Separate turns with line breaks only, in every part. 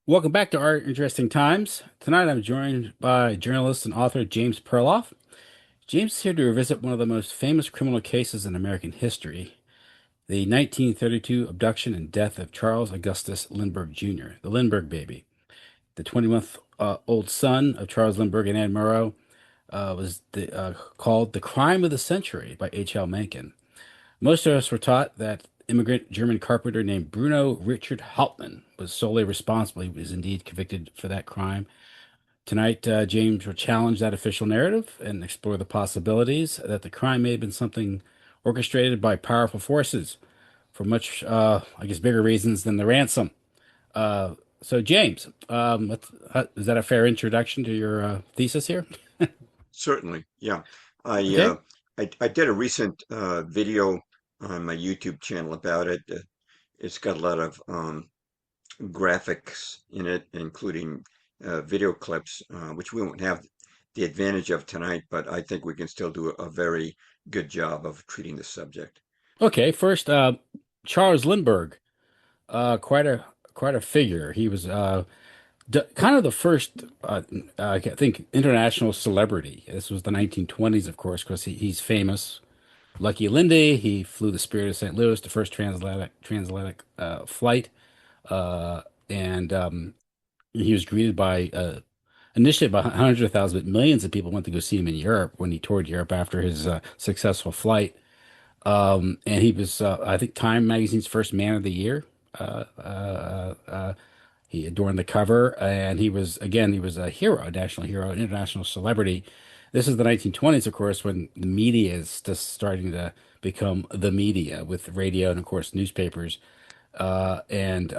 Welcome back to Art Interesting Times. Tonight I'm joined by journalist and author James Perloff. James is here to revisit one of the most famous criminal cases in American history, the 1932 abduction and death of Charles Augustus Lindbergh Jr., the Lindbergh baby. The 20-month-old son of Charles Lindbergh and Anne Murrow called The Crime of the Century by H.L. Mencken. Most of us were taught that immigrant German carpenter named Bruno Richard Hauptmann was solely responsible. He was indeed convicted for that crime. Tonight, James will challenge that official narrative and explore the possibilities that the crime may have been something orchestrated by powerful forces for much, I guess, bigger reasons than the ransom. So, James, is that a fair introduction to your thesis here?
Certainly, yeah. I
Okay.
uh, I did a recent video on my YouTube channel about it. It's got a lot of graphics in it, including video clips, which we won't have the advantage of tonight, but I think we can still do a very good job of treating the subject.
Okay. First, Charles Lindbergh, quite a figure. He was kind of the first, I think, international celebrity. This was the 1920s, of course, because he's famous. Lucky Lindy, he flew the Spirit of St. Louis, the first transatlantic flight, and he was greeted by initially by hundreds of thousands, but millions of people went to go see him in Europe when he toured Europe after his successful flight. And he was, I think, Time Magazine's first Man of the Year. Uh, uh, uh, he adorned the cover, and he was a hero, a national hero, an international celebrity. This is the 1920s, of course, when the media is just starting to become the media with radio and, of course, newspapers. And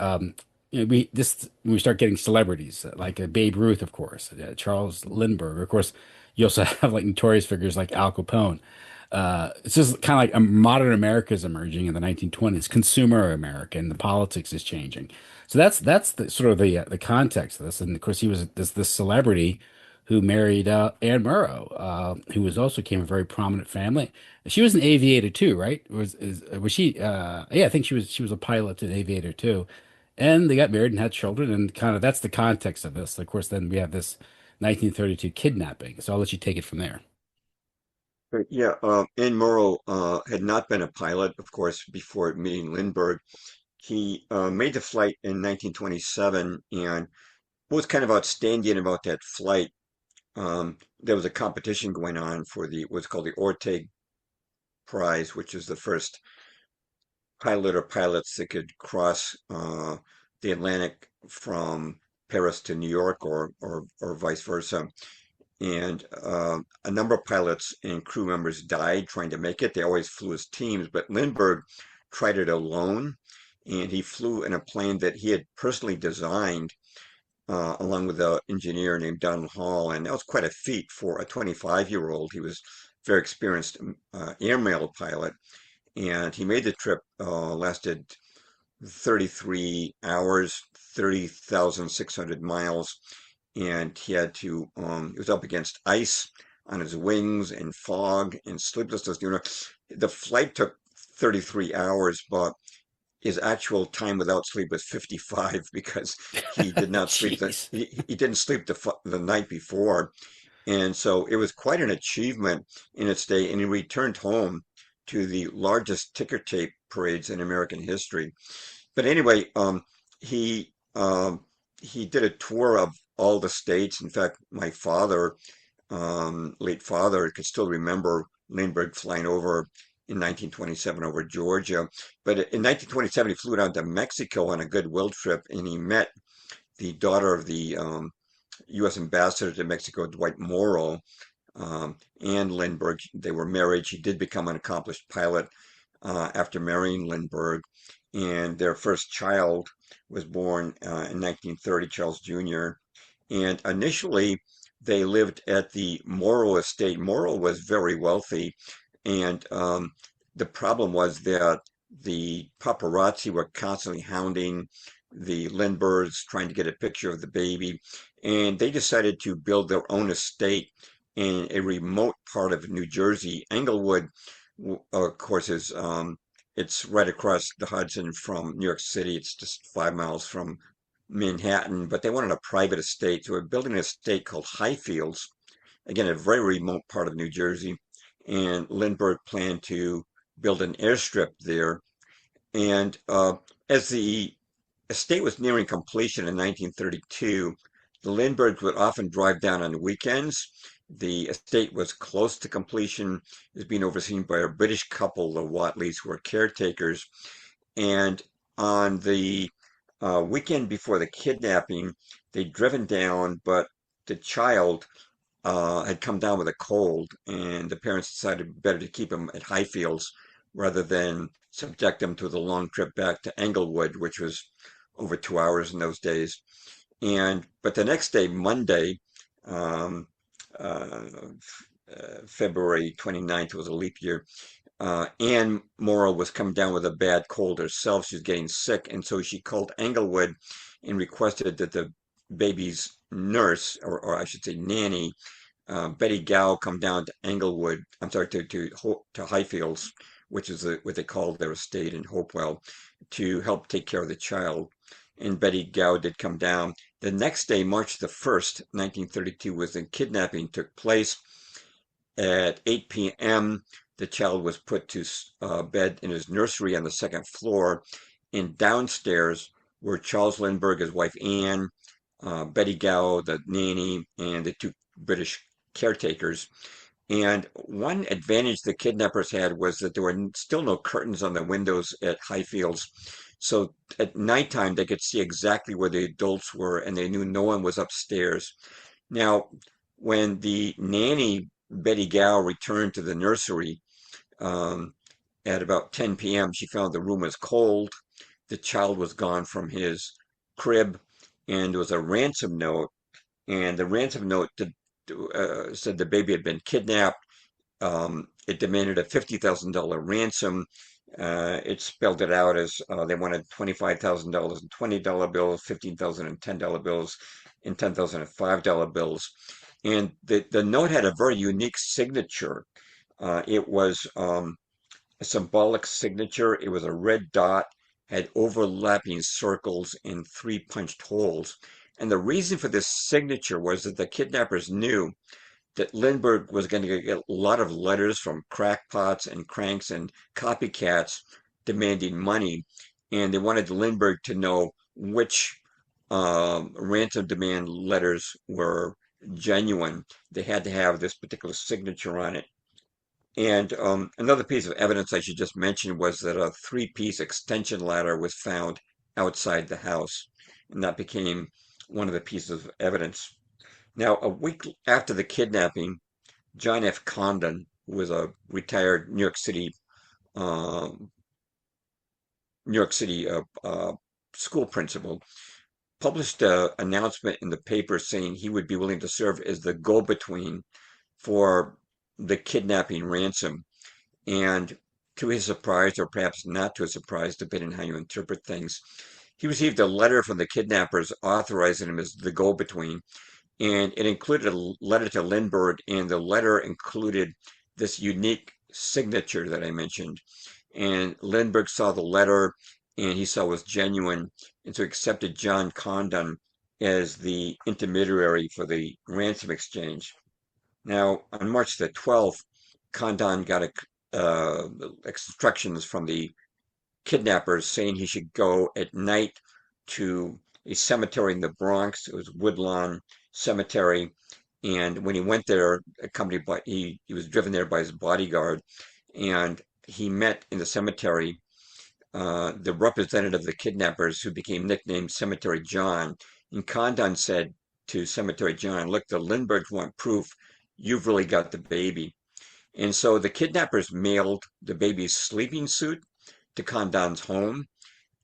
when we start getting celebrities like Babe Ruth, of course, Charles Lindbergh, of course, you also have like notorious figures like Al Capone. It's just kind of like a modern America is emerging in the 1920s. Consumer America and the politics is changing. So that's the sort of the context of this. And of course, he was this celebrity who married Anne Murrow, who was also came from a very prominent family. She was an aviator too, right? Was she? Yeah, I think she was a pilot and aviator too. And they got married and had children, and kind of that's the context of this. Of course, then we have this 1932 kidnapping. So I'll let you take it from there.
But yeah, Anne Morrow had not been a pilot, of course, before meeting Lindbergh. He made the flight in 1927, and what was kind of outstanding about that flight, there was a competition going on for the what's called the Orteig Prize, which is the first pilot or pilots that could cross the Atlantic from Paris to New York or vice versa. And a number of pilots and crew members died trying to make it. They always flew as teams, but Lindbergh tried it alone, and he flew in a plane that he had personally designed along with an engineer named Donald Hall, and that was quite a feat for a 25-year-old. He was very experienced airmail pilot, and he made the trip, lasted 33 hours, 30,600 miles, and he had to, he was up against ice on his wings and fog and sleeplessness. The flight took 33 hours, but his actual time without sleep was 55 because he did not sleep
Jeez.
he didn't sleep the night before. And so it was quite an achievement in its day, and he returned home to the largest ticker tape parades in American history. But anyway, he he did a tour of all the states. In fact, my father, late father, could still remember Lindbergh flying over in 1927 over Georgia. But in 1927, he flew down to Mexico on a goodwill trip, and he met the daughter of the U.S. ambassador to Mexico, Dwight Morrow, and Lindbergh. They were married. She did become an accomplished pilot after marrying Lindbergh, and their first child was born in 1930, Charles Jr. And initially, they lived at the Morrow estate. Morrow was very wealthy, and the problem was that the paparazzi were constantly hounding the Lindberghs, trying to get a picture of the baby, and they decided to build their own estate in a remote part of New Jersey. Englewood, of course, is it's right across the Hudson from New York City. It's just 5 miles from Manhattan, but they wanted a private estate. So we're building an estate called Highfields, again, a very remote part of New Jersey. And Lindbergh planned to build an airstrip there. And as the estate was nearing completion in 1932, the Lindberghs would often drive down on weekends. The estate was close to completion. It was being overseen by a British couple, the Watleys, who were caretakers. And on the weekend before the kidnapping, they'd driven down, but the child had come down with a cold, and the parents decided better to keep him at Highfields rather than subject him to the long trip back to Englewood, which was over 2 hours in those days. But the next day, Monday, um, uh, February 29th, was a leap year. Anne Morrow was coming down with a bad cold herself. She was getting sick, and so she called Englewood and requested that the baby's nurse, or I should say nanny, Betty Gow, come down to Englewood. I'm sorry, to Highfields, which is what they call their estate in Hopewell, to help take care of the child. And Betty Gow did come down. The next day, March the 1st, 1932, was the kidnapping took place. At 8 p.m., the child was put to bed in his nursery on the second floor. And downstairs were Charles Lindbergh, his wife Anne, Betty Gow, the nanny, and the two British caretakers. And one advantage the kidnappers had was that there were still no curtains on the windows at Highfields. So at nighttime, they could see exactly where the adults were, and they knew no one was upstairs. Now, when the nanny, Betty Gow, returned to the nursery um, at about 10 p.m., she found the room was cold. The child was gone from his crib, and there was a ransom note. And the ransom note said the baby had been kidnapped. It demanded a $50,000 ransom. It spelled it out as they wanted $25,000 in $20 bills, 15,000 in $10 bills, and 10,000 in $5 bills. And the note had a very unique signature. It was a symbolic signature. It was a red dot, had overlapping circles and three punched holes. And the reason for this signature was that the kidnappers knew that Lindbergh was going to get a lot of letters from crackpots and cranks and copycats demanding money. And they wanted Lindbergh to know which ransom demand letters were genuine. They had to have this particular signature on it. And another piece of evidence I should just mention was that a three-piece extension ladder was found outside the house. And that became one of the pieces of evidence. Now, a week after the kidnapping, John F. Condon, who was a retired uh, New York City school principal, published an announcement in the paper saying he would be willing to serve as the go-between for the kidnapping ransom. And to his surprise, or perhaps not to his surprise, depending on how you interpret things, he received a letter from the kidnappers authorizing him as the go-between. And it included a letter to Lindbergh, and the letter included this unique signature that I mentioned. And Lindbergh saw the letter and he saw it was genuine, and so accepted John Condon as the intermediary for the ransom exchange. Now, on March the 12th, Condon got instructions from the kidnappers saying he should go at night to a cemetery in the Bronx. It was Woodlawn Cemetery. And when he went there, accompanied by, he was driven there by his bodyguard, and he met in the cemetery the representative of the kidnappers who became nicknamed Cemetery John. And Condon said to Cemetery John, look, the Lindberghs want proof you've really got the baby. And so the kidnappers mailed the baby's sleeping suit to Condon's home.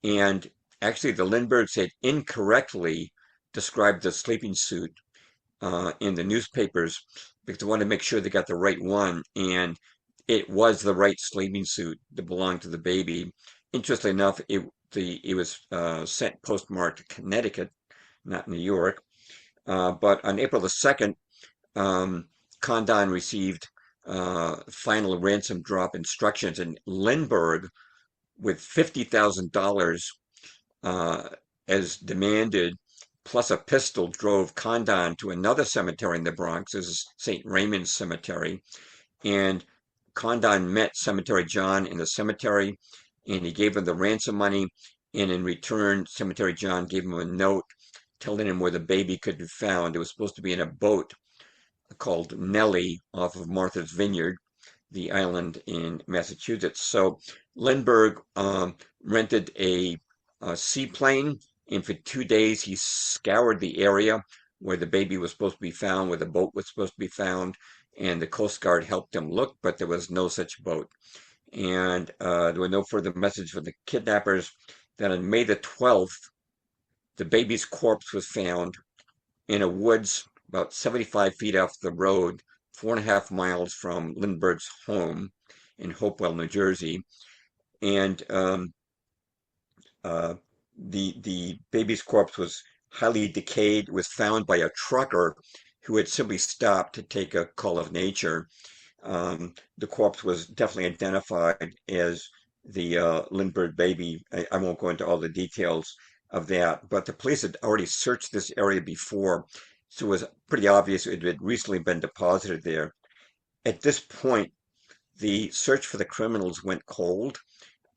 And actually, the Lindberghs had incorrectly described the sleeping suit in the newspapers because they wanted to make sure they got the right one. And it was the right sleeping suit that belonged to the baby. Interestingly enough, it was sent postmarked to Connecticut, not New York. But on April the 2nd, Condon received final ransom drop instructions, and Lindbergh, with $50,000 as demanded, plus a pistol, drove Condon to another cemetery in the Bronx. This is St. Raymond's Cemetery. And Condon met Cemetery John in the cemetery, and he gave him the ransom money. And in return, Cemetery John gave him a note telling him where the baby could be found. It was supposed to be in a boat called Nellie off of Martha's Vineyard, the island in Massachusetts. So Lindbergh rented a seaplane, and for 2 days he scoured the area where the baby was supposed to be found, where the boat was supposed to be found, and the Coast Guard helped him look, but there was no such boat. And there were no further message from the kidnappers. Then on May the 12th, the baby's corpse was found in a woods about 75 feet off the road, 4.5 miles from Lindbergh's home in Hopewell, New Jersey. And uh, the baby's corpse was highly decayed. It was found by a trucker who had simply stopped to take a call of nature. The corpse was definitely identified as the Lindbergh baby. I won't go into all the details of that, but the police had already searched this area before, so it was pretty obvious it had recently been deposited there. At this point, the search for the criminals went cold.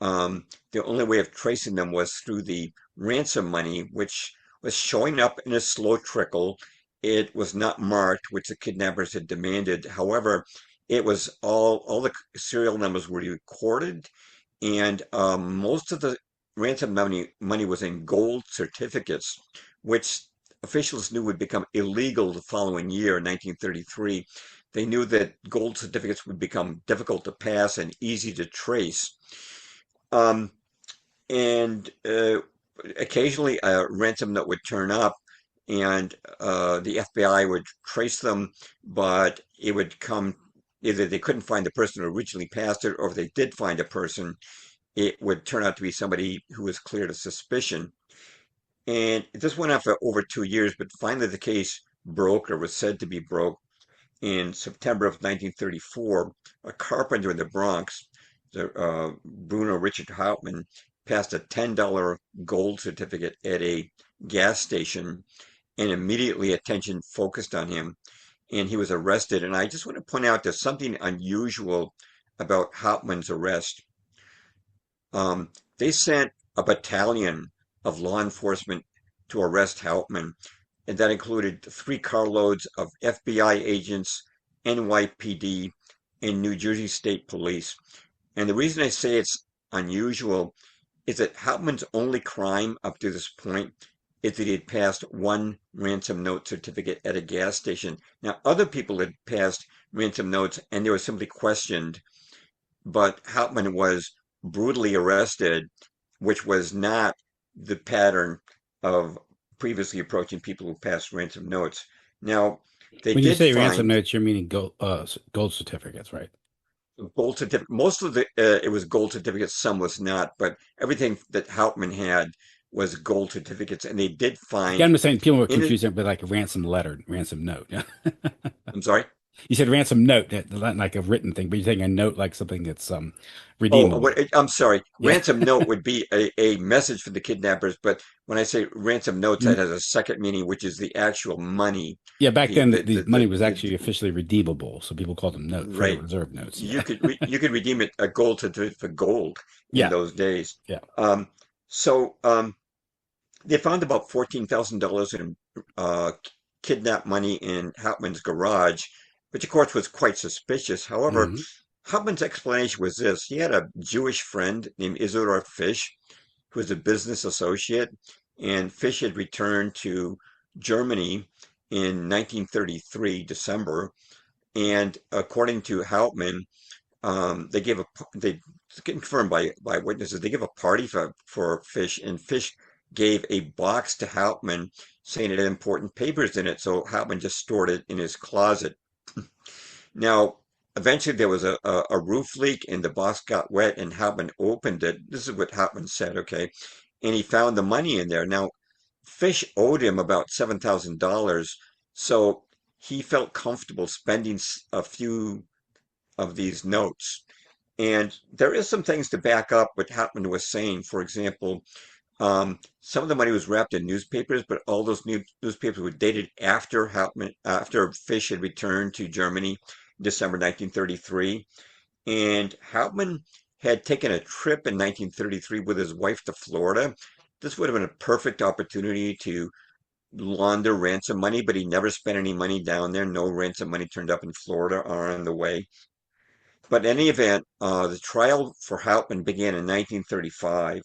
The only way of tracing them was through the ransom money, which was showing up in a slow trickle. It was not marked, which the kidnappers had demanded. However, it was all the serial numbers were recorded, and most of the ransom money was in gold certificates, which officials knew would become illegal the following year, 1933. They knew that gold certificates would become difficult to pass and easy to trace. Um, and occasionally a ransom note would turn up, and the FBI would trace them, but it would come either they couldn't find the person who originally passed it, or if they did find a person, it would turn out to be somebody who was cleared of suspicion. And this went on for over 2 years, but finally the case broke, or was said to be broke, in September of 1934. A carpenter in the Bronx, Bruno Richard Hauptmann, passed a $10 gold certificate at a gas station, and immediately attention focused on him, and he was arrested. And I just want to point out there's something unusual about Hauptmann's arrest. Um, they sent a battalion of law enforcement to arrest Hauptmann, and that included 3 carloads of FBI agents, NYPD, and New Jersey State Police. And the reason I say it's unusual is that Hauptmann's only crime up to this point is that he had passed one ransom note certificate at a gas station. Now, other people had passed ransom notes and they were simply questioned, but Hauptmann was brutally arrested, which was not the pattern of previously approaching people who passed ransom notes. Now, they
When you
did
say ransom
find
notes, you're meaning gold certificates, right?
gold certificates. Most of the it was gold certificates, some was not, but everything that Hauptmann had was gold certificates, and they did
Yeah,
find
I'm just saying people were
in it.
confusing it with like a ransom letter, ransom note.
I'm sorry.
You said ransom note, like a written thing, but you're saying a note like something that's
Oh,
redeemable.
I'm sorry.
Yeah.
Ransom note would be a message for the kidnappers, but when I say ransom notes, that
Mm,
has a second meaning, which is the actual money.
yeah, back
The
then
the
the
the
money
the,
was
the,
actually officially redeemable, so people called them Federal
right.
Reserve notes.
You
Yeah.
could redeem it a gold certificate for gold in
Yeah.
those days.
Yeah.
Um, so they found about $14,000 in uh, kidnapped money in Hauptmann's garage, which of course was quite suspicious. However,
Hmm.
Hauptmann's explanation was this: he had a Jewish friend named Isidor Fish, who was a business associate, and Fish had returned to Germany in 1933, December. And according to Hauptmann, they confirmed by witnesses, they gave a party for Fish, and Fish gave a box to Hauptmann saying it had important papers in it, so Hauptmann just stored it in his closet. Now, eventually there was a roof leak and the box got wet and Hauptmann opened it. This is what Hauptmann said, okay, and he found the money in there. Now, Fish owed him about $7,000, so he felt comfortable spending a few of these notes. And there is some things to back up what Hauptmann was saying. For example, Some of the money was wrapped in newspapers, but all those newspapers were dated after after Fish had returned to Germany in December 1933. And Hauptmann had taken a trip in 1933 with his wife to Florida. This would have been a perfect opportunity to launder ransom money, but he never spent any money down there. No ransom money turned up in Florida or on the way. But in any event, the trial for Hauptmann began in 1935.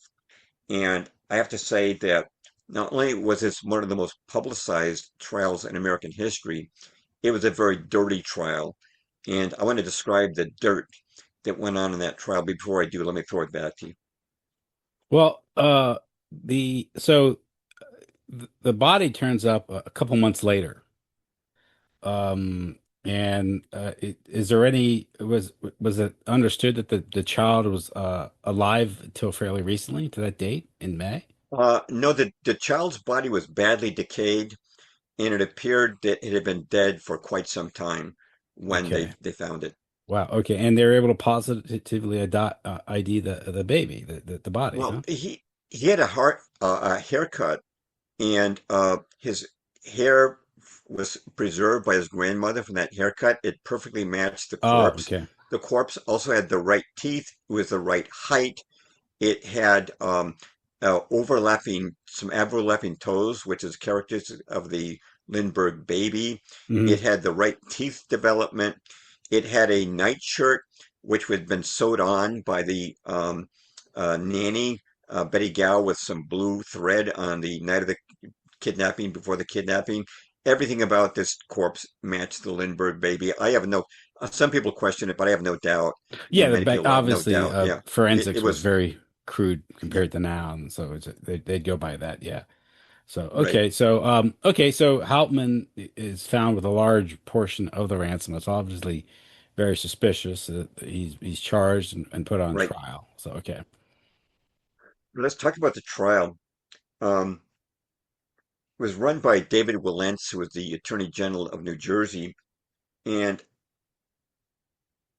And I have to say that not only was this one of the most publicized trials in American history, it was a very dirty trial. And I want to describe the dirt that went on in that trial. Before I do, let me throw it back to you.
Well, the so the body turns up a couple months later. And is there any was it understood that the child was alive until fairly recently to that date in May?
No, the child's body was badly decayed, and it appeared that it had been dead for quite some time when
Okay.
they found it.
Wow. Okay. And they were able to positively ID the baby, the body,
Well,
huh?
he had a haircut, and his hair was preserved by his grandmother from that haircut. It perfectly matched the
Oh,
corpse.
okay.
The corpse also had the right teeth. It was the right height. It had some overlapping toes, which is characteristic of the Lindbergh baby. It
Hmm.
had the right teeth development. It had a nightshirt, which had been sewed on by the nanny, Betty Gow, with some blue thread on the night of the kidnapping, before the kidnapping. Everything about this corpse matched the Lindbergh baby. I have no, some people question it, but I have no doubt,
Yeah,
and many people have no
obviously
doubt. Yeah, it
forensics was
was,
very crude
yeah,
compared to now, and so they'd go by that. Yeah. So
right.
so Hauptmann is found with a large portion of the ransom. It's obviously very suspicious. He's charged and put on
Right.
trial. So okay.
Let's talk about the trial. It was run by David Wilentz, who was the Attorney General of New Jersey. And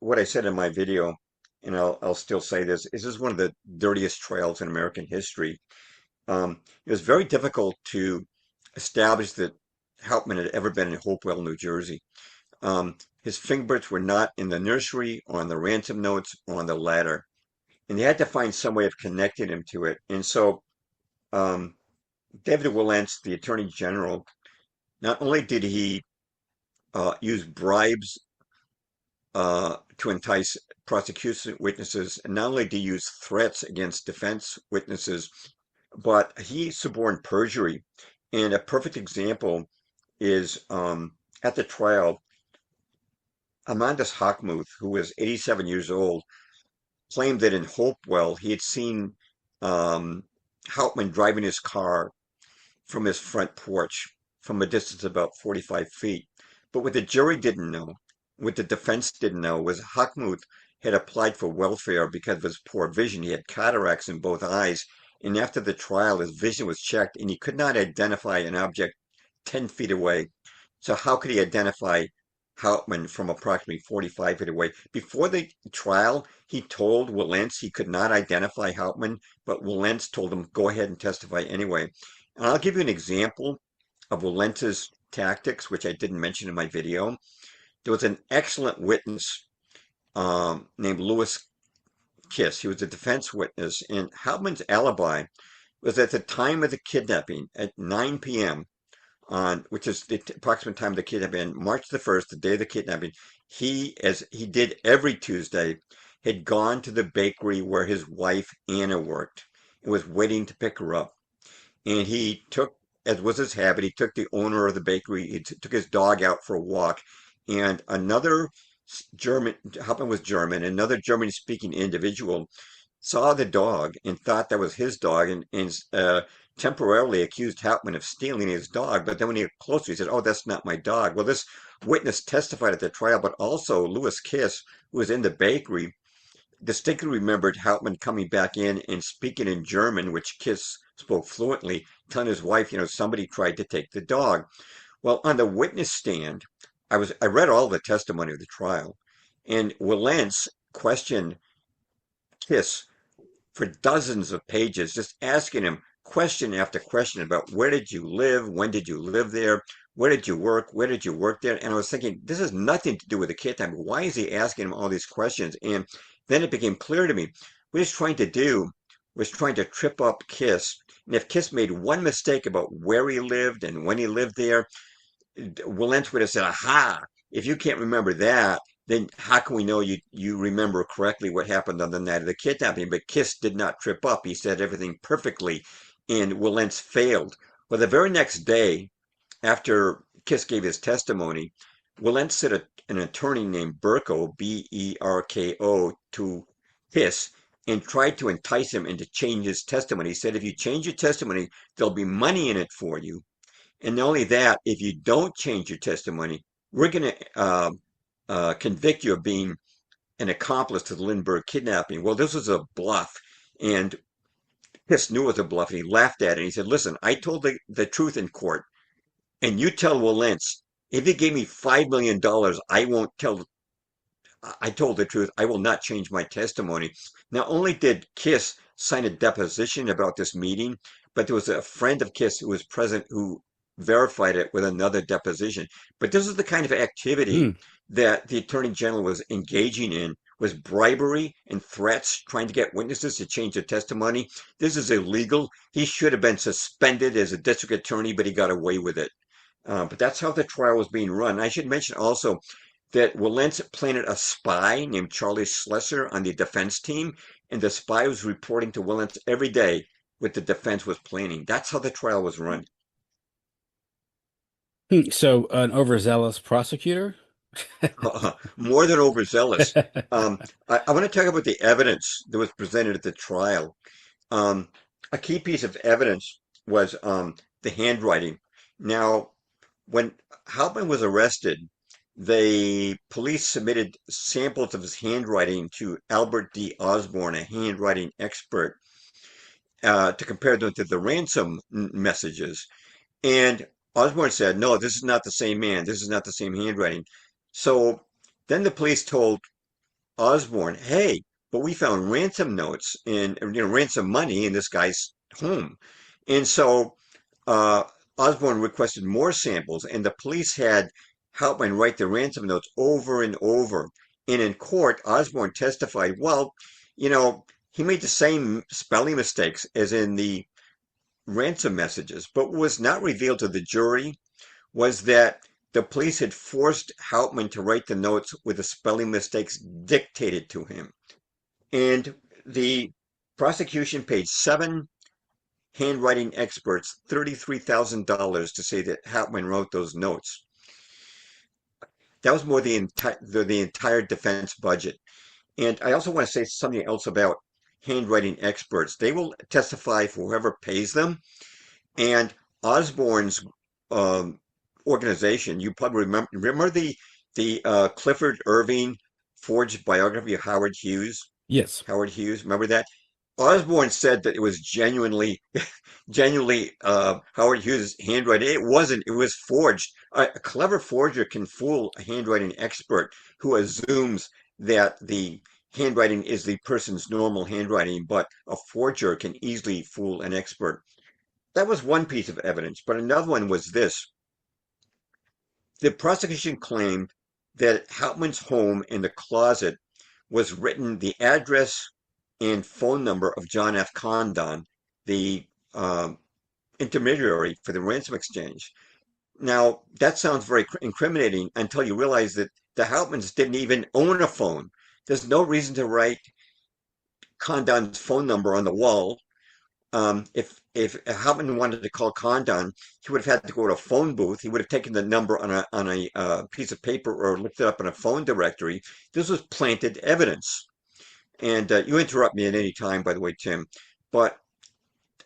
what I said in my video, and I'll still say this is one of the dirtiest trials in American history. It was very difficult to establish that Hauptmann had ever been in Hopewell, New Jersey. His fingerprints were not in the nursery, or on the ransom notes, or on the ladder. And they had to find some way of connecting him to it. And so um, David Wilentz, the Attorney General, not only did he use bribes to entice prosecution witnesses, and not only did he use threats against defense witnesses, but he suborned perjury. And a perfect example is at the trial, Amandus Hochmuth, who was 87 years old, claimed that in Hopewell he had seen um, Hauptmann driving his car from his front porch from a distance of about 45 feet. But what the jury didn't know, what the defense didn't know, was Hochmuth had applied for welfare because of his poor vision. He had cataracts in both eyes, and after the trial, his vision was checked, and he could not identify an object 10 feet away. So how could he identify Hauptmann from approximately 45 feet away? Before the trial, he told Wilentz he could not identify Hauptmann, but Wilentz told him, go ahead and testify anyway. And I'll give you an example of Walentz's tactics, which I didn't mention in my video. There was an excellent witness named Lewis Kiss. He was a defense witness, and Hauptmann's alibi was at the time of the kidnapping at 9 p.m. on, which is the approximate time of the kidnapping, March the 1st, the day of the kidnapping. He, as he did every Tuesday, had gone to the bakery where his wife Anna worked and was waiting to pick her up. And he took, as was his habit, he took the owner of the bakery, he took his dog out for a walk, and another German, Hauptmann was German, another German-speaking individual saw the dog and thought that was his dog, and temporarily accused Hauptmann of stealing his dog. But then when he got closer, he said, "Oh, that's not my dog." Well, this witness testified at the trial, but also Louis Kiss, who was in the bakery, distinctly remembered Hauptmann coming back in and speaking in German, which Kiss spoke fluently, telling his wife, somebody tried to take the dog. Well, on the witness stand, I read all the testimony of the trial, and Wilentz questioned Kiss for dozens of pages, just asking him, question after question about where did you live? When did you live there? Where did you work? Where did you work there? And I was thinking, this has nothing to do with the kidnapping. Why is he asking him all these questions? And then it became clear to me what he's trying to do was trying to trip up Kiss. And if Kiss made one mistake about where he lived and when he lived there, Wilentz would have said, "Aha! If you can't remember that, then how can we know you remember correctly what happened on the night of the kidnapping?" But Kiss did not trip up. He said everything perfectly, and Wilentz failed. Well, the very next day, after Kiss gave his testimony, Wilentz sent an attorney named Berko, Berko, to Kiss and tried to entice him into change his testimony. He said, "If you change your testimony, there'll be money in it for you. And not only that, if you don't change your testimony, we're going to convict you of being an accomplice to the Lindbergh kidnapping." Well, this was a bluff, and Kiss knew it was a bluff, and he laughed at it. And he said, "Listen, I told the truth in court, and you tell Wilentz, if he gave me $5 million, I won't tell I told the truth. I will not change my testimony." Not only did Kiss sign a deposition about this meeting, but there was a friend of Kiss who was present who verified it with another deposition. But this is the kind of activity
Hmm.
that the Attorney General was engaging in, was bribery and threats, trying to get witnesses to change their testimony. This is illegal. He should have been suspended as a district attorney, but he got away with it. But that's how the trial was being run. I should mention also that Wilentz planted a spy named Charlie Schlesser on the defense team, and the spy was reporting to Wilentz every day what the defense was planning. That's how the trial was run.
So an overzealous prosecutor?
More than overzealous. I want to talk about the evidence that was presented at the trial. Um, a key piece of evidence was the handwriting. Now, when Hauptmann was arrested, the police submitted samples of his handwriting to Albert D. Osborne, a handwriting expert, to compare them to the ransom messages. And Osborne said, "No, this is not the same man. This is not the same handwriting." So then the police told Osborne, "Hey, but we found ransom notes and ransom money in this guy's home." And so uh, Osborne requested more samples, and the police had Hauptmann write the ransom notes over and over. And in court, Osborne testified, "Well, he made the same spelling mistakes as in the ransom messages, but what was not revealed to the jury was that the police had forced Hauptmann to write the notes with the spelling mistakes dictated to him." And the prosecution paid seven handwriting experts $33,000 to say that Hauptmann wrote those notes. That was more the entire defense budget. And I also want to say something else about handwriting experts. They will testify for whoever pays them. And Osborne's um, organization, you probably remember the Clifford Irving forged biography of Howard Hughes.
Yes.
Howard Hughes, remember that? Osborne said that it was genuinely Howard Hughes' handwriting. It wasn't. It was forged. A clever forger can fool a handwriting expert who assumes that the handwriting is the person's normal handwriting, but a forger can easily fool an expert. That was one piece of evidence, but another one was this. The prosecution claimed that Hauptmann's home in the closet was written the address and phone number of John F. Condon, the intermediary for the ransom exchange. Now, that sounds very incriminating until you realize that the Hauptmanns didn't even own a phone. There's no reason to write Condon's phone number on the wall. If Hauptmann wanted to call Condon, he would have had to go to a phone booth. He would have taken the number on a piece of paper or looked it up in a phone directory. This was planted evidence. And you interrupt me at any time, by the way, Tim. But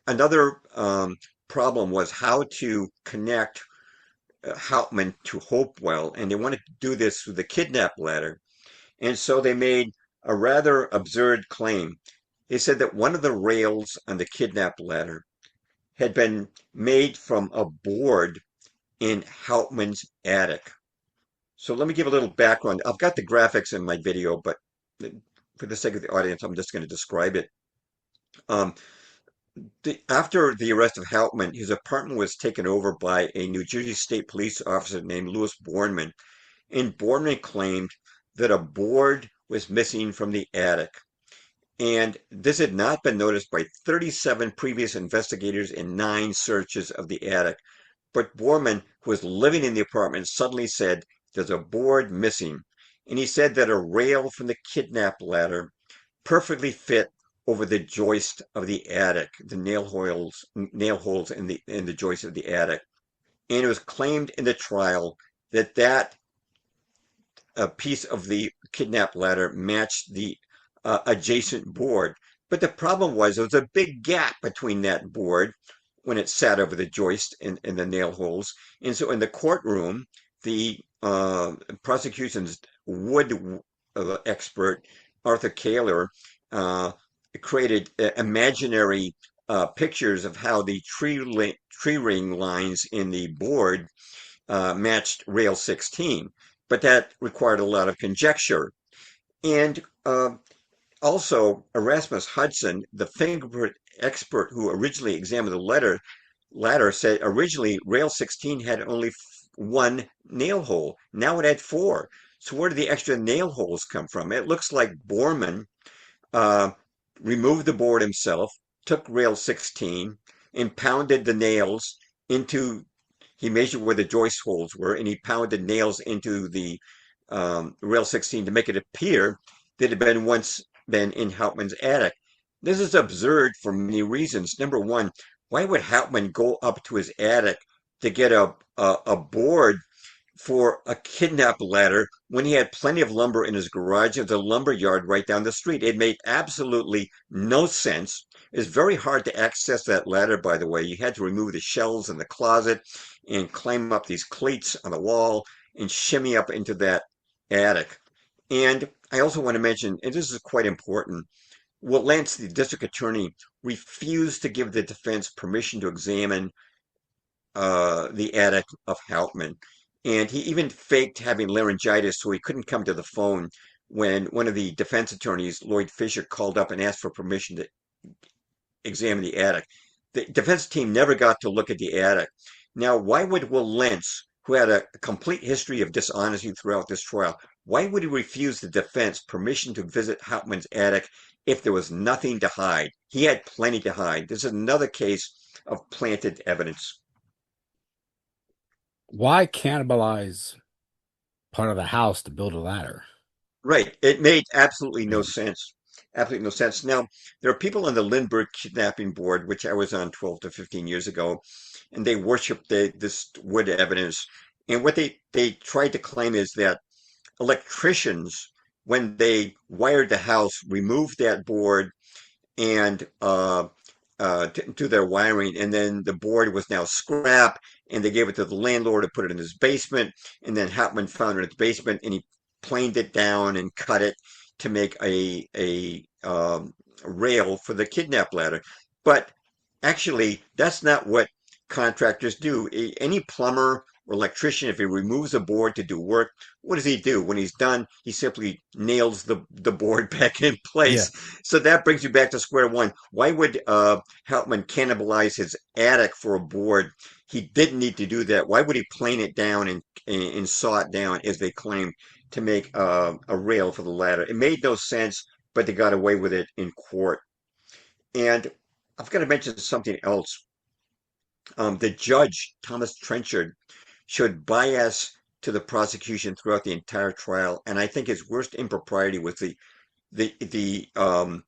another problem was how to connect Hauptmann to Hopewell, and they wanted to do this through the kidnap ladder. And so they made a rather absurd claim. They said that one of the rails on the kidnap ladder had been made from a board in Hauptmann's attic. So let me give a little background. I've got the graphics in my video, but for the sake of the audience, I'm just going to describe it. Um, After the arrest of Hauptmann, his apartment was taken over by a New Jersey State Police officer named Louis Bornman, and Bornman claimed that a board was missing from the attic. And this had not been noticed by 37 previous investigators in 9 searches of the attic. But Borman, who was living in the apartment, suddenly said, "There's a board missing." And he said that a rail from the kidnap ladder perfectly fit over the joist of the attic, the nail holes in the joist of the attic. And it was claimed in the trial that a piece of the kidnap ladder matched the adjacent board. But the problem was there was a big gap between that board when it sat over the joist in the nail holes. And so in the courtroom, the prosecution's wood expert, Arthur Kaler, uh, created imaginary pictures of how the tree ring lines in the board matched rail 16, but that required a lot of conjecture. And also, Erasmus Hudson, the fingerprint expert who originally examined the ladder, said originally rail 16 had only one nail hole. Now it had four. So where did the extra nail holes come from? It looks like Borman uh, removed the board himself, took rail 16, and pounded the nails into. He measured where the joist holes were, and he pounded nails into the rail 16 to make it appear that it had been once been in Hauptmann's attic. This is absurd for many reasons. Number one, why would Hauptmann go up to his attic to get a board for a kidnap ladder when he had plenty of lumber in his garage? There's a lumber yard right down the street. It made absolutely no sense. It's very hard to access that ladder, by the way. You had to remove the shelves in the closet and climb up these cleats on the wall and shimmy up into that attic. And I also want to mention, and this is quite important, Lance, the district attorney, refused to give the defense permission to examine the attic of Hauptmann. And he even faked having laryngitis so he couldn't come to the phone when one of the defense attorneys, Lloyd Fisher, called up and asked for permission to examine the attic. The defense team never got to look at the attic. Now, why would Will Lentz, who had a complete history of dishonesty throughout this trial, why would he refuse the defense permission to visit Hauptmann's attic if there was nothing to hide? He had plenty to hide. This is another case of planted evidence.
Why cannibalize part of the house to build a ladder?
Right. It made absolutely
I
no
mean,
sense. Absolutely no sense. Now, there are people on the Lindbergh kidnapping board, which I was on 12 to 15 years ago, and they worship this wood evidence. And what they tried to claim is that electricians, when they wired the house, removed that board and to their wiring, and then the board was now scrap, and they gave it to the landlord to put it in his basement, and then Hauptmann found it in his basement, and he planed it down and cut it to make a rail for the kidnap ladder. But actually, that's not what contractors do. Any plumber or electrician, if he removes a board to do work, what does he do? When he's done, he simply nails the board back in
yeah.
place. So that brings you back to square one. Why would Hauptmann cannibalize his attic for a board? He didn't need to do that. Why would he plane it down and saw it down, as they claim, to make a rail for the ladder? It made no sense, but they got away with it in court. And I've got to mention something else. The judge, Thomas Trenchard, showed bias to the prosecution throughout the entire trial, and I think his worst impropriety was the the um,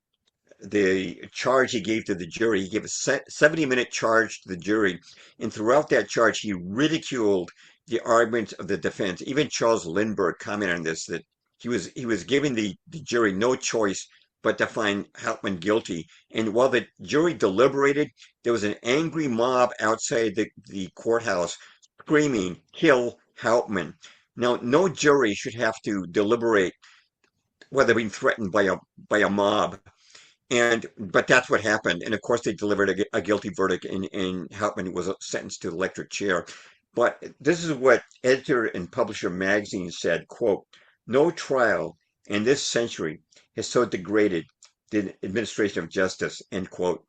the charge he gave to the jury. He gave a 70-minute charge to the jury, and throughout that charge, he ridiculed the arguments of the defense. Even Charles Lindbergh commented on this, that he was giving the jury no choice but to find Hauptmann guilty. And while the jury deliberated, there was an angry mob outside the courthouse screaming, "Kill Hauptmann." Now, no jury should have to deliberate whether being threatened by a mob. But that's what happened. And of course, they delivered a guilty verdict, and Hauptmann was sentenced to the electric chair. But this is what editor and publisher magazine said, quote, "No trial in this century has so degraded the administration of justice," end quote.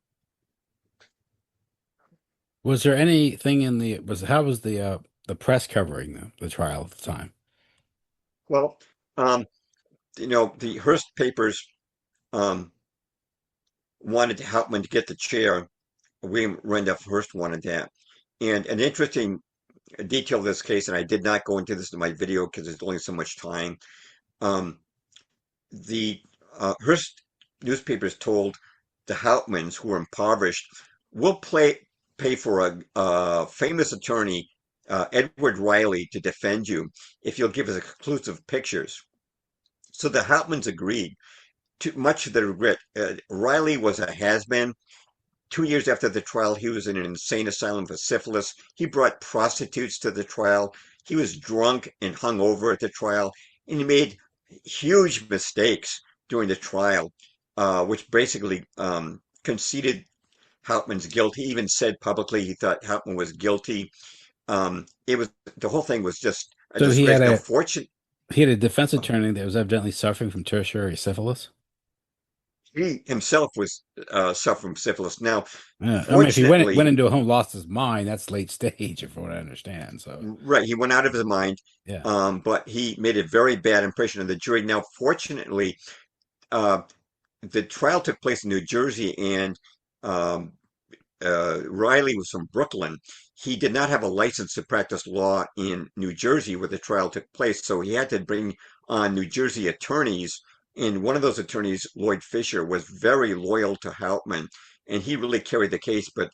Was there anything in the was how was the press covering the trial at the time?
Well, um, the Hearst papers um, wanted Hauptmann to get the chair. William Randolph Hearst wanted that. And an interesting detail of this case, and I did not go into this in my video because there's only so much time. Um, the Hearst newspapers told the Hauptmanns, who were impoverished, we'll pay for a famous attorney, Edward Riley, to defend you if you'll give us exclusive pictures. So the Hauptmanns agreed. To much to their regret, Riley was a has-been. 2 years after the trial, he was in an insane asylum for syphilis. He brought prostitutes to the trial. He was drunk and hung over at the trial, and he made huge mistakes during the trial, which basically conceded Hauptmann's guilt. He even said publicly he thought Hauptmann was guilty. It was the whole thing was just a
So
disgrace. Now, fortunately,
he had a defense attorney that was evidently suffering from tertiary syphilis.
he himself was suffering from syphilis. Now,
I mean, if he went
fortunately,
into a home, lost his mind, that's late stage, from what I understand. So
right, he went out of his mind,
yeah.
but he made a very bad impression on the jury. Now, fortunately, uh, the trial took place in New Jersey, and um, Riley was from Brooklyn. He did not have a license to practice law in New Jersey where the trial took place, so he had to bring on New Jersey attorneys. And one of those attorneys, Lloyd Fisher, was very loyal to Hauptmann, and he really carried the case, but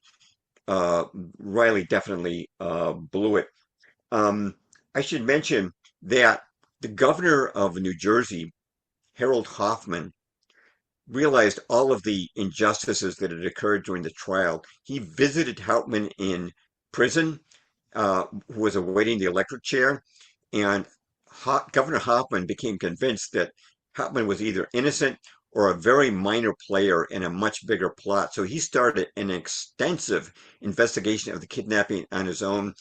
uh, Riley definitely blew it. Um, I should mention that the governor of New Jersey, Harold Hoffman, realized all of the injustices that had occurred during the trial. He visited Hauptmann in prison, who was awaiting the electric chair, and Governor Hoffman became convinced that Hauptmann was either innocent or a very minor player in a much bigger plot. So he started an extensive investigation of the kidnapping on his own,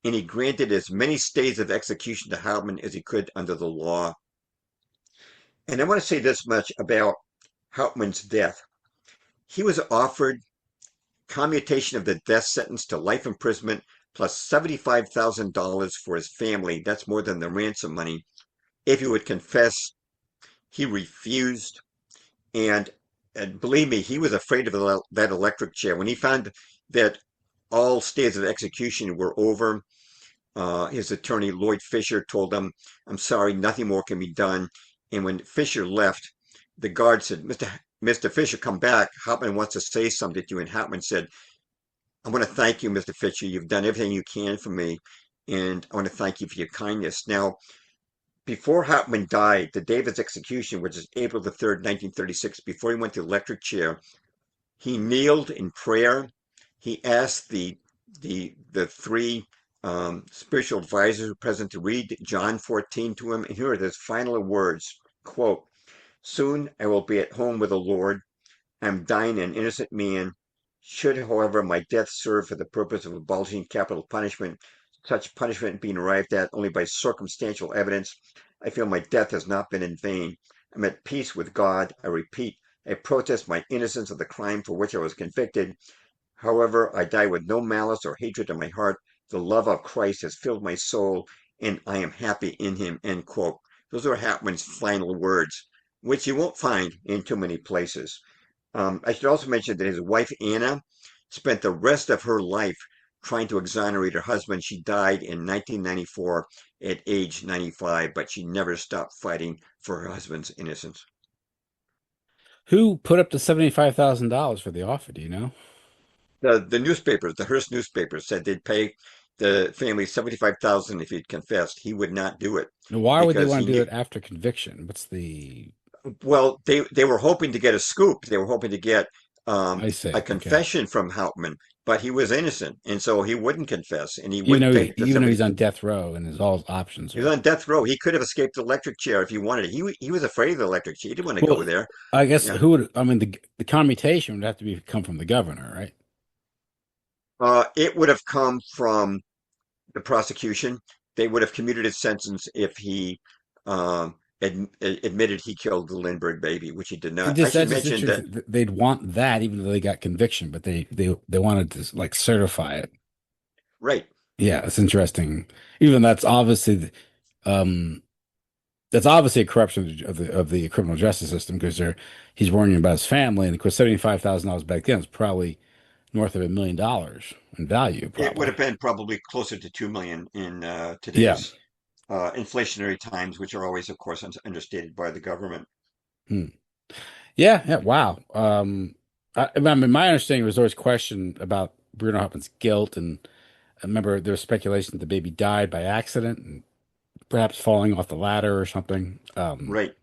and he granted as many stays of execution to Hauptmann as he could under the law. And I want to say this much about Hauptmann's death. He was offered commutation of the death sentence to life imprisonment plus $75,000 for his family. That's more than the ransom money. If he would confess, he refused. And, and believe me, he was afraid of that electric chair. When he found that all stays of execution were over, his attorney, Lloyd Fisher, told him, I'm sorry, nothing more can be done. And when Fisher left, the guard said, Mr. Fisher, come back. Hauptmann wants to say something to you. And Hauptmann said, I want to thank you, Mr. Fisher. You've done everything you can for me. And I want to thank you for your kindness. Now, before Hauptmann died, the day of his execution, which is April the 3rd, 1936, before he went to the electric chair, he kneeled in prayer. He asked the three spiritual advisors who were present to read John 14 to him. And here are his final words, quote, Soon I will be at home with the Lord. I am dying an innocent man. Should, however, my death serve for the purpose of abolishing capital punishment, such punishment being arrived at only by circumstantial evidence, I feel my death has not been in vain. I'm at peace with God. I repeat, I protest my innocence of the crime for which I was convicted. However, I die with no malice or hatred in my heart. The love of Christ has filled my soul, and I am happy in him. End quote. Those are Hauptmann's final words, which you won't find in too many places. I should also mention that his wife, Anna, spent the rest of her life trying to exonerate her husband. She died in 1994 at age 95, but she never stopped fighting for her husband's innocence.
Who put up the $75,000 for the offer? Do you know?
The newspapers, the Hearst newspapers, said they'd pay the family 75,000 if he'd confessed. He would not do it
And why would they
because he
want to do
knew.
it after conviction? What's the
Well, they were hoping to get a scoop. They were hoping to get
I
a
see. Okay.
confession from Hauptmann, but he was innocent, and so he wouldn't confess, and he wouldn't take the
Even though
70.
he's on death row and his all options
He was
are
on death row. He could have escaped the electric chair if he wanted it. He was afraid of the electric chair. He didn't want to go
well,
there.
I guess
Yeah.
who would I mean the commutation would have to be come from the governor, right?
It would have come from the prosecution. They would have commuted his sentence if he admitted he killed the Lindbergh baby, which he did
It
not. I
just
should
that's just
mention that
interesting. They'd want that even though they got conviction, but they wanted to like certify it.
Right.
Yeah, it's interesting. Even um, that's obviously a corruption of the criminal justice system because he's worrying about his family, and of course, $75,000 back then is probably north of $1 million in value,
It would have
probably.
been probably closer to 2 million in
Yeah.
today's inflationary times, which are always, of course, understated by the government.
Hmm. Yeah. Yeah. Wow. I mean, my understanding was always question about Bruno Hauptmann's guilt, and I remember there was speculation that the baby died by accident and perhaps falling off the ladder or something,
Right.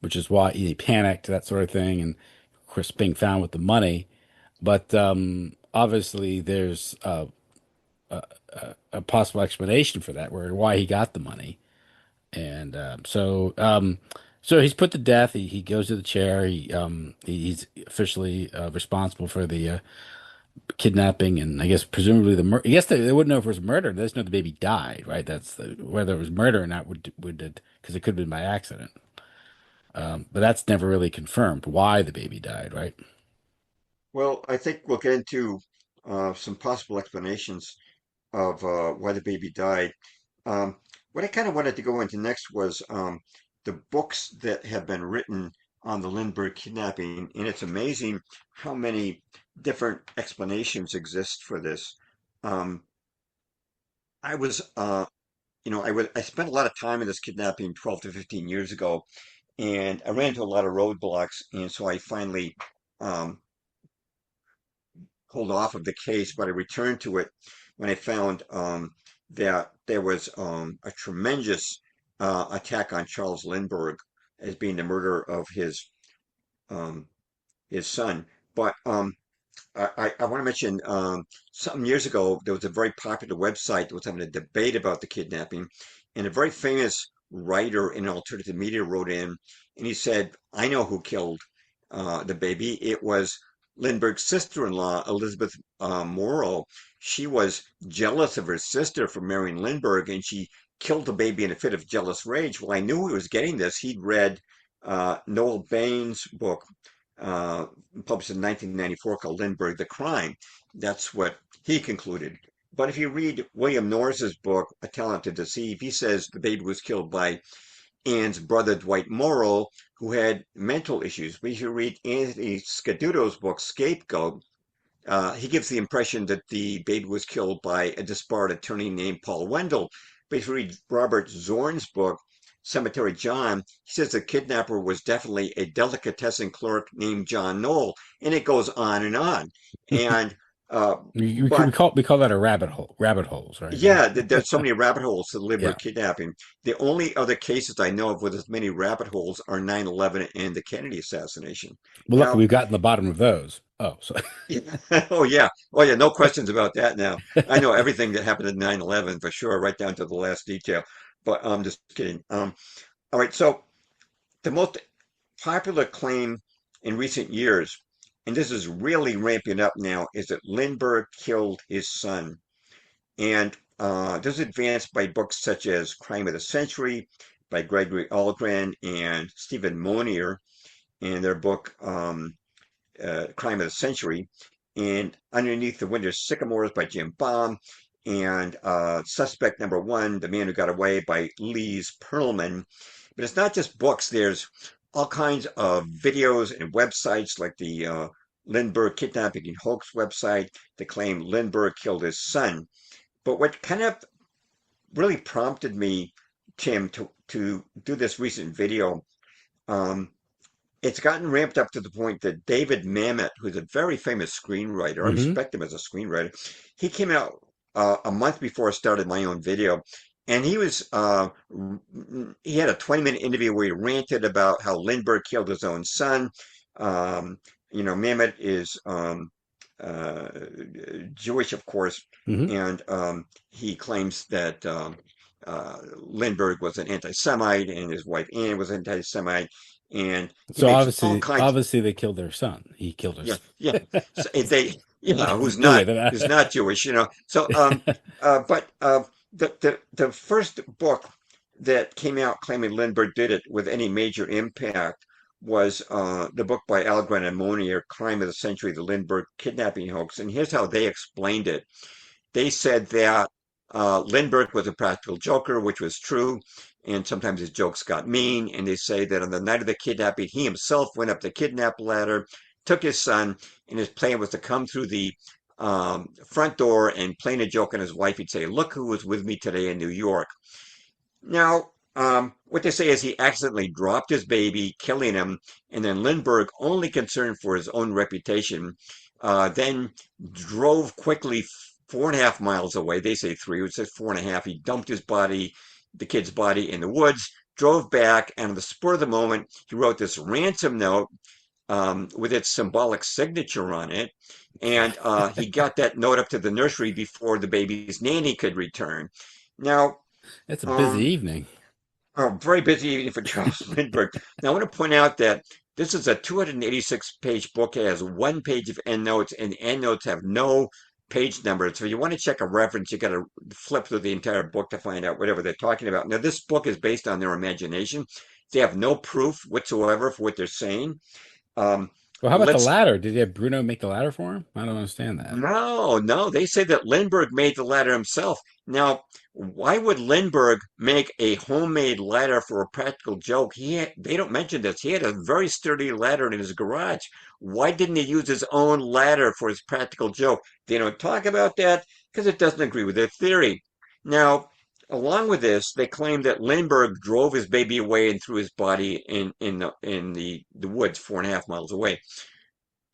which is why he panicked, that sort of thing, and of course being found with the money. But obviously, there's a possible explanation for that, where why he got the money, and so he's put to death. He goes to the chair. He's officially responsible for the kidnapping, and I guess presumably the murder. I guess they wouldn't know if it was murder. They just know the baby died, right? Whether it was murder or not would because it could have been by accident. But that's never really confirmed why the baby died, right?
Well, I think we'll get into some possible explanations of why the baby died. Um, what I kind of wanted to go into next was the books that have been written on the Lindbergh kidnapping, and it's amazing how many different explanations exist for this. Um, I was, I spent a lot of time in this kidnapping 12 to 15 years ago, and I ran into a lot of roadblocks, and so I finally um, pulled off of the case, but I returned to it when I found that there was a tremendous attack on Charles Lindbergh as being the murder of um, his son. But I want to mention some years ago, there was a very popular website that was having a debate about the kidnapping, and a very famous writer in alternative media wrote in, and he said, I know who killed the baby. It was Lindbergh's sister-in-law, Elizabeth Morrow. She was jealous of her sister for marrying Lindbergh, and she killed the baby in a fit of jealous rage. Well, I knew he was getting this. He'd read Noel Bain's book, uh, published in 1994, called Lindbergh, the Crime. That's what he concluded. But if you read William Norris's book, A Talent to Deceive, he says the baby was killed by Anne's brother, Dwight Morrow, who had mental issues. But if you read Anthony Scaduto's book, Scapegoat, he gives the impression that the baby was killed by a disbarred attorney named Paul Wendell. But if you read Robert Zorn's book, Cemetery John, he says the kidnapper was definitely a delicatessen clerk named John Knoll, and it goes on and on. And but
We call that a rabbit holes, right?
yeah, there's so many rabbit holes to the
Yeah.
Lindbergh kidnapping. The only other cases I know of with as many rabbit holes are 9/11 and the Kennedy assassination.
Well, luckily
Now,
we've gotten the bottom of those. Oh, so
yeah. Oh yeah, no questions about that now. I know everything that happened in 9/11 for sure, right down to the last detail. But I'm just kidding. All right, so the most popular claim in recent years, and this is really ramping up now, is that Lindbergh killed his son. And this is advanced by books such as Crime of the Century by Gregory Algren and Stephen Monier in their book Crime of the Century, and Underneath the Winter Sycamores by Jim Baum, and Suspect Number One, The Man Who Got Away by Lise Perlman. But it's not just books, there's all kinds of videos and websites like the Lindbergh Kidnapping and Hoax website that claim Lindbergh killed his son. But what kind of really prompted me, Tim, to do this recent video, um, it's gotten ramped up to the point that David Mamet, who's a very famous screenwriter, I
hmm
respect him as a screenwriter, he came out a month before I started my own video, and he had a 20-minute interview where he ranted about how Lindbergh killed his own son. Um, Mamet is uh, Jewish, of course,
hmm
and he claims that Lindbergh was an anti-Semite and his wife Anne was anti-Semite, and he
So
makes all kinds.
obviously they killed their son. He killed their
Yeah,
son.
yeah. So they,
There's no way
who's not Jewish, So, but the first book that came out claiming Lindbergh did it with any major impact was the book by Algren and Monier, Crime of the Century: The Lindbergh Kidnapping Hoax. And here's how they explained it. they said that Lindbergh was a practical joker, which was true, and sometimes his jokes got mean. And they say that on the night of the kidnapping, he himself went up the kidnap ladder, took his son, and his plan was to come through the front door and playing a joke on his wife. He'd say, "Look who was with me today in New York." Now, what they say is he accidentally dropped his baby, killing him, and then Lindbergh, only concerned for his own reputation, then drove quickly 4.5 miles away. They say three, it says 4.5. He dumped his body, the kid's body, in the woods, drove back, and on the spur of the moment, he wrote this ransom note with its symbolic signature on it. And he got that note up to the nursery before the baby's nanny could return. Now,
It's a busy
um,
evening.
very busy evening for Charles Lindbergh. Now, I want to point out that this is a 286-page book. It has one page of endnotes, and endnotes have no page numbers. So if you want to check a reference, you got to flip through the entire book to find out whatever they're talking about. Now, this book is based on their imagination. They have no proof whatsoever for what they're saying. Um,
Well, how about the
let's
ladder? Did you have Bruno make the ladder for him? I don't understand that.
No, no, they say that Lindbergh made the ladder himself. Now, why would Lindbergh make a homemade ladder for a practical joke? They don't mention this. He had a very sturdy ladder in his garage. Why didn't he use his own ladder for his practical joke? They don't talk about that because it doesn't agree with their theory. Now, along with this, they claim that Lindbergh drove his baby away and threw his body in the woods 4.5 miles away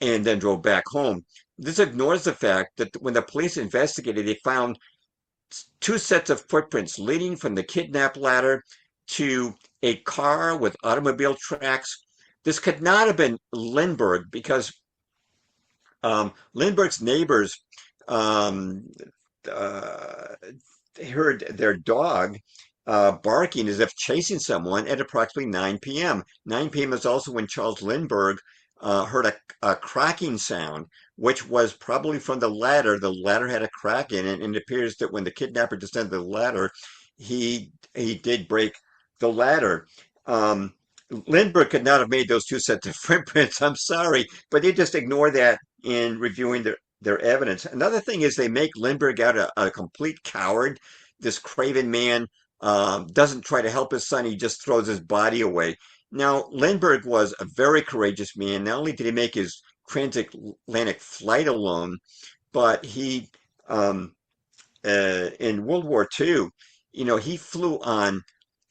and then drove back home. This ignores the fact that when the police investigated, they found two sets of footprints leading from the kidnap ladder to a car with automobile tracks. This could not have been Lindbergh because Lindbergh's neighbors um, uh, heard their dog barking as if chasing someone at approximately 9 p.m. 9 p.m. is also when Charles Lindbergh heard a cracking sound, which was probably from the ladder. The ladder had a crack in it, and it appears that when the kidnapper descended the ladder, he did break the ladder. Um, Lindbergh could not have made those two sets of footprints. I'm sorry, but they just ignore that in reviewing their evidence. Another thing is they make Lindbergh out a complete coward. This craven man doesn't try to help his son, he just throws his body away. Now, Lindbergh was a very courageous man. Not only did he make his transatlantic flight alone, but he, um, in World War II, he flew on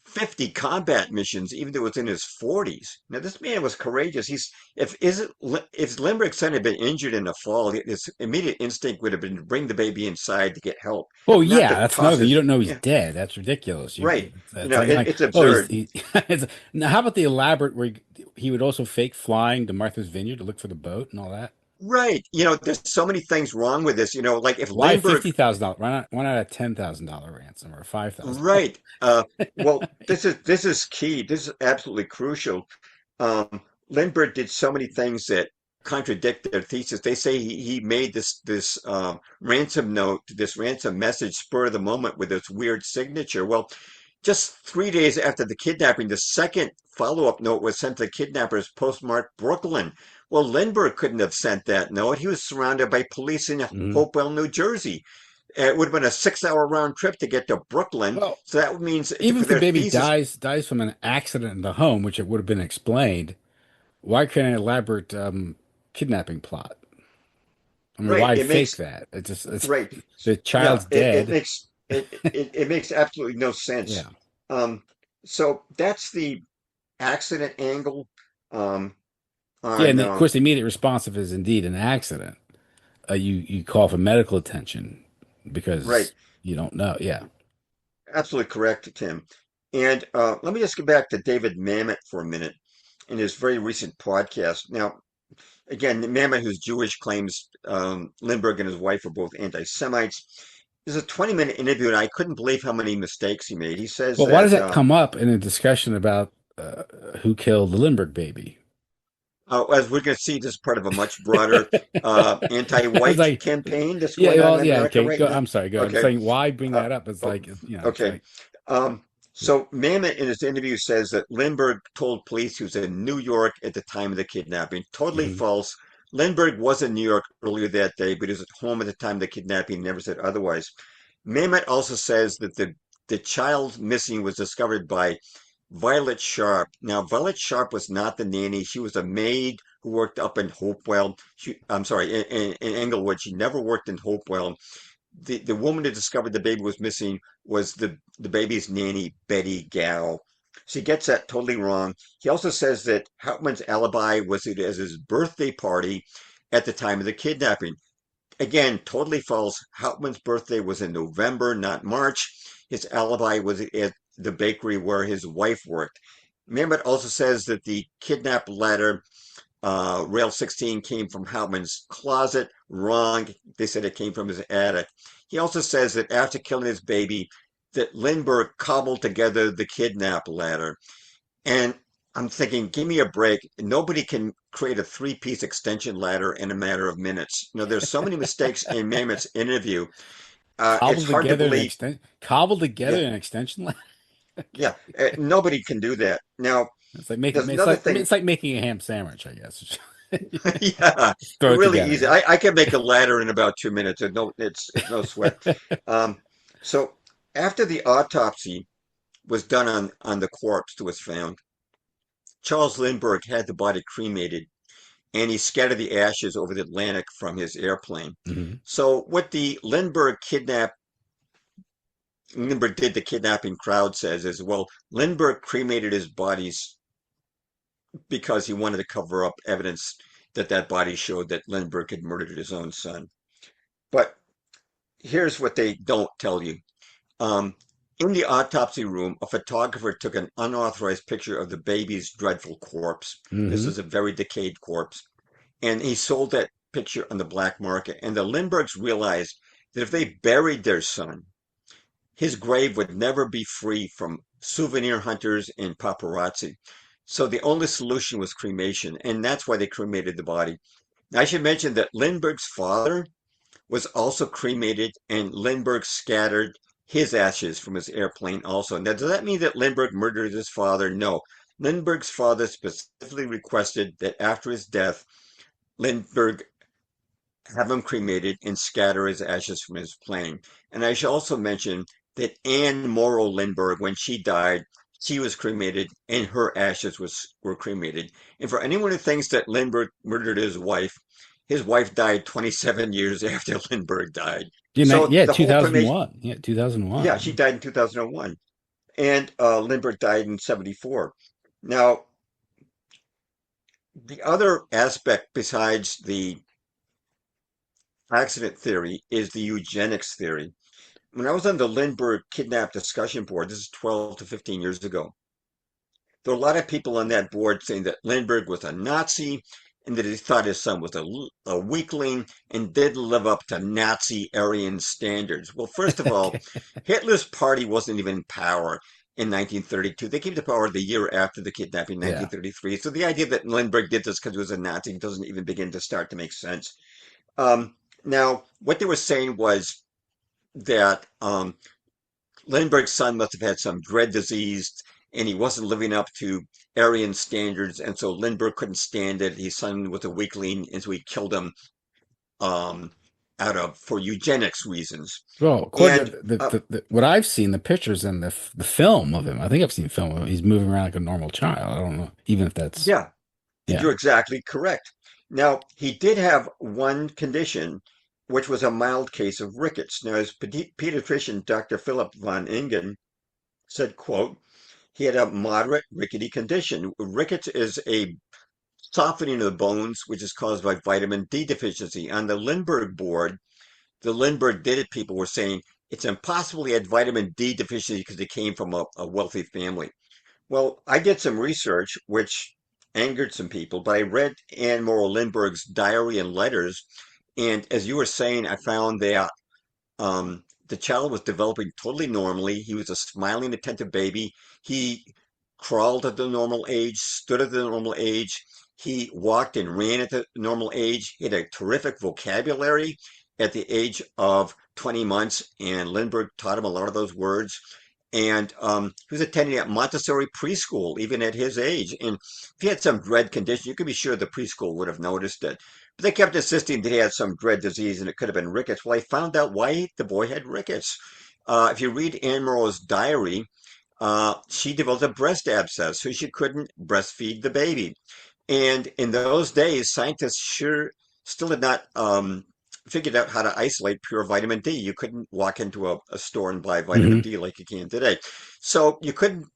50 combat missions, even though it was in his 40s. Now, this man was courageous. If Lindbergh's son had been injured in a fall, his immediate instinct would have been to bring the baby inside to get help,
Well,
not
yeah,
to
that's another
toss
thing. You
his.
don't know he's
Yeah,
dead. That's ridiculous.
right.
It's like,
It's
oh,
absurd.
it's, now how about the elaborate where he would also fake flying to Martha's Vineyard to look for the boat and all that?
Right. There's so many things wrong with this. Like if
Why
Lindbergh.
$50,000? Why not a $10,000 ransom or $5,000?
Right. Well, this is key. This is absolutely crucial. Lindbergh did so many things that contradict their thesis. They say he made this ransom note, this ransom message, spur of the moment with this weird signature. Well, just 3 days after the kidnapping, the second follow-up note was sent to the kidnappers postmarked Brooklyn. Well, Lindbergh couldn't have sent that note. He was surrounded by police in
Mhm.
Hopewell, New Jersey. It would have been a 6-hour round trip to get to Brooklyn.
Well,
So that means
even
for
if the
their
baby
thesis,
dies from an accident in the home, which it would have been explained, why create an elaborate kidnapping plot? I mean,
right?
why
It
fake
makes
that?
right.
The
Yeah,
child's
it
dead.
makes it makes absolutely no sense.
Yeah.
Um, so that's the accident angle um,
Yeah,
on
and of course, the immediate response if it's indeed an accident, you call for medical attention
right.
because you don't know. Yeah.
Absolutely correct, Tim. And let me just get back to David Mamet for a minute in his very recent podcast. Now, again, Mamet, who's Jewish, claims Lindbergh and his wife are both anti-Semites. This is a 20-minute interview, and I couldn't believe how many mistakes he made. He says
Well, why does
that,
that come up in a discussion about who killed the Lindbergh baby?
as we're going to see, this is part of a much broader
It's
anti-white
like,
campaign that's
yeah,
going on in
well, yeah,
America
okay.
right
Go.
now.
I'm sorry. Go. I'm
Okay.
saying why bring
Uh,
that up? It's
oh,
like, it's
okay.
like,
So Mamet in his interview says that Lindbergh told police he was in New York at the time of the kidnapping. Totally
mhm.
false. Lindbergh was in New York earlier that day, but he was at home at the time of the kidnapping, never said otherwise. Mamet also says that the child missing was discovered by Violet Sharp. Now, Violet Sharp was not the nanny. She was a maid who worked up in Hopewell. I'm sorry, in Englewood. She never worked in Hopewell. The woman who discovered the baby was missing was the baby's nanny, Betty Gow. She gets that totally wrong. He also says that Hauptmann's alibi was it as his birthday party at the time of the kidnapping. Again, totally false. Hauptmann's birthday was in November, not March. His alibi was at the bakery where his wife worked. Mamet also says that the kidnap letter rail 16 came from Hauptmann's closet. Wrong. They said it came from his attic. He also says that after killing his baby, that Lindbergh cobbled together the kidnap ladder. And I'm thinking, give me a break. Nobody can create a three-piece extension ladder in a matter of minutes. There's so many mistakes in Mamet's interview. It's hard to believe.
Cobbled together
Yeah,
an extension line.
yeah.
Okay.
Nobody can do that. Now,
It's like making
there's another thing.
it's like making a ham sandwich, I guess.
Yeah,
Just throw it
really
together,
easy.
yeah.
I can make a ladder in about 2 minutes. It's no sweat. Um, so after the autopsy was done on the corpse that was found, Charles Lindbergh had the body cremated and he scattered the ashes over the Atlantic from his airplane.
Hmm.
So what the Lindbergh did the kidnapping crowd says is, well, Lindbergh cremated his bodies because he wanted to cover up evidence that that body showed that Lindbergh had murdered his own son. But here's what they don't tell you. Um, in the autopsy room, a photographer took an unauthorized picture of the baby's dreadful corpse. This
Hmm.
is a very decayed corpse. And he sold that picture on the black market. And the Lindberghs realized that if they buried their son, his grave would never be free from souvenir hunters and paparazzi. So the only solution was cremation, and that's why they cremated the body. Now, I should mention that Lindbergh's father was also cremated, and Lindbergh scattered his ashes from his airplane also. Now, does that mean that Lindbergh murdered his father? No. Lindbergh's father specifically requested that after his death, Lindbergh have him cremated and scatter his ashes from his plane. And I should also mention that Anne Morrow Lindbergh, when she died, she was cremated and her ashes were cremated. And for anyone who thinks that Lindbergh murdered his wife died 27 years after Lindbergh died. So
Yeah,
the whole cremation,
2001. Yeah,
yeah, she
2001.
died in 2001, and Lindbergh died in 74. Now, the other aspect besides the accident theory is the eugenics theory. When I was on the Lindbergh kidnap discussion board, this is 12 to 15 years ago, there were a lot of people on that board saying that Lindbergh was a Nazi and that he thought his son was a weakling and didn't live up to Nazi Aryan standards. Well, first of all,
Okay.
Hitler's party wasn't even in power in 1932. They came to power the year after the kidnapping,
Yeah.
1933. So the idea that Lindbergh did this because he was a Nazi doesn't even begin to start to make sense. Now, what they were saying was that Lindbergh's son must have had some dread disease and he wasn't living up to Aryan standards. And so Lindbergh couldn't stand it. His son was a weakling, and so he killed him um, for eugenics reasons.
Well, according
And
to what I've seen, the pictures and the film of him, I think I've seen film of him. He's moving around like a normal child. I don't know, even if that's
yeah,
yeah.
you're exactly correct. Now, he did have one condition, which was a mild case of rickets. Now, his pediatrician, Dr. Philip von Ingen, said, quote, he had a moderate rickety condition. Rickets is a softening of the bones, which is caused by vitamin D deficiency. On the Lindbergh board, the Lindbergh did it people were saying it's impossible he had vitamin D deficiency because he came from a wealthy family. Well, I did some research which angered some people, but I read Anne Morrow Lindbergh's diary and letters, and as you were saying, I found that the child was developing totally normally. He was a smiling, attentive baby. He crawled at the normal age, stood at the normal age. He walked and ran at the normal age. He had a terrific vocabulary at the age of 20 months, and Lindbergh taught him a lot of those words. And he was attending at Montessori preschool, even at his age. And if he had some dread condition, you could be sure the preschool would have noticed it. But they kept insisting that he had some dread disease and it could have been rickets. Well, I found out why the boy had rickets. If you read Anne Morrow's diary, she developed a breast abscess, so she couldn't breastfeed the baby. And in those days, scientists sure still had not figured out how to isolate pure vitamin D. You couldn't walk into a store and buy vitamin
Hmm.
D like you can today. So you couldn't,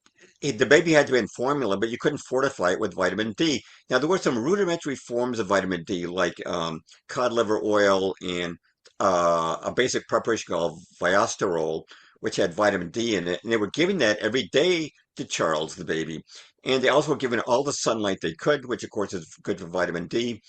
the baby had to be in formula, but you couldn't fortify it with vitamin D. Now, there were some rudimentary forms of vitamin D, like cod liver oil and a basic preparation called Viasterol, which had vitamin D in it. And they were giving that every day to Charles, the baby. And they also were given all the sunlight they could, which of course is good for vitamin D.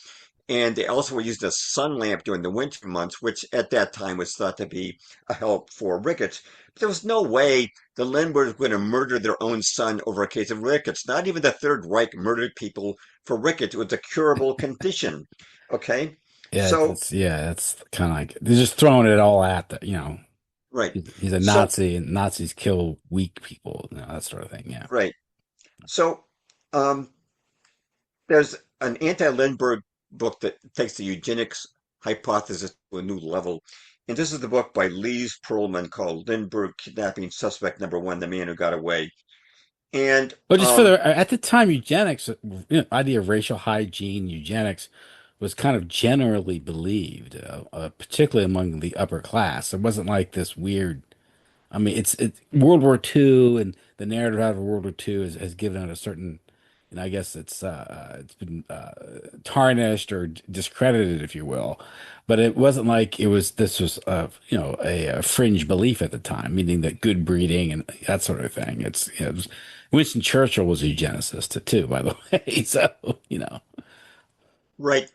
And they also were using a sun lamp during the winter months, which at that time was thought to be a help for rickets. But there was no way the Lindberghs were going to murder their own son over a case of rickets. Not even the Third Reich murdered people for rickets. It was a curable condition. Okay?
Yeah,
So,
it's kind of like they're just throwing it all at the,
right.
he's a
So,
Nazi and Nazis kill weak people, that sort of thing. Yeah.
right. So, um, there's an anti-Lindbergh book that takes the eugenics hypothesis to a new level. And this is the book by Lise Perlman called Lindbergh Kidnapping Suspect Number One, The Man Who Got Away. And
Well, just for the at the time, eugenics, idea of racial hygiene, eugenics was kind of generally believed, particularly among the upper class. It wasn't like this weird. I mean, it's World War II, and the narrative out of World War II has given it a certain, I guess it's been tarnished or discredited, if you will. But it wasn't like it was. This was a fringe belief at the time, meaning that good breeding and that sort of thing. Winston Churchill was a eugenicist too, by the way. So
right,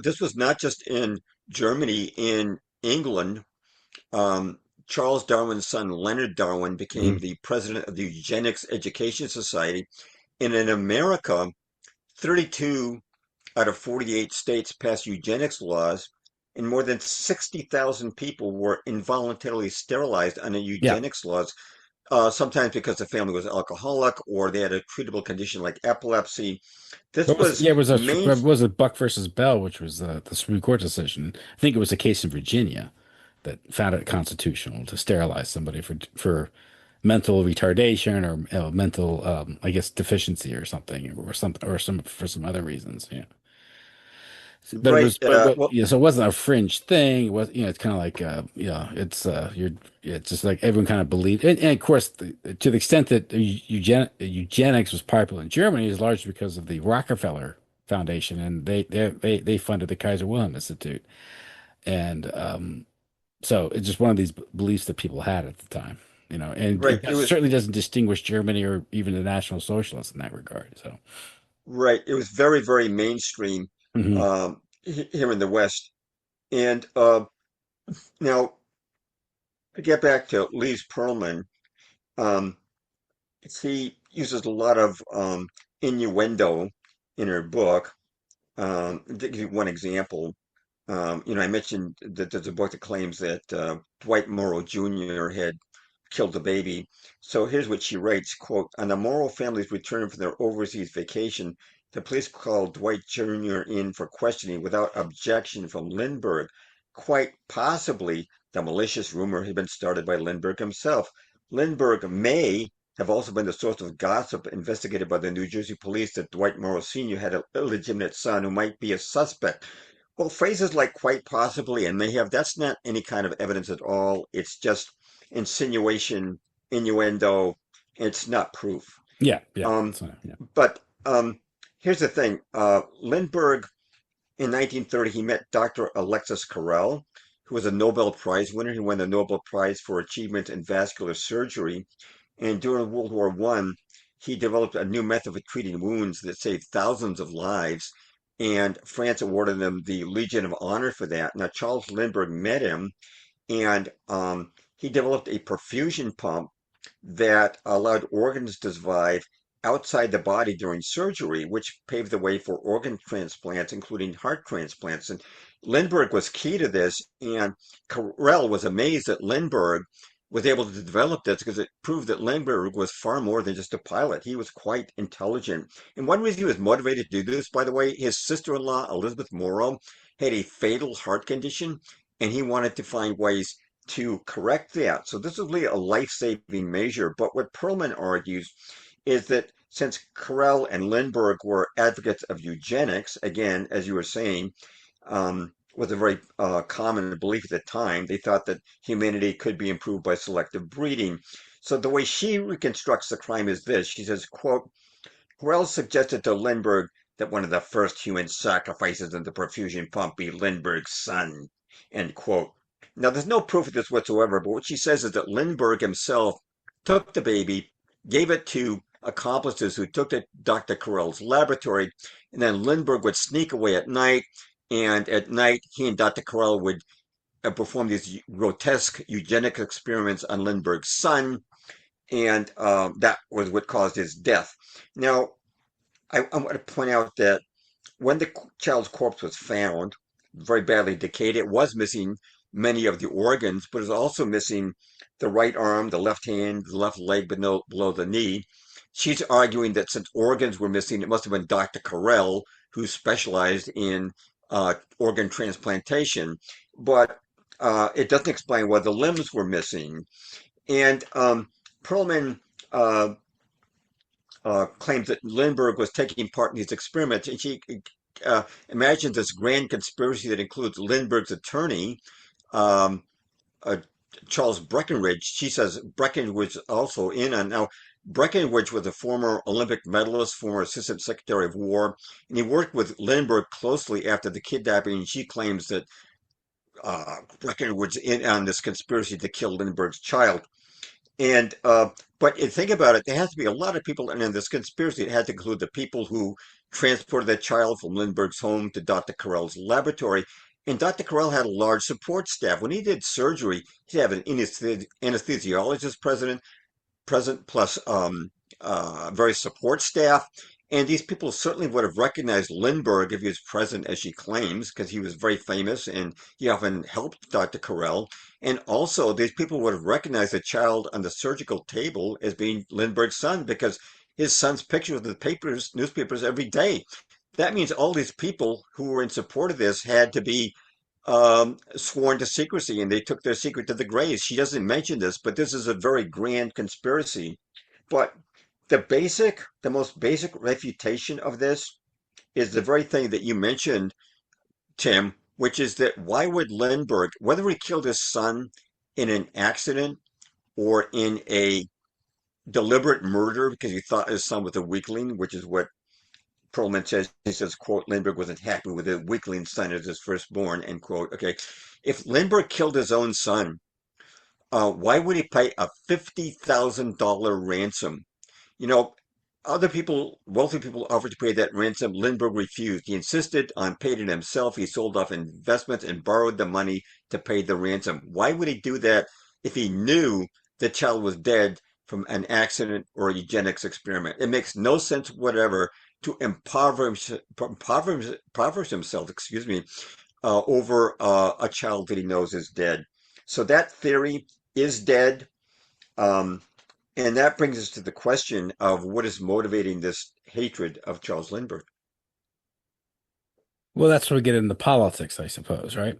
this was not just in Germany, in England. Um, Charles Darwin's son, Leonard Darwin, became
Mhm.
the president of the Eugenics Education Society. And in America, 32 out of 48 states passed eugenics laws, and more than 60,000 people were involuntarily sterilized under
Yeah.
eugenics laws, sometimes because the family was alcoholic or they had a treatable condition like epilepsy. This
What was
was
yeah,
main,
it was a Buck versus Bell, which was the Supreme Court decision. I think it was a case in Virginia that found it constitutional to sterilize somebody for mental retardation or mental, I guess, deficiency or something, or some for some other reasons. Yeah, but it
right,
was, but
well,
yeah, so it wasn't a fringe thing. It was it's kind of like it's just like everyone kind of believed, and of course, to the extent that eugenics was popular in Germany is largely because of the Rockefeller Foundation, and they funded the Kaiser Wilhelm Institute, and so it's just one of these beliefs that people had at the time, and
right, it was
certainly doesn't distinguish Germany or even the National Socialists in that regard. So,
right, it was very, very mainstream
mhm.
here in the West. And now to get back to Lise Perlman, um, she uses a lot of innuendo in her book. To give you one example, I mentioned that there's a book that claims that Dwight Morrow Jr. had killed the baby. So here's what she writes, quote, on the Morrow family's return from their overseas vacation, the police called Dwight Jr. in for questioning without objection from Lindbergh. Quite possibly, the malicious rumor had been started by Lindbergh himself. Lindbergh may have also been the source of gossip investigated by the New Jersey police that Dwight Morrow Sr. had an illegitimate son who might be a suspect. Well, phrases like quite possibly and may have, that's not any kind of evidence at all. It's just insinuation, innuendo. It's not proof.
Yeah, yeah,
Um,
that's yeah.
but here's the thing. Lindbergh, in 1930, he met Dr. Alexis Carrel, who was a Nobel Prize winner. He won the Nobel Prize for achievement in vascular surgery. And during World War I, he developed a new method for treating wounds that saved thousands of lives. And France awarded him the Legion of Honor for that. Now, Charles Lindbergh met him, and he developed a perfusion pump that allowed organs to survive outside the body during surgery, which paved the way for organ transplants, including heart transplants. And Lindbergh was key to this, and Carrel was amazed that Lindbergh was able to develop this because it proved that Lindbergh was far more than just a pilot. He was quite intelligent. And one reason he was motivated to do this, by the way, his sister-in-law, Elizabeth Morrow, had a fatal heart condition, and he wanted to find ways to correct that. So this was really a life-saving measure. But what Perlman argues is that since Carell and Lindbergh were advocates of eugenics, again, as you were saying, was a very common belief at the time. They thought that humanity could be improved by selective breeding. So the way she reconstructs the crime is this. She says, quote, Wells suggested to Lindbergh that one of the first human sacrifices in the perfusion pump be Lindbergh's son, end quote. Now, there's no proof of this whatsoever, but what she says is that Lindbergh himself took the baby, gave it to accomplices who took it to Dr. Carell's laboratory, and then Lindbergh would sneak away at night, and at night he and Dr. Carell would perform these grotesque eugenic experiments on Lindbergh's son, and that was what caused his death. Now, I want to point out that when the child's corpse was found, very badly decayed, it was missing many of the organs, but it was also missing the right arm, the left hand, the left leg below the knee. She's arguing that since organs were missing, it must have been Dr. Carell who specialized in organ transplantation, but it doesn't explain why the limbs were missing. And Perlman claims that Lindbergh was taking part in these experiments, and she imagines this grand conspiracy that includes Lindbergh's attorney, um, uh, Charles Breckinridge. She says Breckinridge was also in on. Now, Breckinridge was a former Olympic medalist, former Assistant Secretary of War, and he worked with Lindbergh closely after the kidnapping. She claims that Breckinridge was in on this conspiracy to kill Lindbergh's child. And but think about it, there has to be a lot of people in this conspiracy. It had to include the people who transported that child from Lindbergh's home to Dr. Carell's laboratory. And Dr. Carell had a large support staff. When he did surgery, he'd have an anesthesiologist present plus various support staff. And these people certainly would have recognized Lindbergh if he was present, as she claims, because he was very famous and he often helped Dr. Carell. And also, these people would have recognized the child on the surgical table as being Lindbergh's son because his son's picture was in the papers, newspapers every day. That means all these people who were in support of this had to be sworn to secrecy, and they took their secret to the grave. She doesn't mention this, but this is a very grand conspiracy. But the most basic refutation of this is the very thing that you mentioned, Tim, which is that why would Lindbergh, whether he killed his son in an accident or in a deliberate murder because he thought his son was a weakling, which is what Perlman says. He says, quote, Lindbergh wasn't happy with a weakling son as his firstborn, end quote. Okay. If Lindbergh killed his own son, why would he pay a $50,000 ransom? You know, other people, wealthy people offered to pay that ransom. Lindbergh refused. He insisted on paying it himself. He sold off investments and borrowed the money to pay the ransom. Why would he do that if he knew the child was dead from an accident or a eugenics experiment? It makes no sense whatever to impoverish himself, excuse me, over a child that he knows is dead. So that theory is dead. Um, and that brings us to the question of what is motivating this hatred of Charles Lindbergh.
Well, that's where we get into politics, I suppose, right?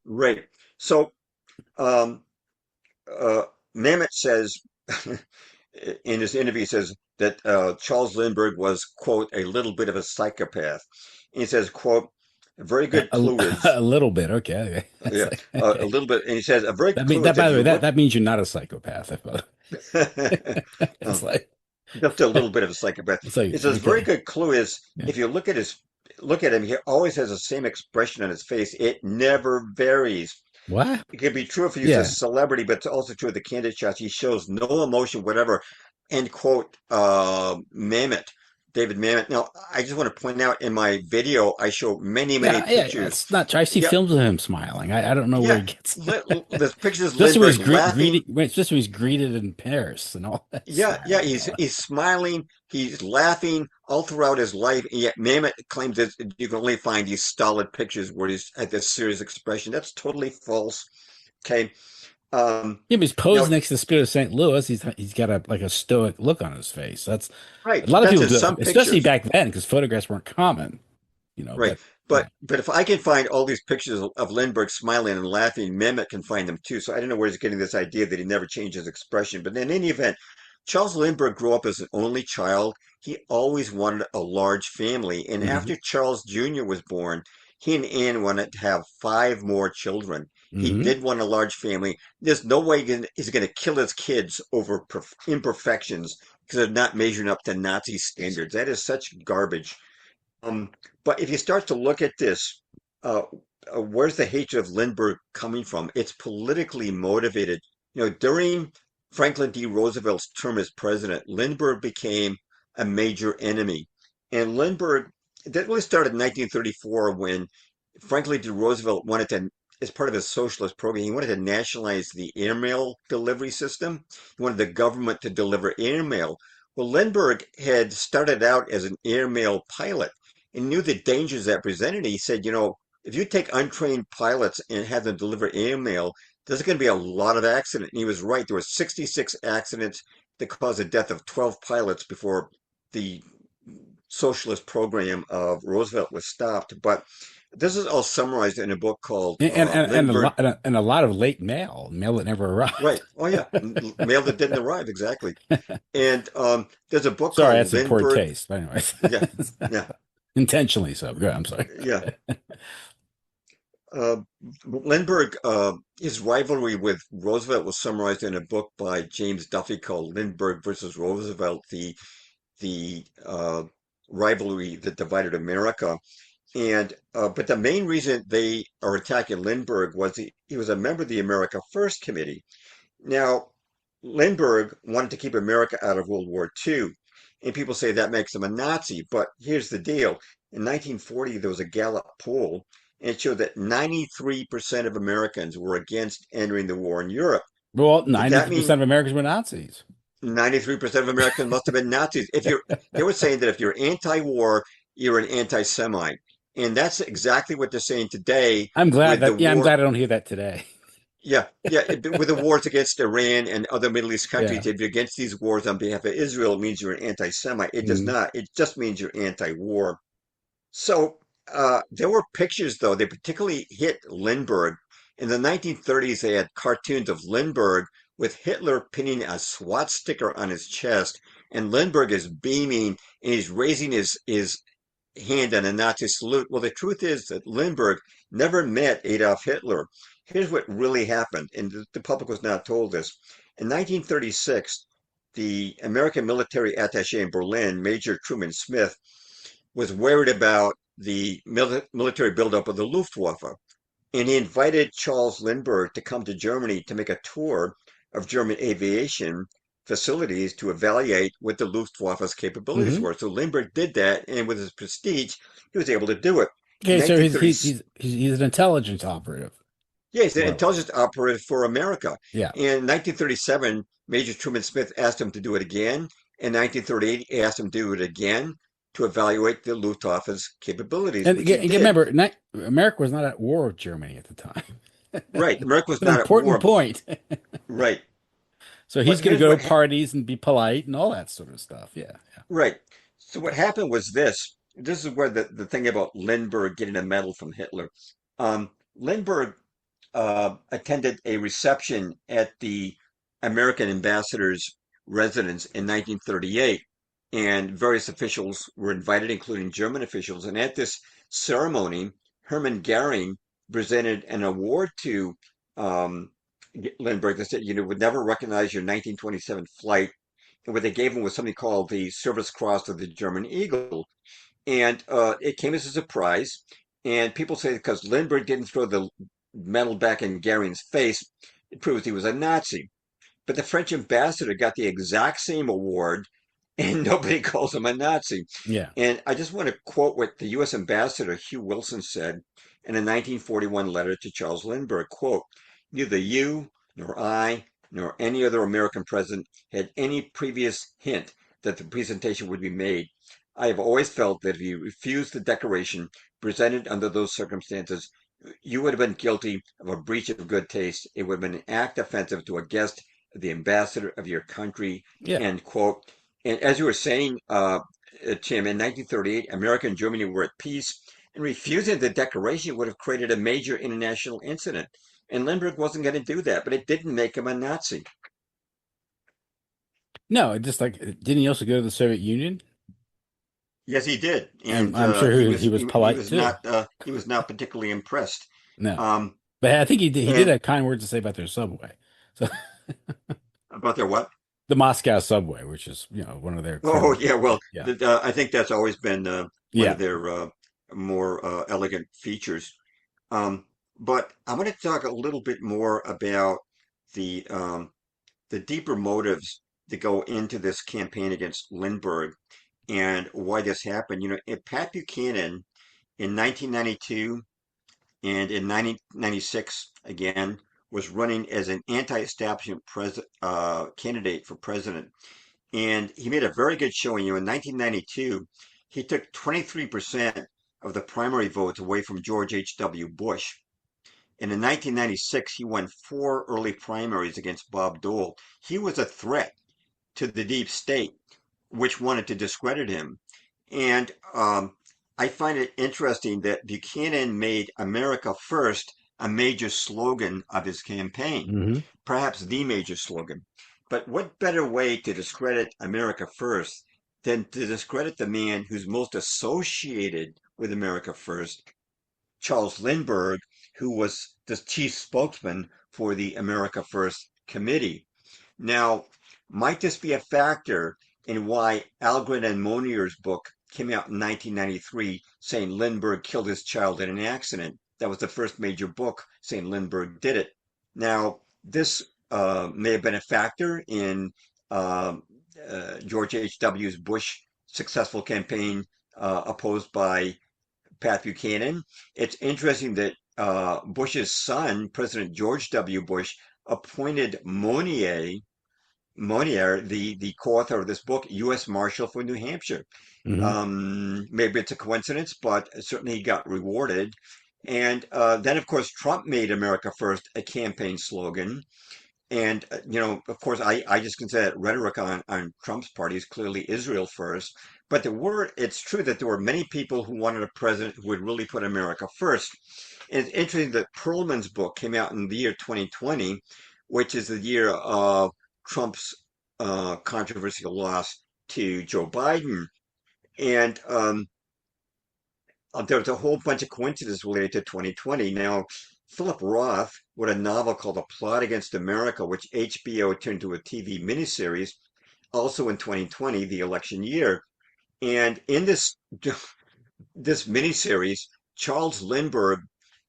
Right. So, um, uh, Mamet says in his interview, he says that Charles Lindbergh was, quote, a little bit of a psychopath. And he says, quote, a very good clue
A
is,
little bit. Okay. That's
yeah,
like,
a
okay.
little bit. And he says, a very good
That mean
clue is
that,
that
by
if
the way,
you
that
look,
that means you're not a psychopath. It's like
just a little bit of a psychopath.
it's like
He says, very
okay.
good clue is
Yeah.
if you look at him, he always has the same expression on his face. It never varies.
What?
It can be true if he's a
Yeah.
celebrity, but it's also true of the candid shots. He shows no emotion, whatever. End quote, Mamet, David Mamet. Now, I just want to point out in my video, I show many, many
Yeah.
pictures.
It's not. I see
Yeah,
films of him smiling. I don't know where
yeah.
he gets.
There's pictures of
Just when
Lindbergh
he's
laughing.
just when he's greeted in Paris and all that
Yeah,
smiling and all
he's smiling, he's laughing all throughout his life, and yet Mamet claims that you can only find these stolid pictures where he's had this serious expression. That's totally false. Okay.
Yeah, but he's
Now,
posed next to the Spirit of St. Louis. He's got a like a stoic look on his face. That's
right,
a lot of
that's
people
in
do
some
it, especially
pictures.
back then because photographs weren't common,
Right.
but Yeah.
But if I can find all these pictures of Lindbergh smiling and laughing, Mehmet can find them too. So I don't know where he's getting this idea that he never changed his expression. But in any event, Charles Lindbergh grew up as an only child. He always wanted a large family. And
Hmm.
after Charles Jr. was born, he and Anne wanted to have five more children. He
Hmm.
did want a large family. There's no way he's going to kill his kids over imperfections because they're not measuring up to Nazi standards. That is such garbage. Um, but if you start to look at this, uh, where's the hatred of Lindbergh coming from? It's politically motivated. During Franklin D. Roosevelt's term as president, Lindbergh became a major enemy. And Lindbergh, that really started in 1934 when Franklin D. Roosevelt wanted to, as part of his socialist program, he wanted to nationalize the airmail delivery system. He wanted the government to deliver airmail. Well, Lindbergh had started out as an airmail pilot and knew the dangers that presented. He said, if you take untrained pilots and have them deliver airmail, there's going to be a lot of accidents. And he was right. There were 66 accidents that caused the death of 12 pilots before the socialist program of Roosevelt was stopped. But this is all summarized in a book called
And a
Lindbergh.
lot and a lot of late mail that never
Right.
arrived.
Oh, yeah. Mail that didn't arrive. Exactly. And there's a book
Sorry,
called
that's in poor
Lindbergh.
taste. But anyways,
Yeah. Yeah.
intentionally so. Good. I'm sorry.
Yeah. Uh, Lindbergh, his rivalry with Roosevelt was summarized in a book by James Duffy called Lindbergh versus Roosevelt, the rivalry that divided America. And but the main reason they are attacking Lindbergh was he was a member of the America First Committee. Now, Lindbergh wanted to keep America out of World War II, and people say that makes him a Nazi. But here's the deal. In 1940, there was a Gallup poll, and it showed that 93% of Americans were against entering the war in Europe.
Well,
Did that mean
90% of Americans were Nazis.
93% of Americans must have been Nazis? They were saying that if you're anti-war, you're an anti-Semite. And that's exactly what they're saying today with the
I'm
war.
glad I don't hear that today.
With the wars against Iran and other Middle East countries,
Yeah.
if you're against these wars on behalf of Israel, it means you're an anti-Semite. It does
Mhm.
not. It just means you're anti-war. So there were pictures, though. They particularly hit Lindbergh. In the 1930s, they had cartoons of Lindbergh with Hitler pinning a SWAT sticker on his chest, and Lindbergh is beaming and he's raising his hand on a Nazi salute. Well, the truth is that Lindbergh never met Adolf Hitler. Here's what really happened, and the public was not told this. In 1936, the American military attaché in Berlin, Major Truman Smith, was worried about the military buildup of the Luftwaffe. And he invited Charles Lindbergh to come to Germany to make a tour of German aviation facilities to evaluate what the Luftwaffe's capabilities
Hmm.
were. So Lindbergh did that, and with his prestige, he was able to do it. In
Okay, so
1930,
he's an intelligence operative,
yeah, he's an
more or less.
intelligence operative for America.
Yeah.
In 1937, Major Truman Smith asked him to do it again. In 1938, he asked him to do it again to evaluate the Luftwaffe's capabilities,
And
which he
again,
did.
remember, America was not at war with Germany at the time.
Right. America was
An
not at
important
war.
point.
Right.
So
But
he's going to
here's
go
what
to parties and be polite and all that sort of stuff. Yeah.
Right. So what happened was this. This is where the thing about Lindbergh getting a medal from Hitler. Lindbergh attended a reception at the American ambassador's residence in 1938, and various officials were invited, including German officials. And at this ceremony, Hermann Goering presented an award to um, Lindbergh that said, would never recognize your 1927 flight. And what they gave him was something called the Service Cross of the German Eagle. And it came as a surprise. And people say because Lindbergh didn't throw the medal back in Goering's face, it proves he was a Nazi. But the French ambassador got the exact same award, and nobody calls him a Nazi.
Yeah.
And I just want to quote what the U.S. ambassador Hugh Wilson said in a 1941 letter to Charles Lindbergh, quote, neither you nor I nor any other American president had any previous hint that the presentation would be made. I have always felt that if you refused the decoration presented under those circumstances, you would have been guilty of a breach of good taste. It would have been an act offensive to a guest, the ambassador of your country,
Yeah.
end quote. And as you were saying, Tim, in 1938, America and Germany were at peace. And refusing the declaration would have created a major international incident. And Lindbergh wasn't going to do that, but it didn't make him a Nazi.
No, it just like didn't he also go to the Soviet Union?
Yes, he did,
And
and
I'm sure he was
he
polite too.
he was not particularly impressed.
No,
Um,
but I think he did
and
have kind words to say about their subway. So
about their what?
the Moscow subway, which is one of their
Oh,
crowns.
yeah, well,
Yeah,
I think that's always been one
yeah.
of their more elegant features. Um, but I want to talk a little bit more about the the deeper motives that go into this campaign against Lindbergh and why this happened. Pat Buchanan in 1992 and in 1996 again was running as an anti-establishment candidate for president. And he made a very good showing. In 1992, he took 23% of the primary votes away from George H.W. Bush. And in 1996, he won four early primaries against Bob Dole. He was a threat to the deep state, which wanted to discredit him. And I find it interesting that Buchanan made America First a major slogan of his campaign,
Hmm.
perhaps the major slogan. But what better way to discredit America First than to discredit the man who's most associated with America First, Charles Lindbergh, who was the chief spokesman for the America First Committee? Now, might this be a factor in why Algren and Monier's book came out in 1993 saying Lindbergh killed his child in an accident? That was the first major book saying Lindbergh did it. Now, this may have been a factor in um George H.W. Bush's successful campaign opposed by Pat Buchanan. It's interesting that Bush's son, President George W. Bush, appointed Monier, the co-author of this book, U.S. Marshal for New Hampshire.
Hmm.
Maybe it's a coincidence, but certainly he got rewarded. And then, of course, Trump made America First a campaign slogan. And, of course, I just consider that rhetoric on Trump's party is clearly Israel first. But it's true that there were many people who wanted a president who would really put America first. And it's interesting that Perlman's book came out in the year 2020, which is the year of Trump's controversial loss to Joe Biden. And there's a whole bunch of coincidences related to 2020. Now, Philip Roth wrote a novel called A Plot Against America, which HBO turned to a TV miniseries, also in 2020, the election year. And in this miniseries, Charles Lindbergh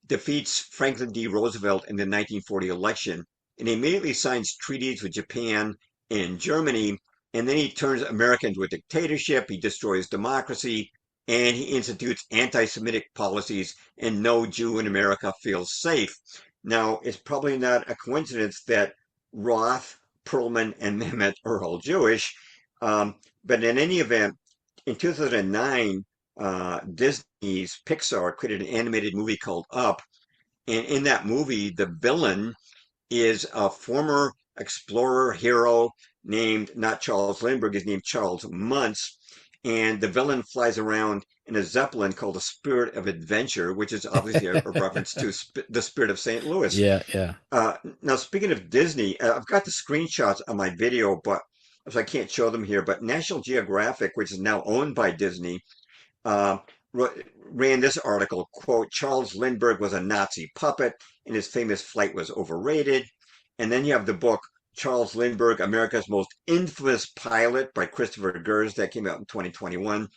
defeats Franklin D. Roosevelt in the 1940 election, and he immediately signs treaties with Japan and Germany, and then he turns America into a dictatorship, he destroys democracy, and he institutes anti-Semitic policies, and no Jew in America feels safe. Now, it's probably not a coincidence that Roth, Perlman, and Mehmet are all Jewish, but in any event, in 2009, Disney's Pixar created an animated movie called Up. And in that movie, the villain is a former explorer hero named not Charles Lindbergh, is named Charles Muntz. And the villain flies around in a Zeppelin called the Spirit of Adventure, which is obviously a reference to the Spirit of St. Louis.
Yeah, yeah.
Now, speaking of Disney, I've got the screenshots on my video, but so I can't show them here. But National Geographic, which is now owned by Disney, uh, ran this article, quote, Charles Lindbergh was a Nazi puppet and his famous flight was overrated. And then you have the book, Charles Lindbergh, America's Most Infamous Pilot by Christopher Gers that came out in 2021.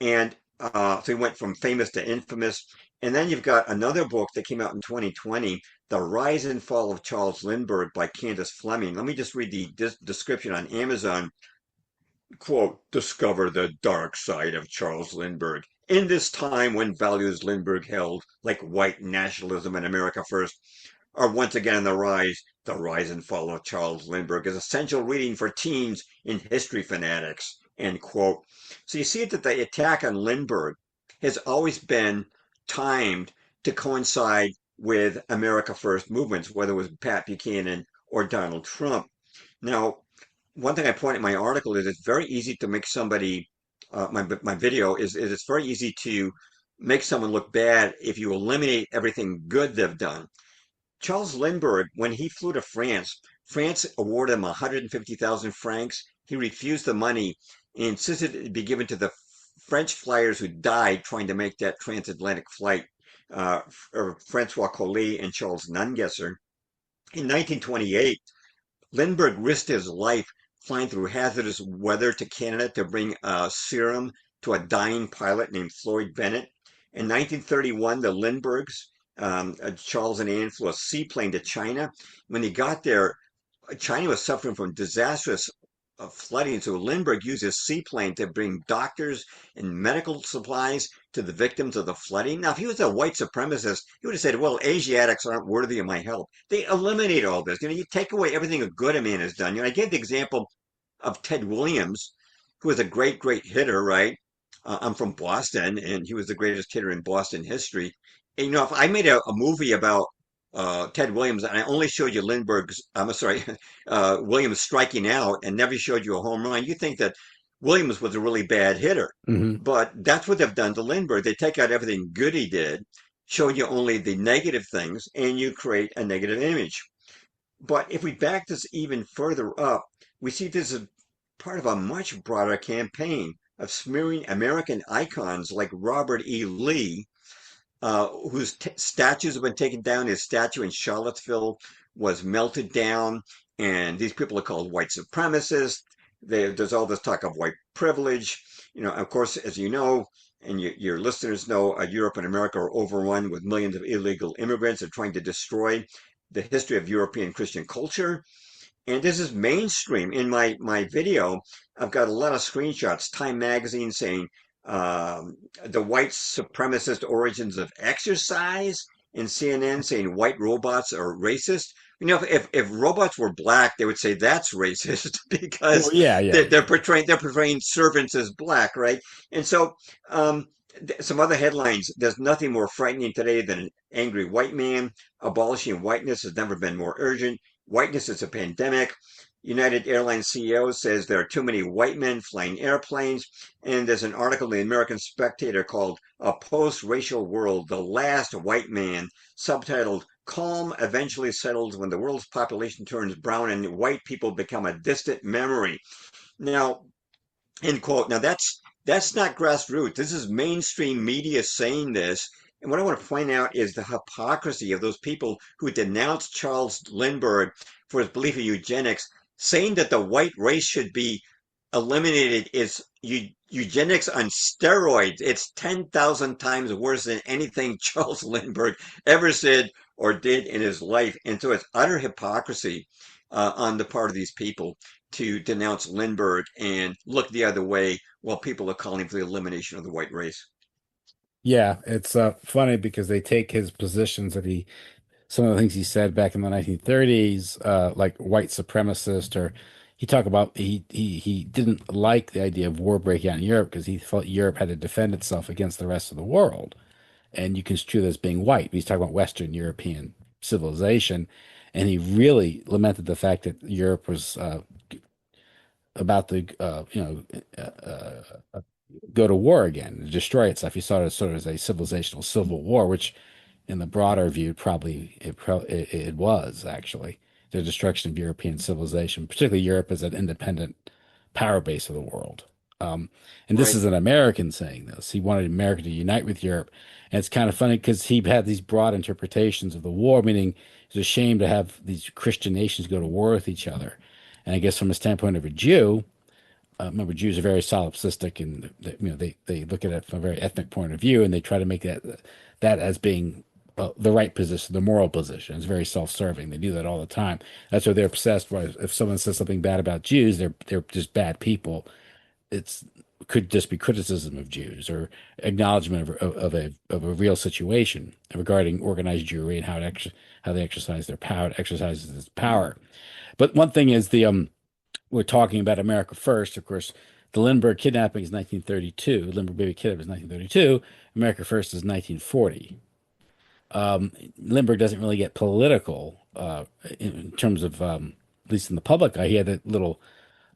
And so he went from famous to infamous. And then you've got another book that came out in 2020, The Rise and Fall of Charles Lindbergh by Candace Fleming. Let me just read the description on Amazon. Quote, discover the dark side of Charles Lindbergh. In this time when values Lindbergh held, like white nationalism and America First, are once again on the rise and fall of Charles Lindbergh is essential reading for teens and history fanatics, end quote. So you see that the attack on Lindbergh has always been timed to coincide with America First movements, whether it was Pat Buchanan or Donald Trump. Now, one thing I point in my article is it's very easy to make somebody my video is it's very easy to make someone look bad if you eliminate everything good they've done. Charles Lindbergh, when he flew to France, France awarded him 150,000 francs. He refused the money and insisted it be given to the French flyers who died trying to make that transatlantic flight, Francois Collet and Charles Nungesser. In 1928, Lindbergh risked his life flying through hazardous weather to Canada to bring a serum to a dying pilot named Floyd Bennett. In 1931, the Lindberghs, Charles and Anne, flew a seaplane to China. When he got there, China was suffering from disastrous flooding, so Lindbergh used his seaplane to bring doctors and medical supplies to the victims of the flooding. Now, if he was a white supremacist, he would have said, well, Asiatics aren't worthy of my help. They eliminate all this. You take away everything a good a man has done. I gave the example of Ted Williams, who was a great, great hitter, right? I'm from Boston, and he was the greatest hitter in Boston history. And, if I made a movie about Ted Williams, and I only showed you I'm sorry, Williams striking out and never showed you a home run, you think that Williams was a really bad hitter.
Hmm.
But that's what they've done to Lindbergh. They take out everything good he did, show you only the negative things, and you create a negative image. But if we back this even further up, we see this as part of a much broader campaign of smearing American icons like Robert E. Lee, whose statues have been taken down. His statue in Charlottesville was melted down, and these people are called white supremacists. There's all this talk of white privilege. Of course, as you know, and your listeners know, Europe and America are overrun with millions of illegal immigrants that are trying to destroy the history of European Christian culture. And this is mainstream. In my video, I've got a lot of screenshots. Time Magazine saying the white supremacist origins of exercise, and CNN saying white robots are racist. If robots were black, they would say that's racist
Well,
because
yeah, yeah,
they're portraying servants as black, right? And so some other headlines. There's nothing more frightening today than an angry white man. Abolishing whiteness has never been more urgent. Whiteness is a pandemic. United Airlines CEO says there are too many white men flying airplanes. And there's an article in the American Spectator called A Post-Racial World, The Last White Man, subtitled Calm Eventually Settles When the World's Population Turns Brown and White People Become a Distant Memory. Now, end quote. Now that's not grassroots. This is mainstream media saying this. And what I want to point out is the hypocrisy of those people who denounced Charles Lindbergh for his belief in eugenics, saying that the white race should be eliminated is eugenics on steroids. It's 10,000 times worse than anything Charles Lindbergh ever said or did in his life. And so it's utter hypocrisy on the part of these people to denounce Lindbergh and look the other way while people are calling for the elimination of the white race.
yeah. It's funny because they take his positions that some of the things he said back in the 1930s, like white supremacist, or he talked about he didn't like the idea of war breaking out in Europe because he felt Europe had to defend itself against the rest of the world, and you construe that as being white. He's talking about Western European civilization, and he really lamented the fact that Europe was about to, go to war again and destroy itself. He saw it as sort of as a civilizational civil war, which in the broader view, it was actually the destruction of European civilization, particularly Europe as an independent power base of the world. Um, and this
Right,
is an American saying this. He wanted America to unite with Europe. And it's kind of funny because he had these broad interpretations of the war, meaning it's a shame to have these Christian nations go to war with each other. And I guess from a standpoint of a Jew, remember Jews are very solipsistic, and they look at it from a very ethnic point of view, and they try to make that as being the right position, the moral position. It's very self-serving. They do that all the time. That's why they're obsessed. With if someone says something bad about Jews, they're just bad people. It's could just be criticism of Jews or acknowledgement of a real situation regarding organized Jewry and how they exercise their power, exercises its power. But one thing is we're talking about America First. Of course, the Lindbergh kidnapping is 1932. Lindbergh baby kidnapping is 1932. America First is 1940. Lindbergh doesn't really get political in terms of, at least in the public eye. He had that little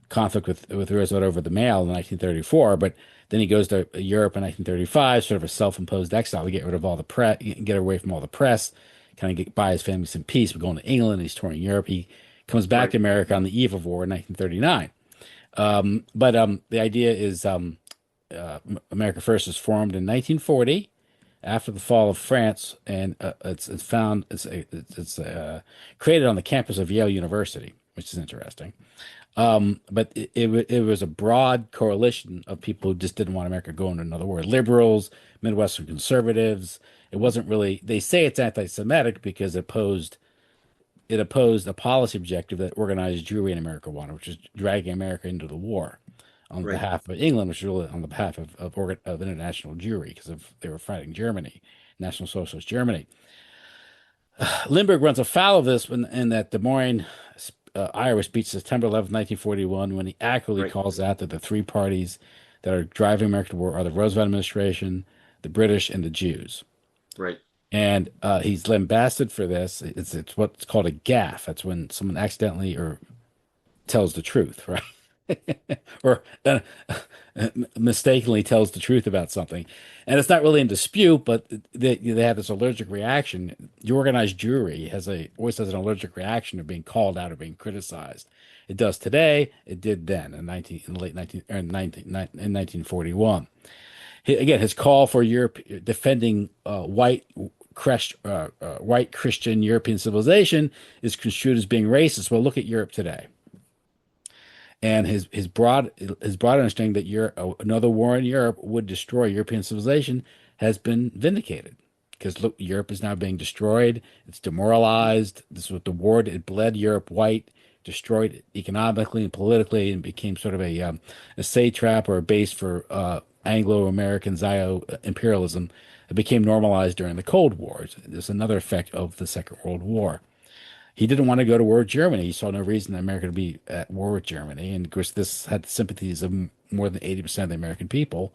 conflict with Roosevelt over the mail in 1934, but then he goes to Europe in 1935, sort of a self-imposed exile to get rid of all the press, get away from all the press, kind of get buy his family some peace. We're going to England. He's touring Europe. He comes back
right,
to America on the eve of war in 1939. But the idea is America First is formed in 1940 after the fall of France, and it's found it's created on the campus of Yale University, which is interesting. But it was a broad coalition of people who just didn't want America going. In other words, liberals, Midwestern conservatives. It wasn't really. They say it's anti-Semitic because it opposed a policy objective that organized Jewry in America wanted, which is dragging America into the war on
right,
behalf of England, which is really on the behalf of international Jewry because of they were fighting Germany, National Socialist Germany. Lindbergh runs afoul of this in that Des Moines, Iowa speech, September 11th, 1941, when he accurately
right,
calls out that the three parties that are driving America to war are the Roosevelt administration, the British, and the Jews.
right,
And he's lambasted for this. It's what's called a gaffe. That's when someone accidentally or tells the truth, right? Or mistakenly tells the truth about something. And it's not really in dispute, but they have this allergic reaction. The organized Jewry always has an allergic reaction to being called out or being criticized. It does today. It did then in the late 19 or 19, in 1941. Again, his call for Europe defending white Christian European civilization is construed as being racist. Well, look at Europe today, and his broad understanding that another war in Europe would destroy European civilization has been vindicated. Because look, Europe is now being destroyed. It's demoralized. This is what the war did. It bled Europe white, destroyed it economically and politically, and became sort of a satrap or a base for Anglo-American Zio imperialism. It became normalized during the Cold War. There's another effect of the Second World War. He didn't want to go to war with Germany. He saw no reason that America to be at war with Germany. And of course, this had the sympathies of more than 80% of the American people.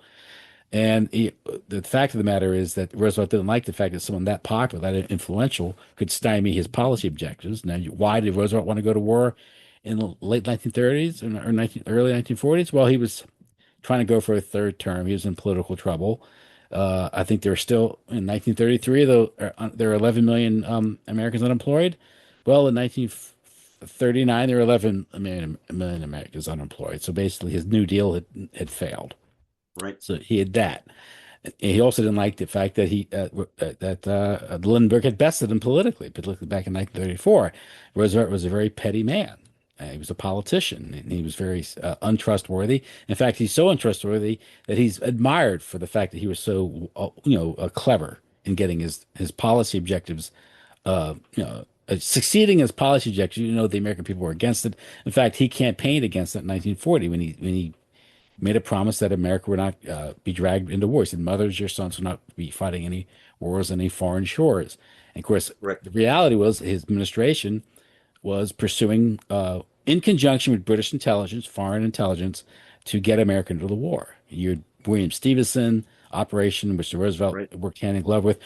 And the fact of the matter is that Roosevelt didn't like the fact that someone that popular, that influential, could stymie his policy objectives. Now, why did Roosevelt want to go to war in the late 1930s or early 1940s? Well, he was trying to go for a third term. He was in political trouble. I think there were still in 1933, though, there were 11 million Americans unemployed. Well, in 1939, there were 11 million Americans unemployed. So basically, his New Deal had failed.
right,
So he had that. He also didn't like the fact that Lindbergh had bested him politically back in 1934. Roosevelt was a very petty man. He was a politician, and he was very untrustworthy. In fact, he's so untrustworthy that he's admired for the fact that he was so, clever in getting his policy objectives, succeeding as policy objectives. The American people were against it. In fact, he campaigned against it in 1940 when he made a promise that America would not be dragged into wars. He said, "Mothers, your sons will not be fighting any wars on any foreign shores." And of course,
right,
the reality was his administration was pursuing, in conjunction with British intelligence, foreign intelligence, to get America into the war. You had William Stevenson operation, which Roosevelt
right,
worked hand in glove with.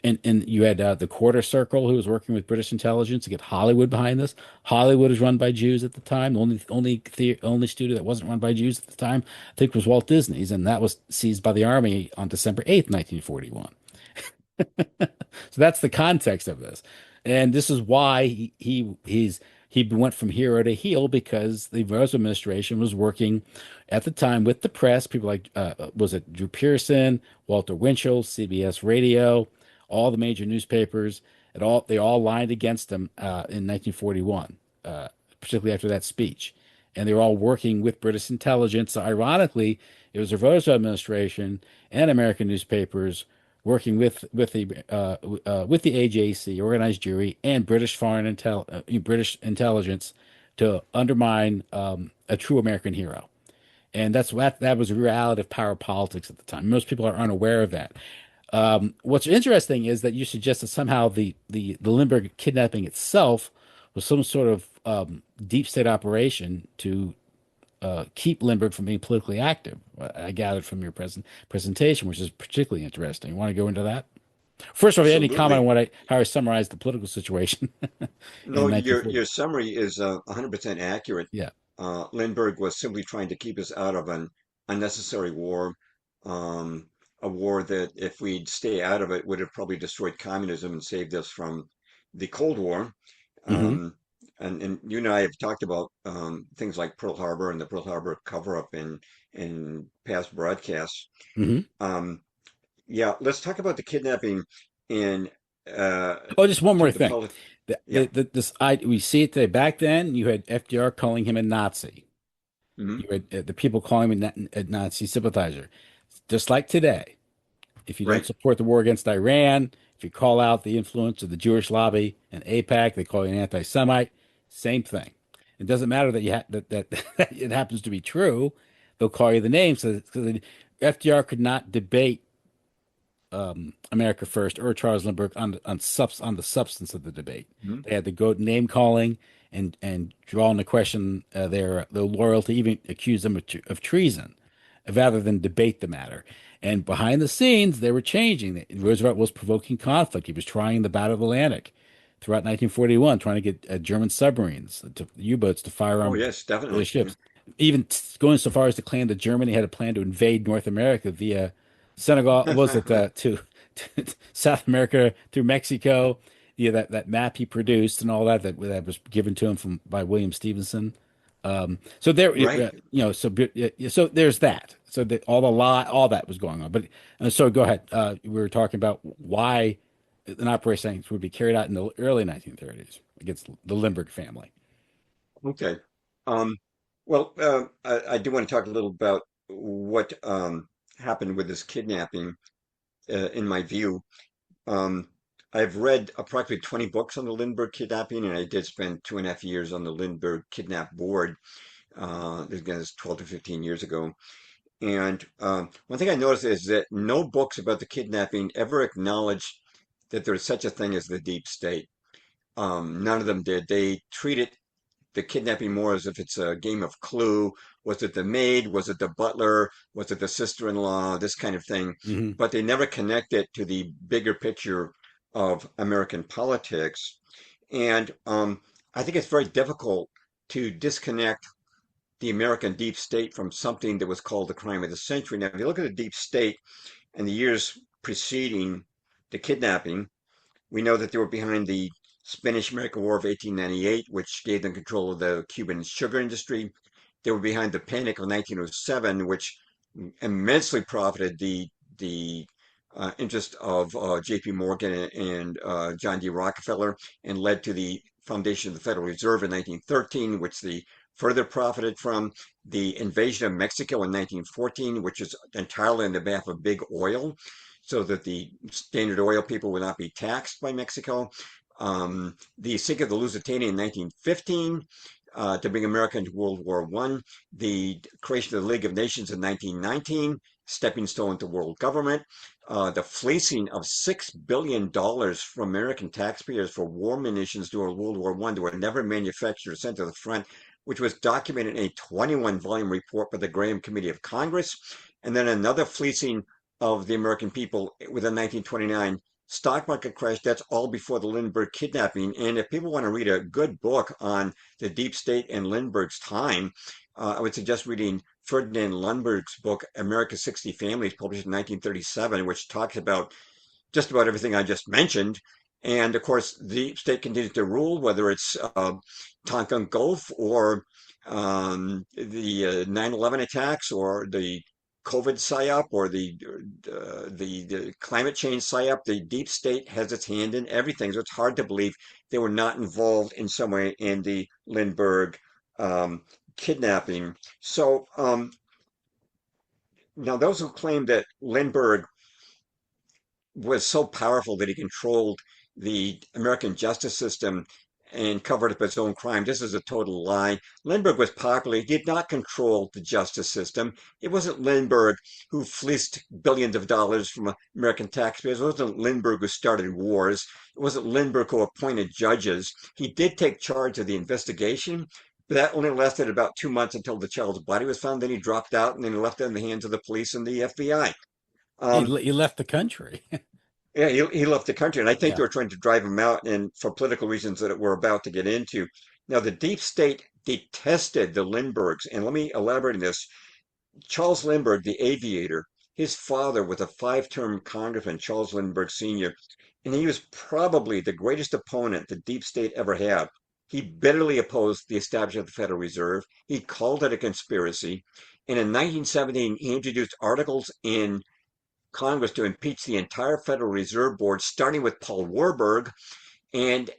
And you had the Quarter Circle, who was working with British intelligence to get Hollywood behind this. Hollywood was run by Jews at the time. The only studio that wasn't run by Jews at the time, I think, was Walt Disney's, and that was seized by the Army on December 8th, 1941. So that's the context of this. And this is why he went from hero to heel because the Roosevelt administration was working at the time with the press, people like was it Drew Pearson, Walter Winchell, CBS Radio, all the major newspapers, they all lined against him in 1941, particularly after that speech. And they were all working with British intelligence. So ironically, it was the Roosevelt administration and American newspapers working with the AJC, organized Jewry, and British intelligence to undermine a true American hero. And that was a reality of power politics at the time. Most people are unaware of that. What's interesting is that you suggest that somehow the Lindbergh kidnapping itself was some sort of deep state operation to keep Lindbergh from being politically active. I gathered from your presentation, which is particularly interesting. You want to go into that? First of all, any comment
absolutely.
on how I summarized the political situation
No,
in
your
1940?
your summary is 100% accurate.
Yeah.
Lindbergh was simply trying to keep us out of an unnecessary war, um, a war that, if we'd stay out of it, would have probably destroyed communism and saved us from the Cold War.
Hmm.
Um, and you and I have talked about things like Pearl Harbor and the Pearl Harbor cover-up in past broadcasts.
Hmm.
Um, yeah, let's talk about the kidnapping and uh,
Oh, just one more
to the
thing.
public. Yeah.
We see it today. Back then, you had FDR calling him a Nazi.
Hmm.
You had the people calling him a Nazi sympathizer. Just like today, if you don't
Right.
support the war against Iran, if you call out the influence of the Jewish lobby and AIPAC, they call you an anti-Semite. Same thing. It doesn't matter that that it happens to be true. They'll call you the name. So FDR could not debate America First or Charles Lindbergh on the substance of the debate.
Mhm.
They had to go name calling and draw into question their loyalty, even accuse them of treason, rather than debate the matter. And behind the scenes, they were changing. Roosevelt was provoking conflict. He was trying the Battle of the Atlantic throughout 1941, trying to get German submarines, U-boats to fire
Oh,
on
yes,
British
definitely. Yeah.
ships, even going so far as to claim that Germany had a plan to invade North America via Senegal, was it to South America through Mexico? Yeah, that map he produced and all that was given to him by William Stevenson. So there,
Right.
so there's that. So that all that was going on. But so go ahead. We were talking about why an operation would be carried out in the early 1930s against the Lindbergh family.
Okay. Um, well, I do want to talk a little about what happened with this kidnapping, in my view. Um, I've read approximately 20 books on the Lindbergh kidnapping, and I did spend 2.5 years on the Lindbergh Kidnap Board. Again, it's 12 to 15 years ago. And one thing I noticed is that no books about the kidnapping ever acknowledged that there's such a thing as the deep state. None of them did. They treated the kidnapping more as if it's a game of Clue. Was it the maid? Was it the butler? Was it the sister-in-law? This kind of thing.
Hmm.
But they never connect it to the bigger picture of American politics. And I think it's very difficult to disconnect the American deep state from something that was called the crime of the century. Now, if you look at the deep state and the years preceding the kidnapping, we know that they were behind the Spanish-American War of 1898, which gave them control of the Cuban sugar industry. They were behind the Panic of 1907, which immensely profited the interest of J.P. Morgan and John D. Rockefeller, and led to the foundation of the Federal Reserve in 1913, which they further profited from the invasion of Mexico in 1914, which is entirely on the behalf of big oil, so that the Standard Oil people would not be taxed by Mexico. The sink of the Lusitania in 1915, to bring America into World War One, the creation of the League of Nations in 1919, stepping stone to world government, the fleecing of $6 billion from American taxpayers for war munitions during World War One that were never manufactured or sent to the front, which was documented in a 21-volume report by the Graham Committee of Congress, and then another fleecing of the American people with the 1929 stock market crash. That's all before the Lindbergh kidnapping. And if people want to read a good book on the deep state and Lindbergh's time, I would suggest reading Ferdinand Lundberg's book, America's 60 Families, published in 1937, which talks about just about everything I just mentioned. And of course, the state continues to rule, whether it's Tonkin Gulf or the 9/11 attacks or the COVID psyop or the climate change psyop. The deep state has its hand in everything. So it's hard to believe they were not involved in some way in the Lindbergh um, kidnapping. So now those who claim that Lindbergh was so powerful that he controlled the American justice system and covered up his own crime. This is a total lie. Lindbergh was popular. He did not control the justice system. It wasn't Lindbergh who fleeced billions of dollars from American taxpayers. It wasn't Lindbergh who started wars. It wasn't Lindbergh who appointed judges. He did take charge of the investigation, but that only lasted about 2 months until the child's body was found. Then he dropped out and then left it in the hands of the police and the FBI. Um,
He left the country.
yeah, he left the country, and I think
Yeah.
they were trying to drive him out, and for political reasons that we're about to get into. Now, the deep state detested the Lindberghs. And let me elaborate on this. Charles Lindbergh, the aviator, his father was a five-term congressman, Charles Lindbergh Sr., and he was probably the greatest opponent the deep state ever had. He bitterly opposed the establishment of the Federal Reserve. He called it a conspiracy. And in 1917, he introduced articles in Congress to impeach the entire Federal Reserve Board, starting with Paul Warburg. And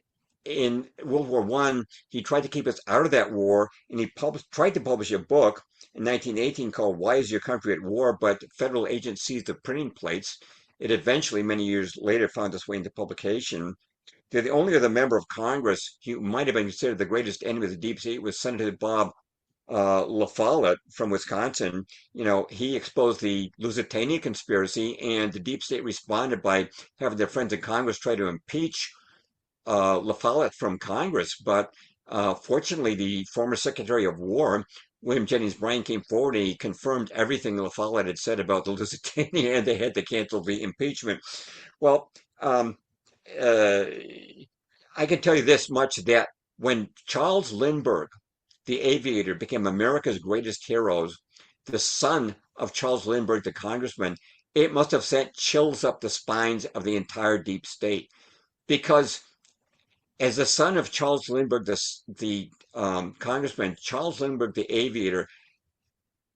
in World War I, he tried to keep us out of that war, and he tried to publish a book in 1918 called "Why Is Your Country at War?" But federal agents seized the printing plates. It eventually, many years later, found its way into publication. The only other member of Congress who might have been considered the greatest enemy of the deep state was Senator Bob La Follette from Wisconsin. He exposed the Lusitania conspiracy, and the deep state responded by having their friends in Congress try to impeach La Follette from Congress. But fortunately, the former Secretary of War, William Jennings Bryan, came forward and he confirmed everything La Follette had said about the Lusitania, and they had to cancel the impeachment. Well, um, uh, I can tell you this much, that when Charles Lindbergh, the aviator, became America's greatest heroes, the son of Charles Lindbergh, the congressman, it must have sent chills up the spines of the entire deep state. Because as the son of Charles Lindbergh, the congressman, Charles Lindbergh, the aviator,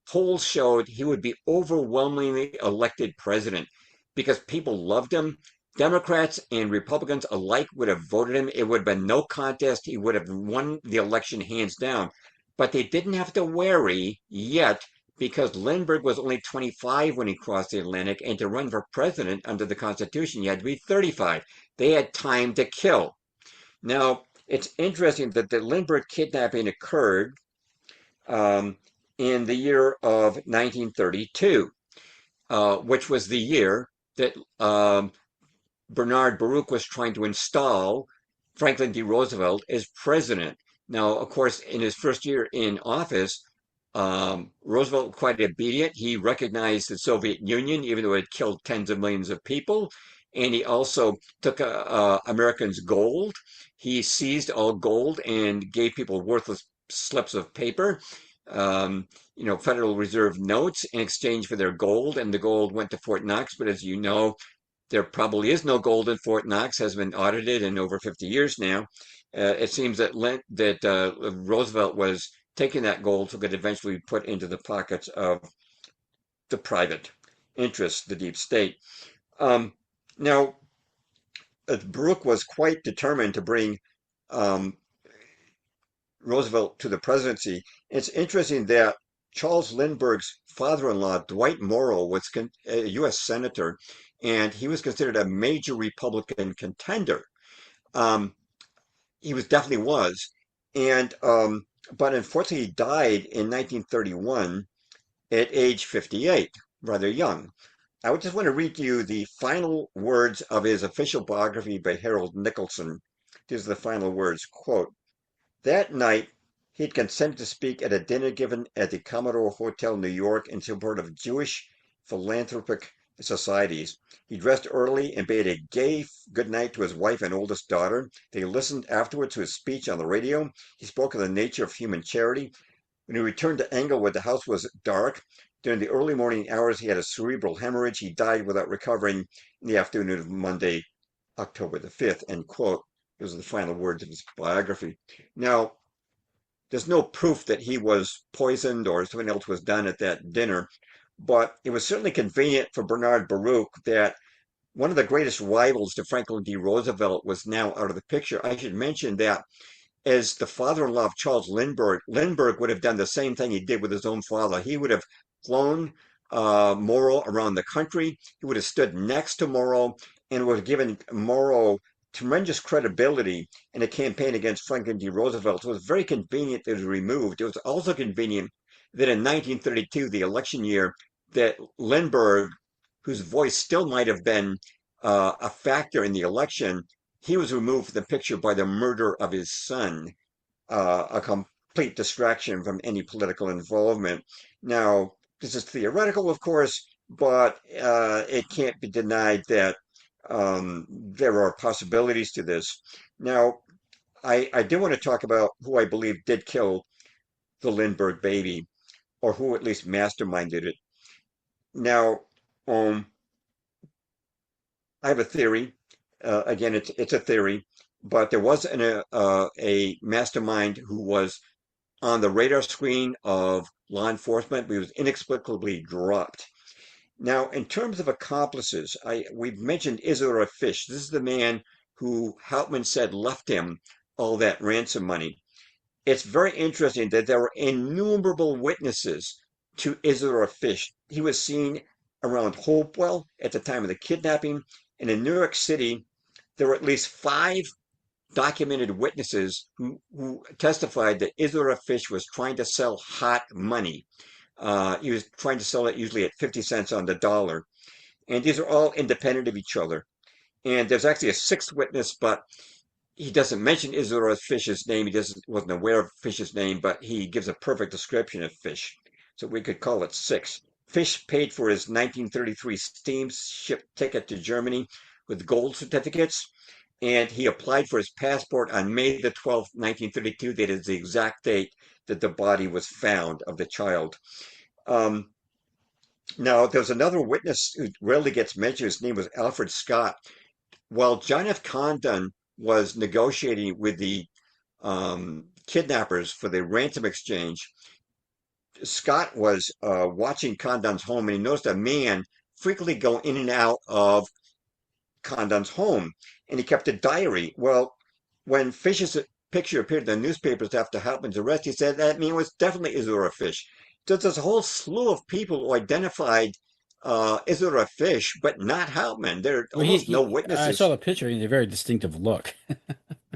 polls showed he would be overwhelmingly elected president because people loved him. Democrats and Republicans alike would have voted him. It would have been no contest. He would have won the election hands down. But they didn't have to worry yet because Lindbergh was only 25 when he crossed the Atlantic, and to run for president under the Constitution, you had to be 35. They had time to kill. Now, it's interesting that the Lindbergh kidnapping occurred um, in the year of 1932, which was the year that Bernard Baruch was trying to install Franklin D. Roosevelt as president. Now, of course, in his first year in office, Roosevelt was quite obedient. He recognized the Soviet Union, even though it killed tens of millions of people. And he also took Americans' gold. He seized all gold and gave people worthless slips of paper, Federal Reserve notes in exchange for their gold. And the gold went to Fort Knox. But as you know, there probably is no gold in Fort Knox, has been audited in over 50 years now. It seems that Roosevelt was taking that gold so it could eventually be put into the pockets of the private interests, the deep state. Um, Now, Brooke was quite determined to bring um, Roosevelt to the presidency. It's interesting that Charles Lindbergh's father-in-law, Dwight Morrow, was a U.S. senator, and he was considered a major Republican contender. Um, he definitely was, and but unfortunately, he died in 1931 at age 58, rather young. I would just want to read you the final words of his official biography by Harold Nicholson. These are the final words, quote, "That night, he had consented to speak at a dinner given at the Commodore Hotel, New York, in support of Jewish philanthropic societies. He dressed early and bade a gay good night to his wife and oldest daughter. They listened afterwards to his speech on the radio. He spoke of the nature of human charity. When he returned to Englewood, the house was dark. During the early morning hours, he had a cerebral hemorrhage. He died without recovering in the afternoon of Monday, October the 5th," end quote. Those are the final words of his biography. Now, there's no proof that he was poisoned or something else was done at that dinner, but it was certainly convenient for Bernard Baruch that one of the greatest rivals to Franklin D. Roosevelt was now out of the picture. I should mention that as the father-in-law of Charles Lindbergh, Lindbergh would have done the same thing he did with his own father. He would have flown Morrow around the country. He would have stood next to Morrow and would have given Morrow tremendous credibility in a campaign against Franklin D. Roosevelt. So it was very convenient that it was removed. It was also convenient that in 1932, the election year, that Lindbergh, whose voice still might have been a factor in the election, he was removed from the picture by the murder of his son, a complete distraction from any political involvement. Now, this is theoretical, of course, but it can't be denied that there are possibilities to this. Now, I do want to talk about who I believe did kill the Lindbergh baby, or who at least masterminded it. Now, um, I have a theory. Again, it's a theory, but there was a mastermind who was on the radar screen of law enforcement, but he was inexplicably dropped. Now, in terms of accomplices, we've mentioned Isidore Fish. This is the man who Hauptmann said left him all that ransom money. It's very interesting that there were innumerable witnesses to Isidore Fish. He was seen around Hopewell at the time of the kidnapping, and in New York City, there were at least five documented witnesses who testified that Isidore Fish was trying to sell hot money. He was trying to sell it usually at 50 cents on the dollar. And these are all independent of each other. And there's actually a sixth witness, but he doesn't mention Isidore Fish's name. Wasn't aware of Fish's name, but he gives a perfect description of Fish. So we could call it six. Fish paid for his 1933 steamship ticket to Germany with gold certificates, and he applied for his passport on May the 12th, 1932. That is the exact date that the body was found of the child. Um, Now, there's another witness who rarely gets mentioned. His name was Alfred Scott. While John F. Condon was negotiating with the kidnappers for the ransom exchange, Scott was watching Condon's home and he noticed a man frequently go in and out of Condon's home, and he kept a diary. Well, when Fish's picture appeared in the newspapers after Hauptmann's arrest, he said that man was definitely Isidore Fish. So there's a whole slew of people who identified Isidore Fish, but not Hauptmann. There are
Well,
almost no
I saw
witnesses.
the picture. He had a very distinctive look.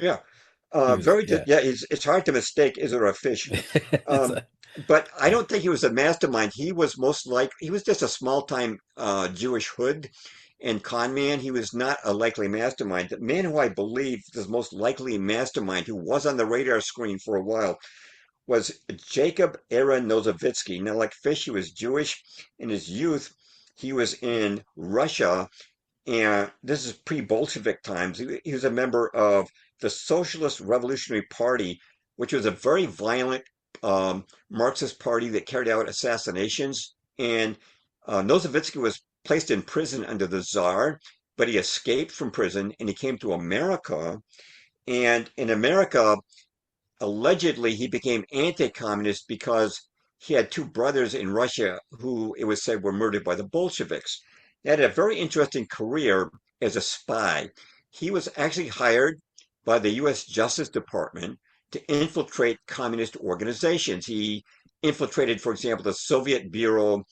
Yeah,
He was, yeah.
yeah. It's hard to mistake Isidore Fish.
It's
Um, but I don't think he was a mastermind. He was just a small time Jewish hood and con man. He was not a likely mastermind. The man who I believe is most likely mastermind, who was on the radar screen for a while, was Jacob Aaron Nozovitzky. Now, like Fish, he was Jewish. In his youth, he was in Russia, and this is pre-Bolshevik times. He was a member of the Socialist Revolutionary Party, which was a very violent Marxist party that carried out assassinations. And Nozovitzky was placed in prison under the Tsar, but he escaped from prison and he came to America. And in America, allegedly he became anti-communist because he had two brothers in Russia who it was said were murdered by the Bolsheviks. He had a very interesting career as a spy. He was actually hired by the U.S. Justice Department to infiltrate communist organizations. He infiltrated, for example, the Soviet Bureau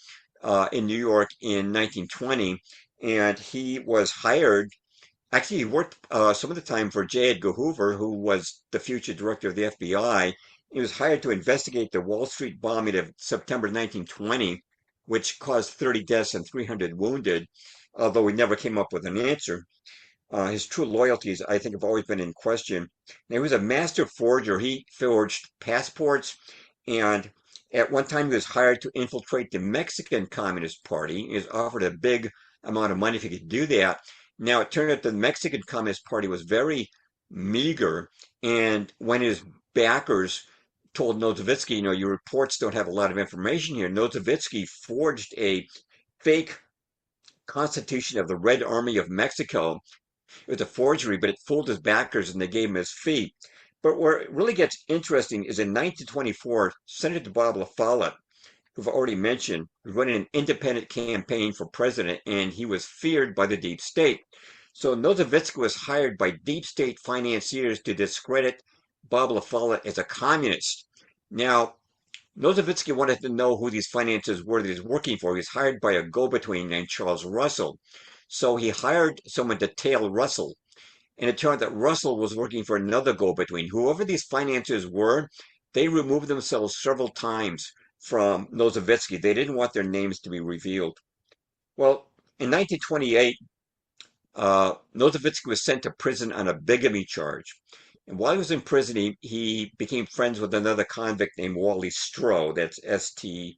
in New York in 1920, and he was hired. Actually, he worked some of the time for J. Edgar Hoover, who was the future director of the FBI. He was hired to investigate the Wall Street bombing of September 1920, which caused 30 deaths and 300 wounded, although he never came up with an answer. His true loyalties, I think, have always been in question. Now, he was a master forger. He forged passports, and at one time he was hired to infiltrate the Mexican Communist Party. He was offered a big amount of money if he could do that. Now, it turned out the Mexican Communist Party was very meager, and when his backers told Nozovitzky, your reports don't have a lot of information here, Nozovitzky forged a fake constitution of the Red Army of Mexico. It was a forgery, but it fooled his backers and they gave him his fee. But where it really gets interesting is in 1924, Senator Bob LaFollette, who I've already mentioned, was running an independent campaign for president, and he was feared by the deep state. So Nozovitzky was hired by deep state financiers to discredit Bob LaFollette as a communist. Now, Nozovitzky wanted to know who these financiers were that he was working for. He was hired by a go-between named Charles Russell. So he hired someone to tail Russell. And it turned out that Russell was working for another go-between. Whoever these financiers were, they removed themselves several times from Nozovitzky. They didn't want their names to be revealed. Well, in 1928, Nozovitzky was sent to prison on a bigamy charge. And while he was in prison, he became friends with another convict named Wally Stroh. That's Stroh.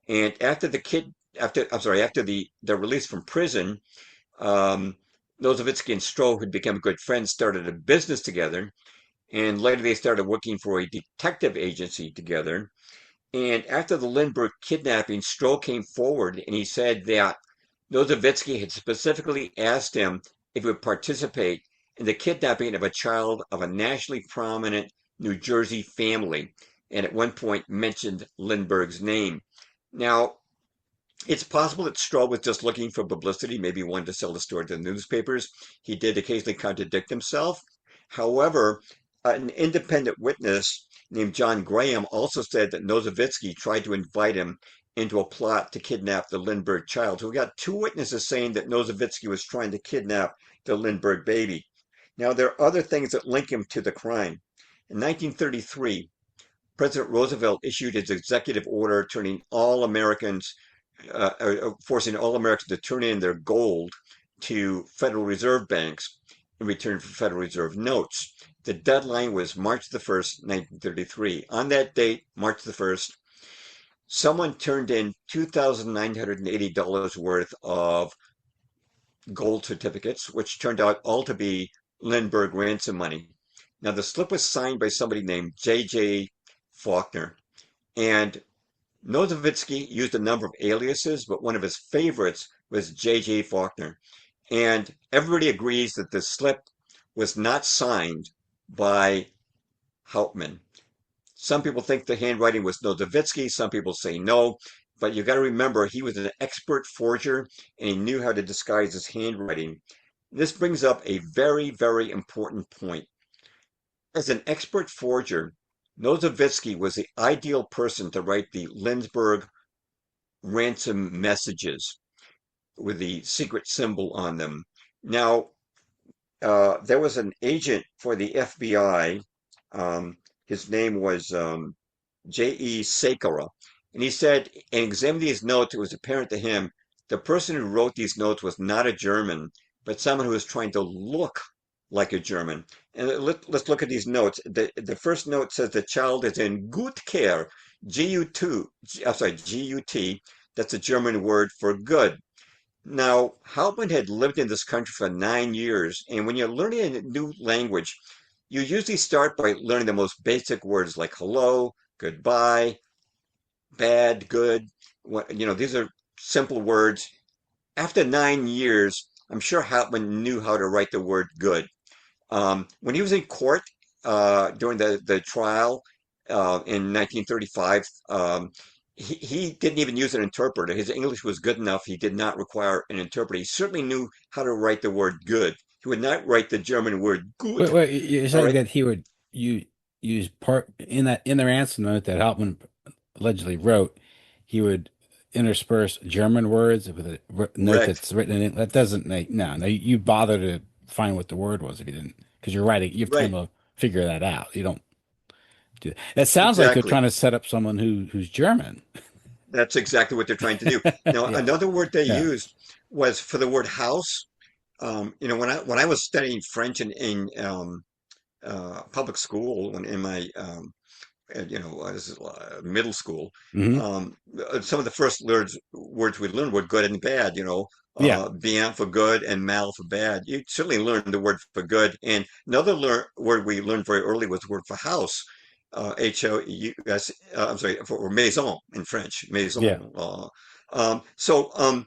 And after the release from prison, um, Nozovitzky and Stroh had become good friends, started a business together. and later they started working for a detective agency together. And after the Lindbergh kidnapping, Stroh came forward and he said that Nozowitzki had specifically asked him if he would participate in the kidnapping of a child of a nationally prominent New Jersey family, and at one point mentioned Lindbergh's name. Now, it's possible that Stroh was just looking for publicity, maybe wanted to sell the story to the newspapers. He did occasionally contradict himself. However, an independent witness named John Graham also said that Nozowitzki tried to invite him into a plot to kidnap the Lindbergh child. So we got two witnesses saying that Nozowitzki was trying to kidnap the Lindbergh baby. Now, there are other things that link him to the crime. In 1933, President Roosevelt issued his executive order turning all Americans forcing all Americans to turn in their gold to Federal Reserve banks in return for Federal Reserve notes. The deadline was March the 1st, 1933. On that date, March the 1st, someone turned in $2,980 worth of gold certificates, which turned out all to be Lindbergh ransom money. Now, the slip was signed by somebody named J.J. Faulkner, and Nozowitzki used a number of aliases, but one of his favorites was J.J. Faulkner. And everybody agrees that the slip was not signed by Hauptmann. Some people think the handwriting was Nozowitzki, some people say no, but you got to remember he was an expert forger and he knew how to disguise his handwriting. This brings up a very, very important point. As an expert forger, Nozowitzki was the ideal person to write the Lindbergh ransom messages with the secret symbol on them. Now, there was an agent for the FBI. His name was J.E. Sakara. And he said, in examining these notes, it was apparent to him the person who wrote these notes was not a German, but someone who was trying to look like a German. And let's look at these notes. The first note says the child is in gut care, G-U-T, I'm sorry, G-U-T. That's a German word for good. Now, Hauptmann had lived in this country for 9 years, and when you're learning a new language, you usually start by learning the most basic words like hello, goodbye, bad, good. These are simple words. After 9 years, I'm sure Hauptmann knew how to write the word good. When he was in court during the trial in 1935, he didn't even use an interpreter. His English was good enough. He did not require an interpreter. He certainly knew how to write the word good. He would not write the German word
Wait,
gut.
wait, you're
All
saying
right,
that he would use part in their answer note that Hauptmann allegedly wrote, he would intersperse German words with a note
correct.
that's written in it. That doesn't make no. You bother to find what the word was if you didn't, because you're writing. You have time
Right,
to figure that out. You don't do that. It sounds like they're
exactly.
trying to set up someone who's German.
That's exactly what they're trying to do. Now,
Yeah,
another word they
yeah.
used was for the word house. When I was studying French in public school when in my as middle school.
Hmm.
Some of the first words we learned were good and bad,
Yeah,
bien for good and mal for bad. You certainly learned the word for good. And another word we learned very early was the word for house, H-O-U-S, I'm sorry, for maison in French,
yeah.
maison. So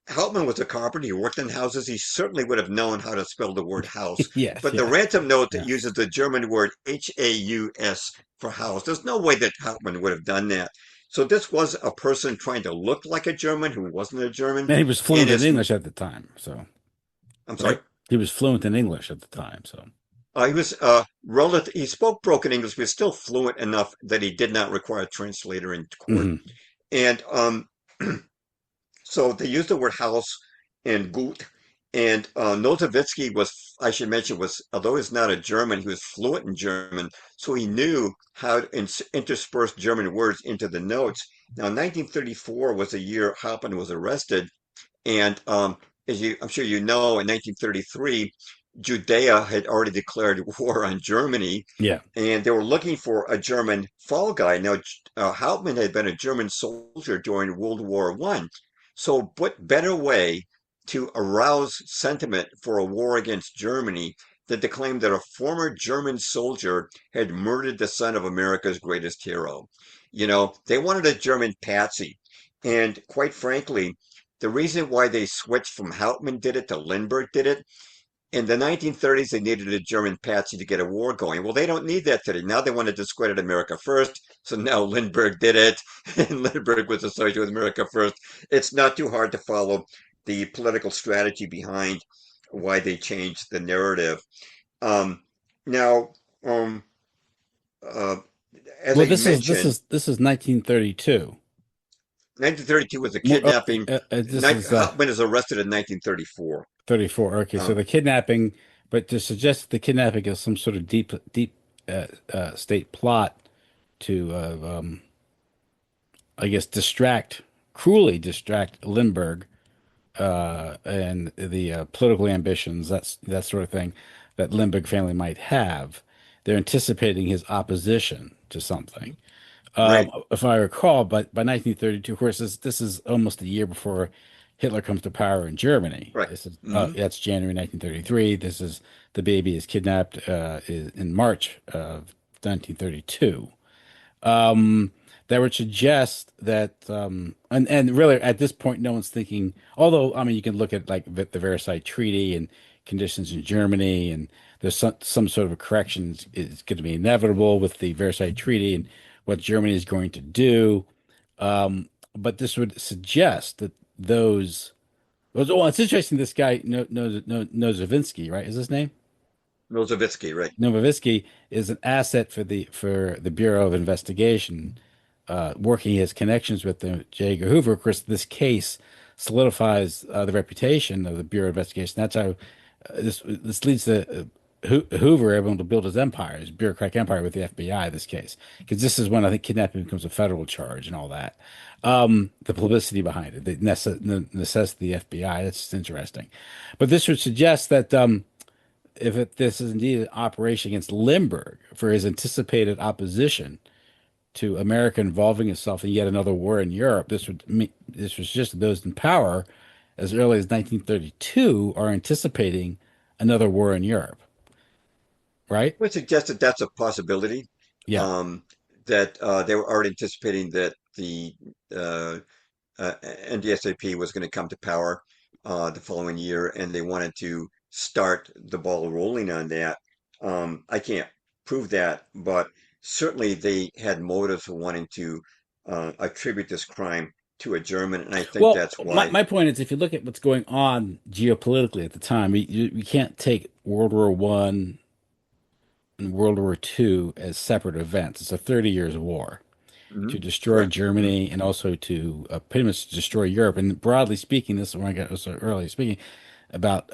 Hauptmann was a carpenter. He worked in houses. He certainly would have known how to spell the word house.
Yes,
But the
yes,
ransom note
yeah.
uses the German word H-A-U-S for house. There's no way that Hauptmann would have done that. So this was a person trying to look like a German who wasn't a German.
And he was
And
fluent in English at the time, so
I'm sorry,
right? He was fluent in English at the time, so.
he was he spoke broken English, but still fluent enough that he did not require a translator in court.
Hmm.
And So they used the word house and gut. And Nozowitzki was, I should mention, although he's not a German, he was fluent in German, so he knew how to intersperse German words into the notes. Now, 1934 was the year Hauptmann was arrested, and I'm sure you know, in 1933, Judea had already declared war on Germany,
Yeah.
and they were looking for a German fall guy. Now, Hauptmann had been a German soldier during World War I, so what better way to arouse sentiment for a war against Germany that declaimed that a former German soldier had murdered the son of America's greatest hero. You know, they wanted a German patsy. And quite frankly, the reason why they switched from Hauptmann did it to Lindbergh did it in the 1930s, they needed a German patsy to get a war going. Well, they don't need that today. Now they want to discredit America first. So now Lindbergh did it, and Lindbergh was associated with America first. It's not too hard to follow the political strategy behind why they changed the narrative. Um, now, um, uh, as
Well,
I mentioned,
this is 1932.
1932 was a
More,
kidnapping.
this is
Hauptmann is arrested in 1934.
34. Okay, so
Um,
the kidnapping, but to suggest the kidnapping is some sort of deep state plot to, I guess, cruelly distract Lindbergh and the political ambitions, that sort of thing that Lindbergh family might have. They're anticipating his opposition to something.
right,
If I recall, but by 1932, of course, this is almost a year before Hitler comes to power in Germany.
right.
This is
Hmm.
that's January 1933. This is the baby is kidnapped in March of 1932. That would suggest that, and really at this point, no one's thinking. Although, I mean, you can look at like the Versailles Treaty and conditions in Germany, and there's some sort of a correction is going to be inevitable with the Versailles Treaty and what Germany is going to do. But this would suggest that oh, it's interesting. This guy knows Novinsky, right? Is his name?
Milzovitsky, right.
Novinsky is an asset for the Bureau of Investigation, working his connections with the J. Edgar Hoover. Of course, this case solidifies the reputation of the Bureau of Investigation. That's how this leads to Hoover able to build his empire, his bureaucratic empire with the FBI. This case, because this is when I think kidnapping becomes a federal charge and all that. The publicity behind it, the necessity of the FBI. That's just interesting. But this would suggest that. If this is indeed an operation against Lindbergh for his anticipated opposition to America involving itself in yet another war in Europe, this was just those in power as early as 1932 are anticipating another war in Europe, right?
Would suggest that that's a possibility.
Yeah.
Um, that they were already anticipating that the uh, NDSAP was going to come to power the following year, and they wanted to start the ball rolling on that. I can't prove that, but certainly they had motives for wanting to attribute this crime to a German, and I think
Well,
that's why.
my point is, if you look at what's going on geopolitically at the time, you can't take World War One and World War Two as separate events. It's a 30 years war to
Mhm.
destroy
Correct. Mhm.
Germany and also to pretty much destroy Europe. And broadly speaking, this is when I got so early speaking about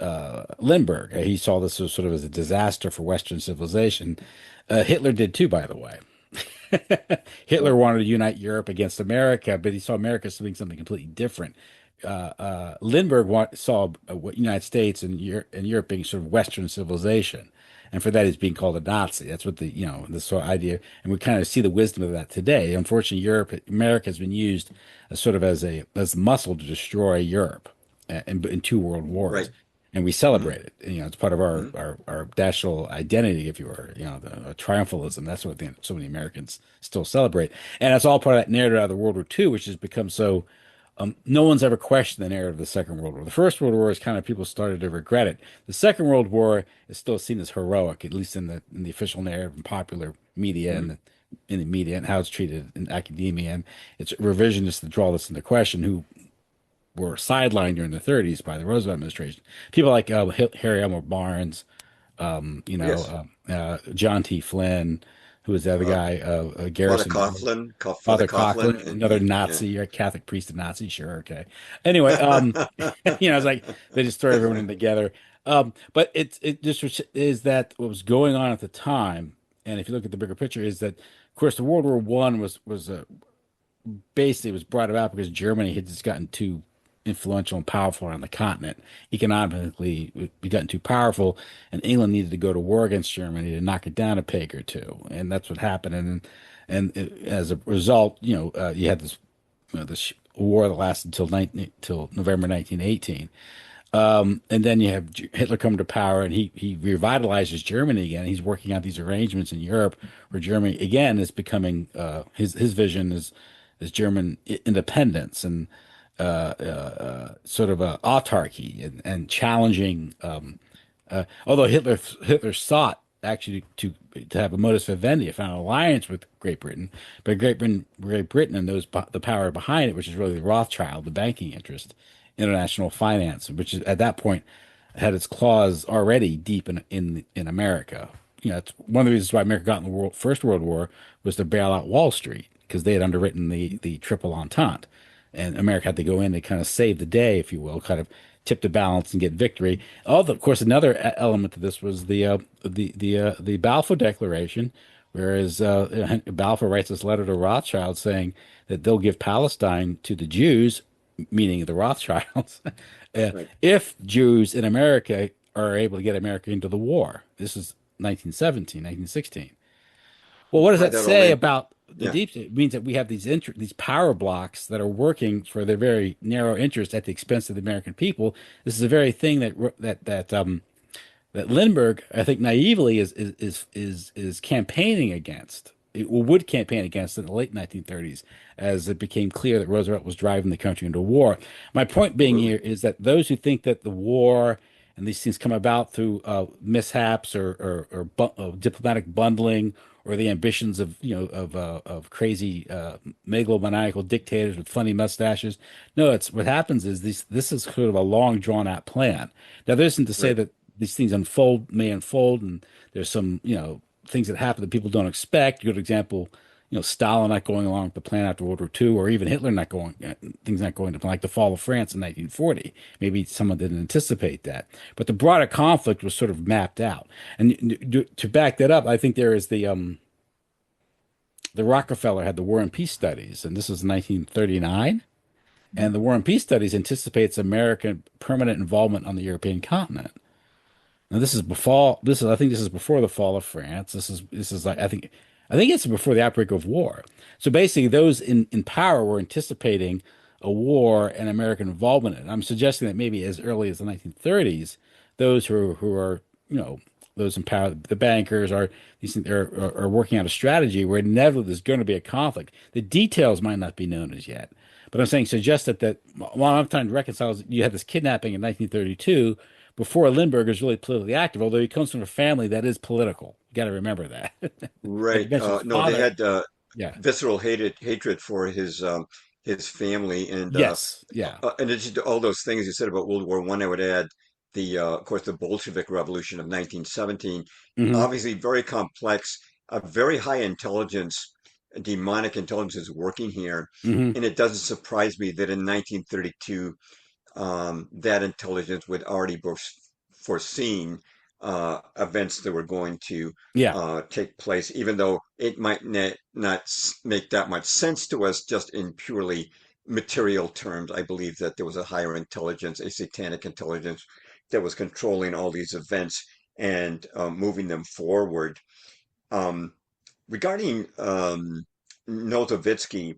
Lindbergh. He saw this as sort of as a disaster for Western civilization. Hitler did too, by the way. Hitler
Right.
wanted to unite Europe against America, but he saw America as doing something completely different. Lindbergh saw United States and Europe being sort of Western civilization, and for that he's being called a Nazi. That's what this sort of idea, and we kind of see the wisdom of that today. Unfortunately, America has been used as sort of as muscle to destroy Europe in two world wars,
Right.
and we
Mhm.
celebrate it. It's part of
Mhm.
our national identity, if you were, the triumphalism. That's what so many Americans still celebrate, and it's all part of that narrative out of the World War II, which has become so. No one's ever questioned the narrative of the Second World War. The First World War is kind of people started to regret it. The Second World War is still seen as heroic, at least in the official narrative and popular media
Mhm.
and in the media and how it's treated in academia. And it's revisionists to draw this into question who were sidelined during the 30s by the Roosevelt administration. People like Harry Elmer Barnes,
Yes.
John T. Flynn, who was the other
Uh,
guy,
Father
Garrison,
Coughlin, Father
Father
Coughlin,
Coughlin,
and
another
yeah.
Nazi, a Catholic priest, a Nazi. Sure, okay. Anyway, it's like they just throw everyone in together. But it just is that what was going on at the time, and if you look at the bigger picture, is that of course the World War One was basically was brought about because Germany had just gotten too influential and powerful on the continent. Economically, we gotten too powerful, and England needed to go to war against Germany to knock it down a peg or two, and that's what happened. As a result, you had this war that lasted till November 1918. And then you have Hitler come to power, and he revitalizes Germany again. He's working out these arrangements in Europe, where Germany again is becoming his vision is German independence and sort of a autarky and challenging. Although Hitler sought actually to have a modus vivendi, found an alliance with Great Britain, but Great Britain and those the power behind it, which is really the Rothschild, the banking interest, international finance, which is at that point had its claws already deep in America. It's one of the reasons why America got in the First World War was to bail out Wall Street because they had underwritten the Triple Entente, and America had to go in to kind of save the day, if you will, kind of tip the balance and get victory. Of course, another element to this was the Balfour Declaration, whereas Balfour writes this letter to Rothschild saying that they'll give Palestine to the Jews, meaning the Rothschilds, uh,
Right.
if Jews in America are able to get America into the war. This is 1917, 1916. Well, what does
Tie
that
that all
say
in.
about the
Yeah.
deep state? It means that we have these power blocks that are working for their very narrow interest at the expense of the American people. This is the very thing that Lindbergh, I think, naively is campaigning against. Would campaign against in the late 1930s, as it became clear that Roosevelt was driving the country into war. My point being
Absolutely.
here is that those who think that the war and these things come about through mishaps or diplomatic bundling or the ambitions of of crazy megalomaniacal dictators with funny mustaches. No, it's what happens is this is sort of a long drawn out plan. Now, there isn't to say
Right.
that these things may unfold, and there's some things that happen that people don't expect. Good example, Stalin not going along with the plan after World War II, or even Hitler not going, things not going to plan, like the fall of France in 1940. Maybe someone didn't anticipate that, but the broader conflict was sort of mapped out. And to back that up, I think there is the Rockefeller had the War and Peace Studies, and this was 1939. And the War and Peace Studies anticipates American permanent involvement on the European continent. Now this is before I think this is before the fall of France. This is like I think it's before the outbreak of war. So basically those in power were anticipating a war and American involvement in it. I'm suggesting that maybe as early as the 1930s, those who are, those in power, the bankers are these things are working out a strategy where inevitably there's going to be a conflict. The details might not be known as yet. But I'm saying suggest that what I'm trying to reconcile is you had this kidnapping in 1932 before Lindbergh is really politically active, although he comes from a family that is political. You got to remember that. Like you
Right.
mentioned, his
No, they
father.
had
Yeah.
visceral hatred for his family,
Yes. Yeah.
and it's just all those things you said about World War One. I would add of course, the Bolshevik Revolution of 1917.
Hmm.
Obviously, very complex, a very high intelligence, demonic intelligence is working here,
Hmm.
and it doesn't surprise me that in 1932 that intelligence would already foreseen events that were going to
Yeah.
take place, even though it might not make that much sense to us just in purely material terms. I believe that there was a higher intelligence, a satanic intelligence that was controlling all these events and moving them forward. Um, Regarding Nozovitzky,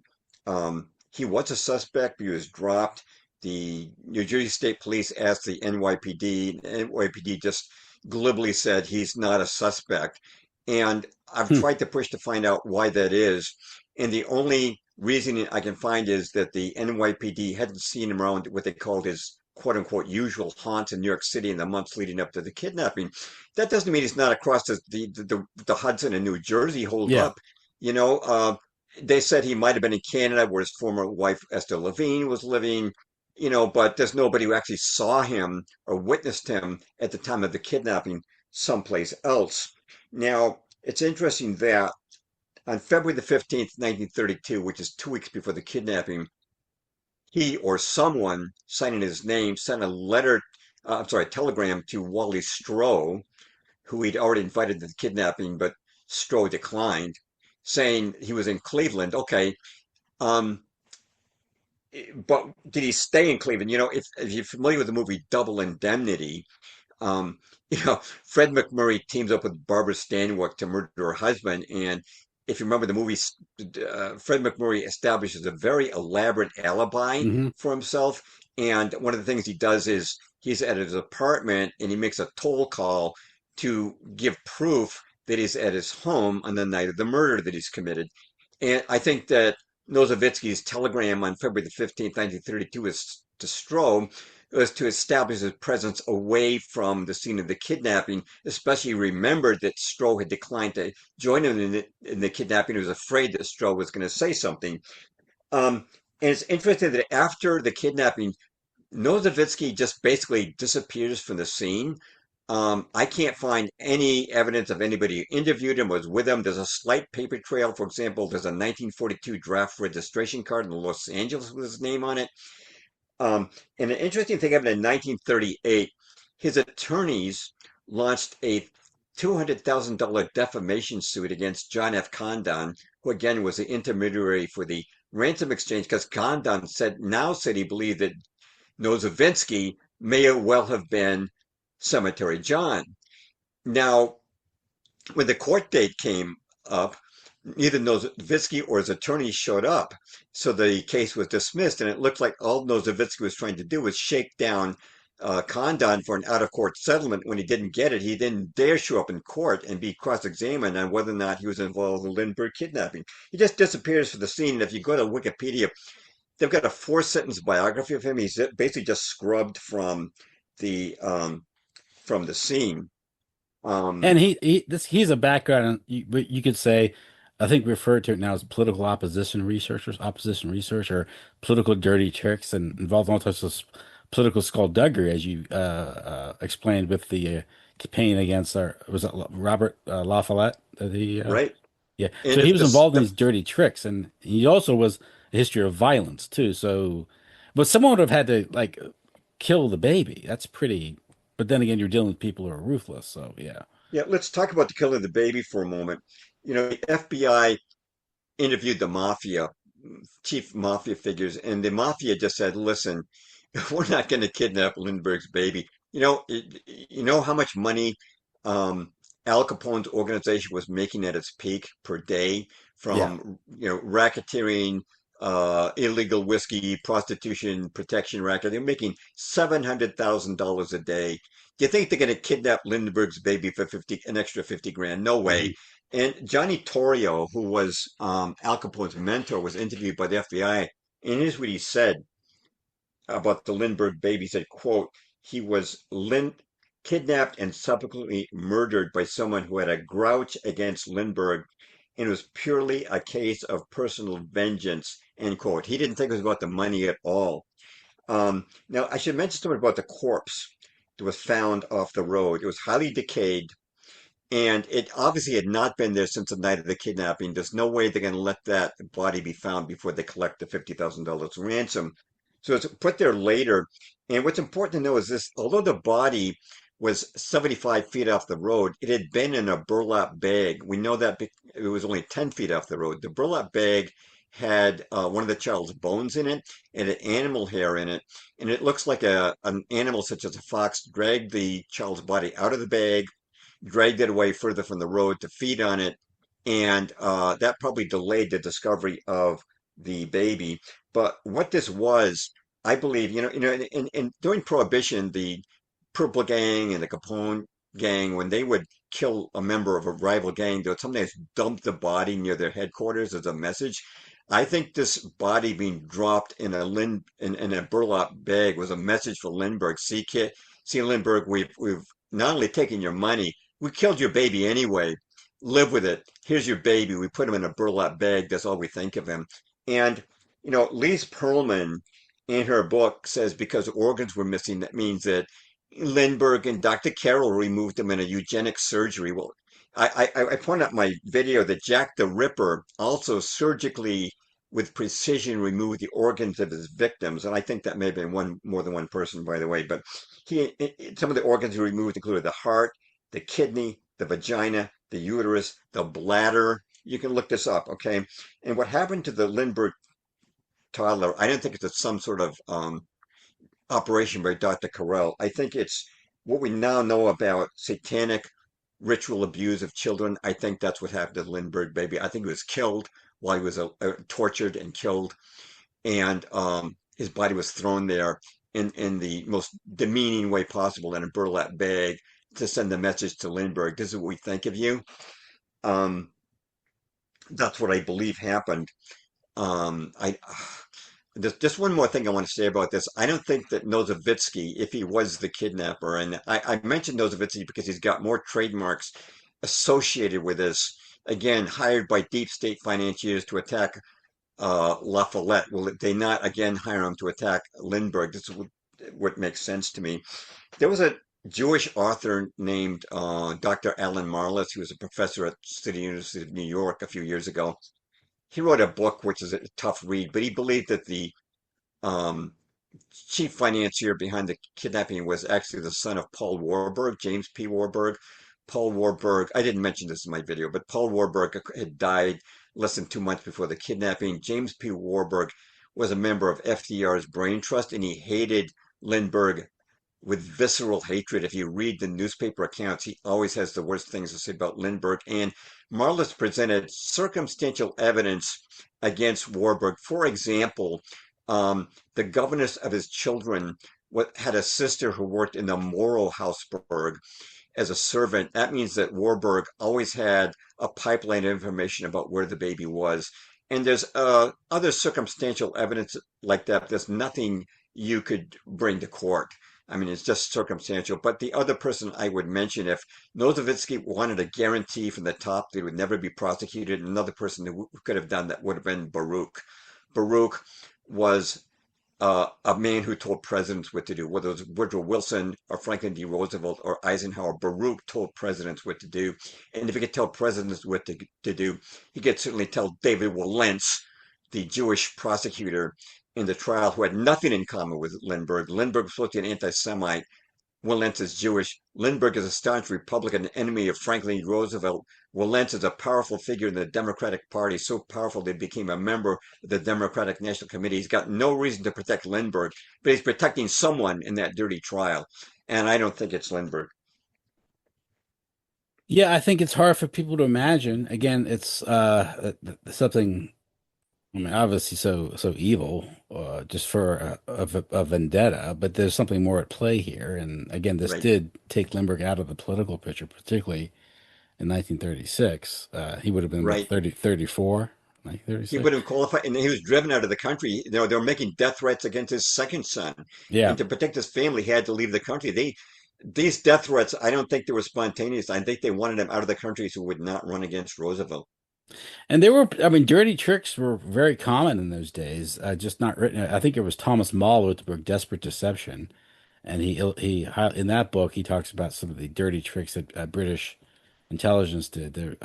he was a suspect, but he was dropped. The New Jersey State Police asked the NYPD. NYPD just glibly said he's not a suspect. And I've
Hmm.
tried to push to find out why that is. And the only reasoning I can find is that the NYPD hadn't seen him around what they called his quote unquote usual haunts in New York City in the months leading up to the kidnapping. That doesn't mean he's not across the Hudson in New Jersey. Hold
Yeah.
up. You know, they said he might have been in Canada where his former wife, Esther Levine, was living, but there's nobody who actually saw him or witnessed him at the time of the kidnapping someplace else. Now, it's interesting that on February the 15th, 1932, which is 2 weeks before the kidnapping, he or someone signing his name sent a letter, I'm sorry, a telegram to Wally Stroh, who he'd already invited to the kidnapping, but Stroh declined, saying he was in Cleveland. Okay, um, but did he stay in Cleveland? If you're familiar with the movie Double Indemnity, um, Fred McMurray teams up with Barbara Stanwyck to murder her husband, and if you remember the movie, Fred McMurray establishes a very elaborate alibi
Hmm.
for himself, and one of the things he does is he's at his apartment and he makes a toll call to give proof that he's at his home on the night of the murder that he's committed. And I think that Nozowitzki's telegram on February the 15th, 1932, is to Stroh was to establish his presence away from the scene of the kidnapping, especially remembered that Stroh had declined to join him in the kidnapping. He was afraid that Stroh was going to say something. Um, and it's interesting that after the kidnapping, Nozowitzki just basically disappears from the scene. I can't find any evidence of anybody who interviewed him, was with him. There's a slight paper trail. For example, there's a 1942 draft registration card in Los Angeles with his name on it. Um, and an interesting thing happened in 1938. His attorneys launched a $200,000 defamation suit against John F. Condon, who again was the intermediary for the ransom exchange, because Condon said he believed that Nozowitzki may well have been Cemetery John. Now, when the court date came up, neither Nozowitzki or his attorney showed up. So the case was dismissed, and it looked like all Nozowitzki was trying to do was shake down Condon for an out-of-court settlement. When he didn't get it, he didn't dare show up in court and be cross-examined on whether or not he was involved in the Lindbergh kidnapping. He just disappears from the scene. And if you go to Wikipedia, they've got a four-sentence biography of him. He's basically just scrubbed the from the scene. Um,
And he's a background, but you could say, I think referred to it now as political opposition research, or political dirty tricks, and involved in all types of political skullduggery, as you explained with the campaign against our was it Robert La Follette?
right?
Yeah,
And
so he was involved in
the
these dirty tricks, and he also was a history of violence too. So, but someone would have had to like kill the baby. That's pretty. But then again, you're dealing with people who are ruthless. So yeah.
Yeah, let's talk about the killing of the baby for a moment. The FBI interviewed the mafia, chief mafia figures, and the mafia just said, "Listen, we're not going to kidnap Lindbergh's baby." You know how much money um, Al Capone's organization was making at its peak per day
Yeah.
from racketeering, illegal whiskey, prostitution, protection racket. They're making $700,000 a day. Do you think they're going to kidnap Lindbergh's baby for an extra 50 grand? No way.
Mhm.
And Johnny Torrio, who was Al Capone's mentor, was interviewed by the FBI, and here's what he said about the Lindbergh baby. He said, quote, he was kidnapped and subsequently murdered by someone who had a grouch against Lindbergh, and it was purely a case of personal vengeance, end quote. He didn't think it was about the money at all. Now, I should mention something about the corpse that was found off the road. It was highly decayed, and it obviously had not been there since the night of the kidnapping. There's no way they're going to let that body be found before they collect the $50,000 ransom. So it's put there later. And what's important to know is this, although the body was 75 feet off the road, it had been in a burlap bag. We know that it was only 10 feet off the road. The burlap bag had one of the child's bones in it and had animal hair in it. And it looks like an animal such as a fox dragged the child's body out of the bag, dragged it away further from the road to feed on it, and that probably delayed the discovery of the baby. But what this was, I believe, during Prohibition, the Purple Gang and the Capone gang, when they would kill a member of a rival gang, they would sometimes dump the body near their headquarters as a message. I think this body being dropped in in a burlap bag was a message for Lindbergh. See, kid, see, Lindbergh, we've not only taken your money, we killed your baby anyway. Live with it. Here's your baby. We put him in a burlap bag. That's all we think of him. And, Lise Perlman in her book says because organs were missing, that means that Lindbergh and Dr. Carroll removed him in a eugenic surgery. Well, I point out in my video that Jack the Ripper also surgically, with precision, removed the organs of his victims. And I think that may have been more than one person, by the way. But some of the organs he removed included the heart, the kidney, the vagina, the uterus, the bladder. You can look this up, okay? And what happened to the Lindbergh toddler, I don't think it's some sort of operation by Dr. Carell. I think it's what we now know about satanic ritual abuse of children. I think that's what happened to the Lindbergh baby. I think he was killed while he was tortured and killed, and his body was thrown there. in the most demeaning way possible in a burlap bag to send a message to Lindbergh. This is what we think of you. Um, that's what I believe happened. I just one more thing I want to say about this. I don't think that Nozovitzky, if he was the kidnapper, and I mentioned Nozovitzky because he's got more trademarks associated with this. Again, hired by deep state financiers to attack La Follette. Will they not again hire him to attack Lindbergh? This is what makes sense to me. There was a Jewish author named Dr. Alan Marlis, who was a professor at City University of New York a few years ago. He wrote a book which is a tough read, but he believed that the um, chief financier behind the kidnapping was actually the son of Paul Warburg, James P. Warburg. Paul Warburg, I didn't mention this in my video, but Paul Warburg had died less than 2 months before the kidnapping. James P. Warburg was a member of FDR's brain trust, and he hated Lindbergh with visceral hatred. If you read the newspaper accounts, he always has the worst things to say about Lindbergh. And Marlis presented circumstantial evidence against Warburg. For example, the governess of his children had a sister who worked in the Morrow Houseburg as a servant. That means that Warburg always had a pipeline of information about where the baby was. And there's other circumstantial evidence like that. There's nothing you could bring to court. I mean, it's just circumstantial. But the other person I would mention, if Nozovitzky wanted a guarantee from the top that he would never be prosecuted, another person who could have done that would have been Baruch. Baruch was a man who told presidents what to do, whether it was Woodrow Wilson or Franklin D. Roosevelt or Eisenhower. Baruch told presidents what to do. And if he could tell presidents what to do, he could certainly tell David Walentz, the Jewish prosecutor in the trial, who had nothing in common with Lindbergh. Lindbergh was supposed to be an anti-Semite. Walentz is Jewish. Lindbergh is a staunch Republican enemy of Franklin D. Roosevelt. Walentz is a powerful figure in the Democratic Party, so powerful that he became a member of the Democratic National Committee. He's got no reason to protect Lindbergh, but he's protecting someone in that dirty trial. And I don't think it's Lindbergh.
Yeah, I think it's hard for people to imagine. Again, it's something. I mean, obviously, so evil, just for a vendetta. But there's something more at play here. And again, this
Right,
did take Lindbergh out of the political picture, particularly in 1936. He would have been what
right.
34,
He
1936.
wouldn't qualify, and he was driven out of the country. They were making death threats against his second son,
Yeah.
and to protect his family, he had to leave the country. These death threats, I don't think they were spontaneous. I think they wanted him out of the country so he would not run against Roosevelt.
And they were, I mean, dirty tricks were very common in those days, just not written. I think it was Thomas Mall wrote the book Desperate Deception. And in that book, he talks about some of the dirty tricks that British intelligence did there,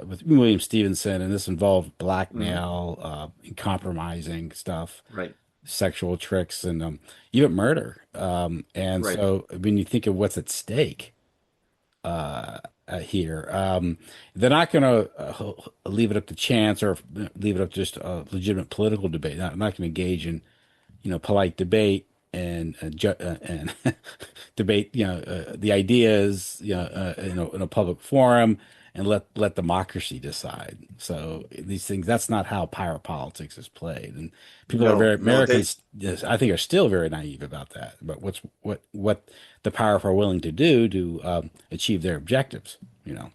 with William Stevenson. And this involved
Hmm.
blackmail, and compromising stuff,
Right,
sexual tricks, and even murder. And
right,
so when you think of what's at stake, here. They're not going to leave it up to chance or leave it up to just a legitimate political debate. Not going to engage in, polite debate and and debate, the ideas, in a public forum and let democracy decide. So these things, that's not how power politics is played. And people are
no,
very
no, they
Americans, yes, I think, are still very naive about that. But what the powerful are willing to do to achieve their objectives, you know.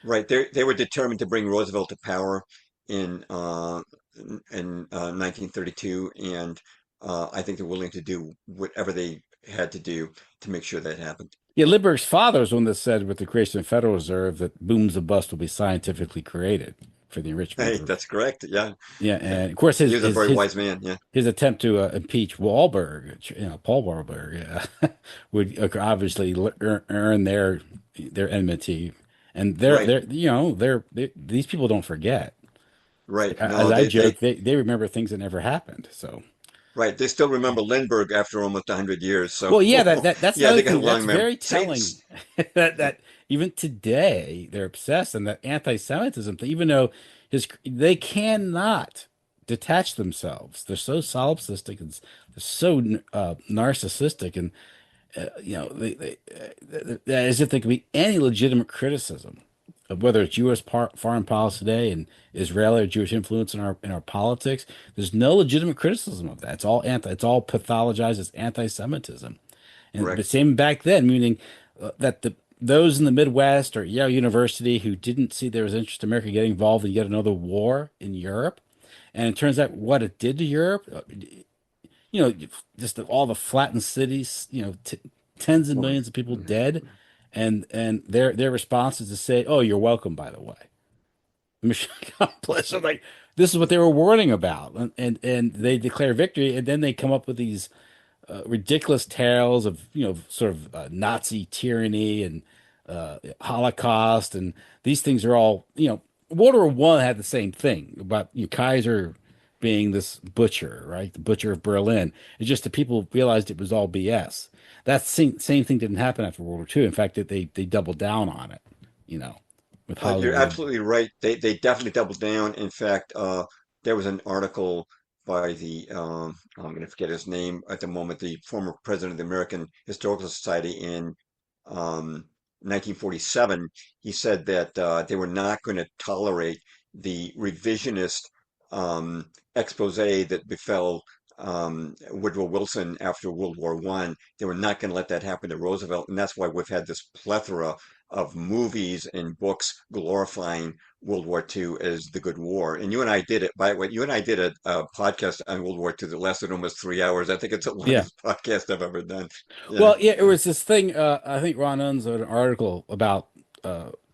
right. They were determined to bring Roosevelt to power in 1932, and I think they're willing to do whatever they had to do to make sure that happened.
Yeah, Lindbergh's father is one that said with the creation of the Federal Reserve that booms and bust will be scientifically created for the enrichment
Hey,
of.
that's correct. Yeah,
Yeah, and of course
he was a very wise man. Yeah,
his attempt to impeach Wahlberg, Paul Wahlberg, would obviously earn their enmity, and
right,
these people don't forget.
right.
As
No,
I joke, they remember things that never happened. So,
right. They still remember Lindbergh after almost 100 years. So,
well, yeah, that's
yeah,
another
they got a
thing that's
long memory.
very telling. That even today they're obsessed, and that anti-Semitism thing, even though they cannot detach themselves. They're so solipsistic and they're so narcissistic, and as if there could be any legitimate criticism of whether it's U.S. foreign policy today and Israeli or Jewish influence in our politics. There's no legitimate criticism of that. It's all pathologized as anti-Semitism. And but
Correct.
same back then, meaning that those in the Midwest or Yale University who didn't see there was interest in America getting involved in yet another war in Europe, and it turns out what it did to Europe, just all the flattened cities, t tens of
Well,
millions of people dead, and their response is to say, "Oh, you're welcome, by the way." Mission accomplished. I'm like, this is what they were warning about, and they declare victory, and then they come up with these ridiculous tales of sort of Nazi tyranny and Holocaust, and these things are all World War One had the same thing about Kaiser being this butcher, right? The butcher of Berlin. It's just that people realized it was all BS. That same thing didn't happen after World War Two. In fact, they doubled down on it, you know, with
You're
Hollywood.
absolutely right. They definitely doubled down. In fact, there was an article by the I'm going to forget his name at the moment, the former president of the American Historical Society in 1947. He said that they were not going to tolerate the revisionist expose that befell Woodrow Wilson after World War One. They were not going to let that happen to Roosevelt, and that's why we've had this plethora of movies and books glorifying World War II as the good war. And you and I did it, by the way, you and I did a podcast on World War II that lasted almost 3 hours. I think it's the
Yeah.
longest podcast I've ever done. Yeah.
Well, yeah, it was this thing. I think Ron owns an article about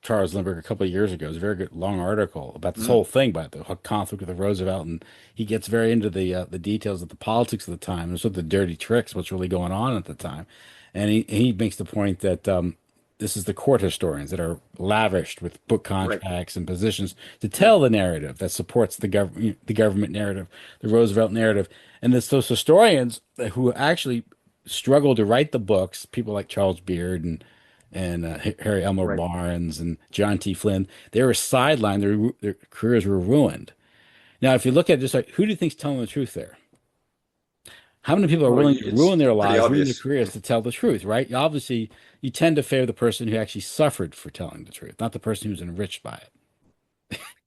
Charles Lindbergh a couple of years ago. It's a very good long article about this
Mm,
whole thing, about the conflict with Roosevelt, and he gets very into the details of the politics of the time and sort of the dirty tricks, what's really going on at the time. And he makes the point that this is the court historians that are lavished with book
right.
contracts and positions to
Yeah.
tell the narrative that supports the government narrative, the Roosevelt narrative, and it's those historians who actually struggle to write the books, people like Charles Beard and Harry Elmer
Right.
Barnes and John T. Flynn, they were sidelined. Their careers were ruined. Now, if you look at it just like, who do you think's telling the truth there? How many people are
Well,
willing to ruin
it's
their
pretty
lives, ruin their
obvious.
careers
Yeah.
to tell the truth, right? Obviously, you tend to favor the person who actually suffered for telling the truth, not the person who's enriched by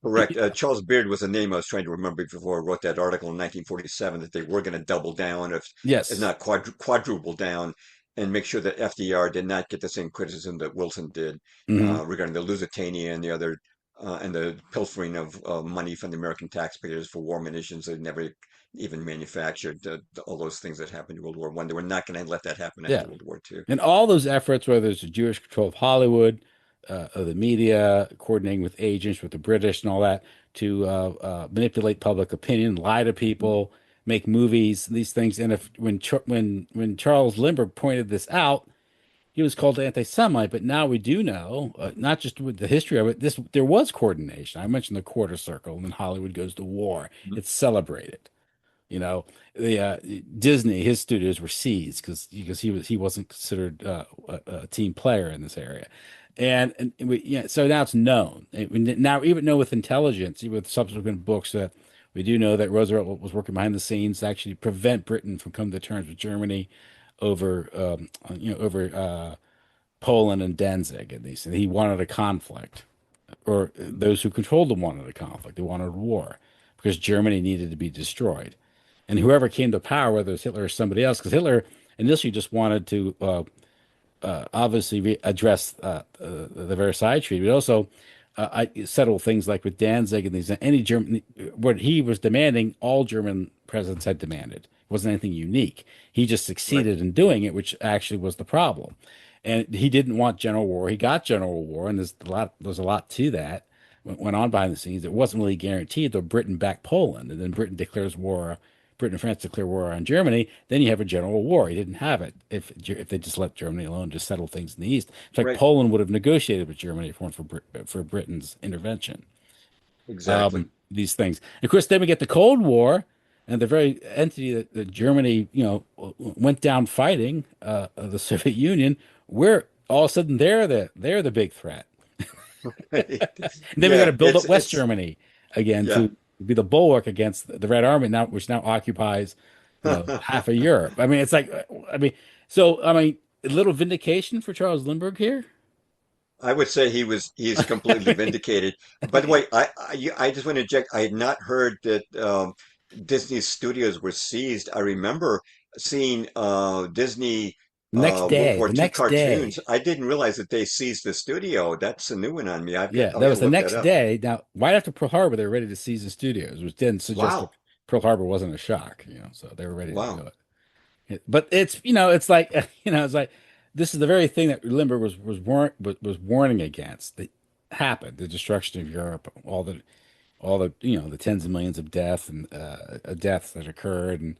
Correct.
it.
Charles Beard was a name I was trying to remember before I wrote that article in 1947 that they were going to double down, if
Yes.
not quadruple down, and make sure that FDR did not get the same criticism that Wilson did
Hmm.
regarding the Lusitania and the other and the pilfering of money from the American taxpayers for war munitions they never even manufactured. All those things that happened in World War One, they were not going to let that happen
Yeah.
after World War Two.
And all those efforts, whether it's the Jewish control of Hollywood, of the media, coordinating with agents, with the British and all that, to manipulate public opinion, lie to people, make movies, these things. And if when Charles Lindbergh pointed this out, he was called anti-Semite. But now we do know, not just with the history of it, this there was coordination. I mentioned the quarter circle, and then Hollywood goes to war. It's celebrated. The Disney, his studios were seized because he wasn't considered a team player in this area, so now it's known. Now even know with intelligence, even with subsequent books, that we do know that Roosevelt was working behind the scenes to actually prevent Britain from coming to terms with Germany over over Poland and Danzig and these. And he wanted a conflict, or those who controlled them wanted a conflict. They wanted war because Germany needed to be destroyed. And whoever came to power, whether it's Hitler or somebody else, because Hitler initially just wanted to obviously address the Versailles Treaty, but also settle things like with Danzig and these. Any German, what he was demanding, all German presidents had demanded. It wasn't anything unique. He just
Right.
succeeded in doing it, which actually was the problem. And he didn't want general war. He got general war, and there's a lot to that. Went on behind the scenes. It wasn't really guaranteed, though Britain backed Poland, and then Britain and France declare war on Germany, then you have a general war. He didn't have it if they just let Germany alone, just settle things in the East. In fact,
Right.
Poland would have negotiated with Germany if it weren't for Britain's intervention.
Exactly.
These things. And of course, then we get the Cold War, and the very entity that Germany, went down fighting, the Soviet Union, where all of a sudden they're the big threat. And then we got
Yeah.
to build up West Germany again
Yeah.
to be the bulwark against the Red Army now, which now occupies, half of Europe. I mean, it's like, I mean, a little vindication for Charles Lindbergh here.
I would say he's completely vindicated. By the way, I just want to inject. I had not heard that Disney studios were seized. I remember seeing Disney World War
The
II
next
cartoons.
day.
I didn't realize that they seized the studio. That's a new one on me.
Yeah,
I
that
got to
was the
look that
next
up.
day. Now, right after Pearl Harbor, they were ready to seize the studios, which didn't suggest that
Wow,
Pearl Harbor wasn't a shock, so they were ready to do
wow,
it. But it's like, it's like this is the very thing that Lindbergh was warning against that happened, the destruction of Europe, all the the tens of millions of deaths that occurred, and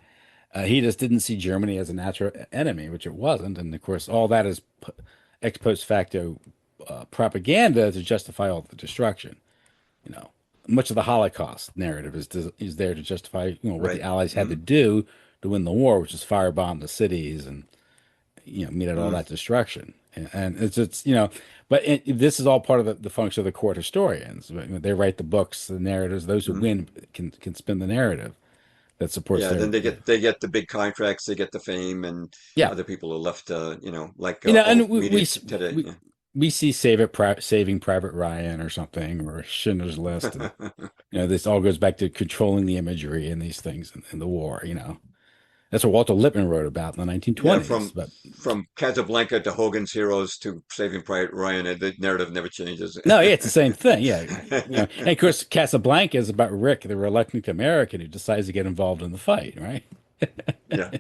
he just didn't see Germany as a natural enemy, which it wasn't. And of course, all that is ex post facto propaganda to justify all the destruction. You know, much of the Holocaust narrative is there to justify what the
right.
Allies had to
Mm,
do to win the war, which is firebomb the cities and mete out all
mm,
that destruction. And it's but this is all part of the function of the court historians. They write the books, the narratives. Those who
mm.
win can spin the narrative that supports
Yeah, then
their.
they get the big contracts, they get the fame, and
Yeah.
other people are left, like
And
all media today.
we
Yeah.
we see Saving Private Ryan or something or Schindler's List, and this all goes back to controlling the imagery and these things in the war. That's what Walter Lippmann wrote about in the
Yeah,
1920s. But
from Casablanca to Hogan's Heroes to Saving Private Ryan, the narrative never changes.
no, yeah, it's the same thing. Yeah, and of course Casablanca is about Rick, the reluctant American who decides to get involved in the fight. Right?
Yeah,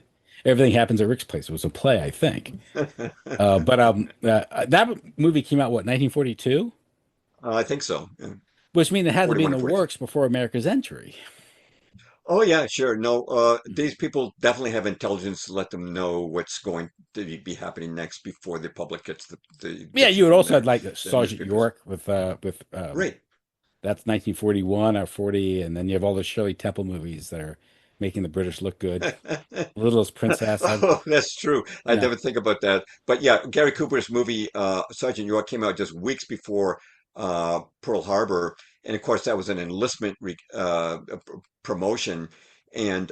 Everything happens at Rick's place. It was a play, I think. But that movie came out what 1942,
I think so. Yeah.
which means it had to be in
41 or
the
42.
works before America's entry.
Oh yeah, sure. No, these people definitely have intelligence to let them know what's going to be happening next before the public
Yeah,
gets
you
it
would
from
also
there,
had like
the
Sergeant
newspapers.
York with
Right.
that's 1941 or 40, and then you have all the Shirley Temple movies that are making the British look good. Littlest Princess,
Oh, that's true.
you
I
know,
never think about that. But yeah, Gary Cooper's movie Sergeant York came out just weeks before Pearl Harbor, and of course that was an enlistment promotion. And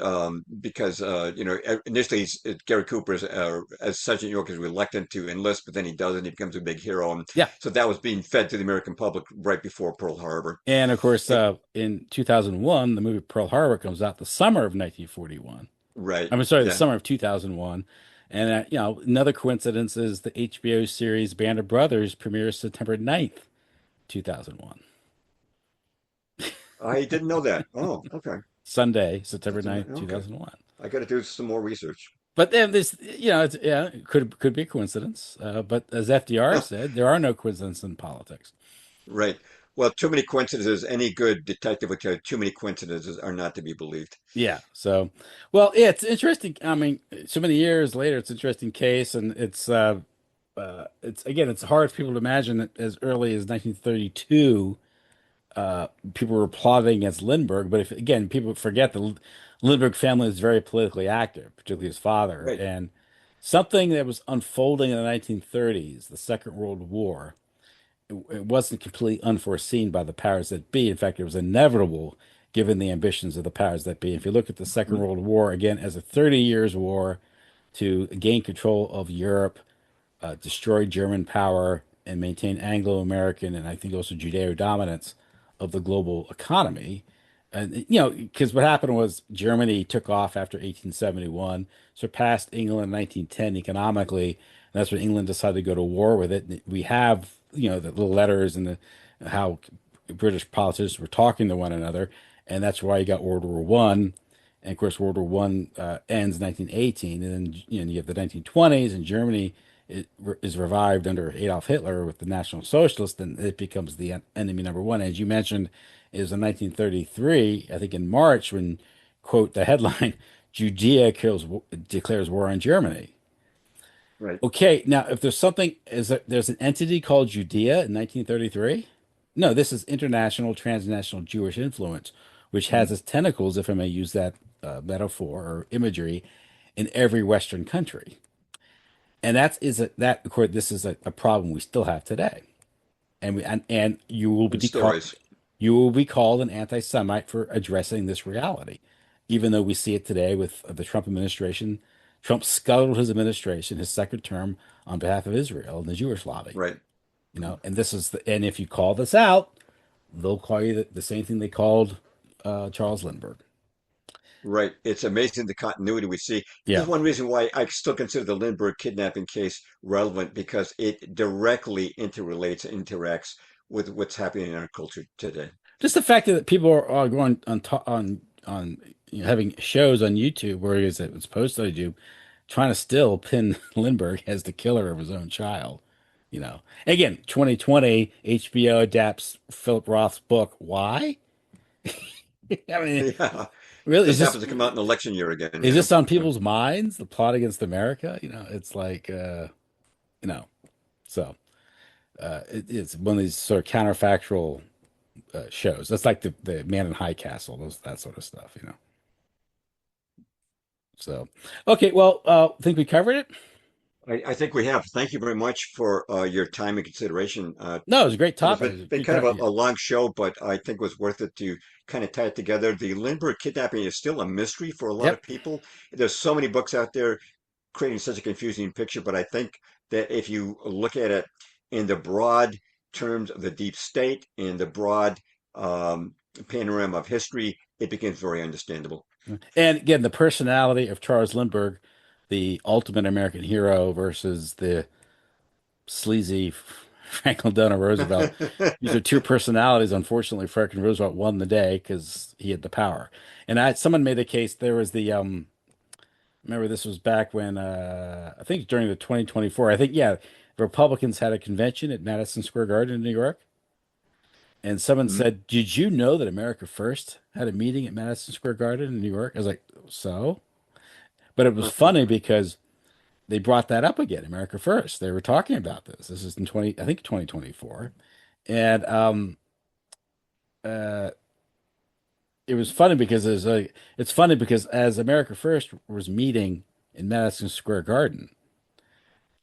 because initially Gary Cooper's as Sergeant York is reluctant to enlist, but then he does, and he becomes a big hero. And
yeah.
so that was being fed to the American public right before Pearl Harbor.
And of course,
And,
in 2001, the movie Pearl Harbor comes out the summer of 1941.
right.
I'm sorry, the
Yeah.
summer of 2001. And another coincidence is the HBO series Band of Brothers premieres September 9th, 2001.
I didn't know that. Oh, okay.
Sunday, September
September.
9th,
Okay.
2001.
I got to do some more research.
But then this, it could be a coincidence. But as FDR said, there are no coincidences in politics.
Right. Well, too many coincidences. Any good detective would tell you too many coincidences are not to be believed.
Yeah. So, well, yeah, it's interesting. I mean, so many years later, it's an interesting case, and it's again, it's hard for people to imagine that as early as 1932, people were plotting against Lindbergh. But if again, people forget the Lindbergh family is very politically active, particularly his father,
Right.
and something that was unfolding in the 1930s, the Second World War. It wasn't completely unforeseen by the powers that be. In fact, it was inevitable given the ambitions of the powers that be. If you look at the Second
Mm,
World War again as a 30 years war to gain control of Europe, destroy German power, and maintain Anglo-American and I think also Judeo dominance of the global economy. And because what happened was Germany took off after 1871, surpassed England in 1910 economically, and that's when England decided to go to war with it. And we have the little letters and the how British politicians were talking to one another, and that's why you got World War One. And of course, World War One ends in 1918, and then you have the 1920s, and Germany is revived under Adolf Hitler with the National Socialists, and it becomes the enemy number one. As you mentioned, is in 1933, I think in March, when, quote, the headline, Judea declares war on Germany.
right.
Okay, now if there's an entity called Judea in 1933? No, this is international transnational Jewish influence, which has
Mm,
its tentacles, if I may use that metaphor or imagery, in every Western country. And of course, this is a problem we still have today. And
and still is.
you will be called an anti-Semite for addressing this reality, even though we see it today with the Trump administration. Trump scuttled his administration, his second term, on behalf of Israel and the Jewish lobby.
Right.
And this is and if you call this out, they'll call you the same thing they called Charles Lindbergh.
Right. It's amazing the continuity we see. This
Yeah.
is one reason why I still consider the Lindbergh kidnapping case relevant because it directly interrelates, interacts with what's happening in our culture today.
Just the fact that people are going on having shows on YouTube where it's supposed to do trying to still pin Lindbergh as the killer of his own child. Again, 2020, HBO adapts Philip Roth's book. Why? I mean,
Yeah.
really,
Just happens to come out in election year again,
is
you know.
this on
So,
people's minds? The plot against America? It's like, you know, so it's one of these sort of counterfactual shows. That's like the Man in High Castle, that sort of stuff. So, okay, well, think we covered it.
I think we have. Thank you very much for your time and consideration.
No, it was a great
It was
topic. It was a
been
good
kind of
time. Yeah.
a long show, but I think it was worth it to kind of tie it together. The Lindbergh kidnapping is still a mystery for a lot of
Yep.
people. There's so many books out there creating such a confusing picture, but I think that if you look at it in the broad terms of the deep state, in the broad um, panorama of history, it becomes very understandable.
And again, the personality of Charles Lindbergh, the ultimate American hero versus the sleazy Franklin Delano Roosevelt. These are two personalities. Unfortunately, Franklin Roosevelt won the day because he had the power. And someone made the case there was remember this was back when I think during the 2024, I think yeah, the Republicans had a convention at Madison Square Garden in New York. And someone
Mhm.
said, "Did you know that America First had a meeting at Madison Square Garden in New York?" I was like, "So?" But it was funny because they brought that up again, America First. They were talking about this. This is in 20, I think 2024. And uh it was funny because it's funny because as America First was meeting in Madison Square Garden,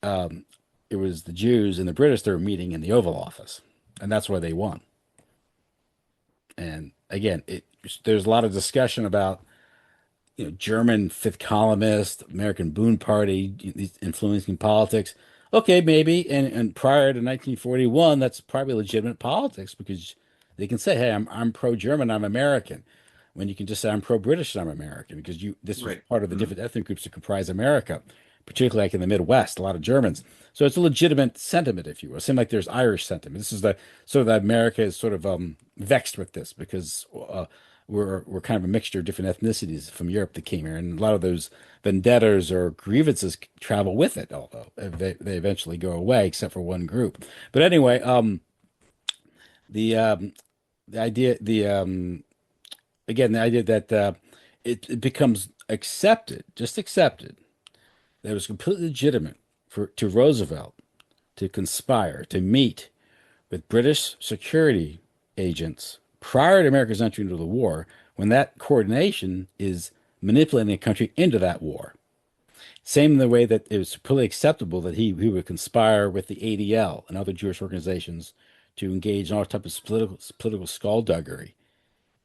um it was the Jews and the British that were meeting in the Oval Office. And that's why they won. And again, there's a lot of discussion about German fifth columnist, American Boon Party, influencing politics. Okay, maybe. And prior to 1941, that's probably legitimate politics because they can say, "Hey, I'm pro-German, I'm American," when you can just say, "I'm pro-British, I'm American," because this was
Right.
part of the
Mhm.
different ethnic groups that comprise America, particularly like in the Midwest, a lot of Germans. So it's a legitimate sentiment, if you will. Same like there's Irish sentiment. This is the sort of that America is sort of vexed with this because we're kind of a mixture of different ethnicities from Europe that came here, and a lot of those vendettas or grievances travel with it, although they eventually go away, except for one group. But anyway, the um, the idea, the idea that it becomes accepted, just accepted, that it was completely legitimate for to Roosevelt to conspire to meet with British security agents prior to America's entry into the war, when that coordination is manipulating a country into that war. Same in the way that it was completely acceptable that he would conspire with the ADL and other Jewish organizations to engage in all types of political skullduggery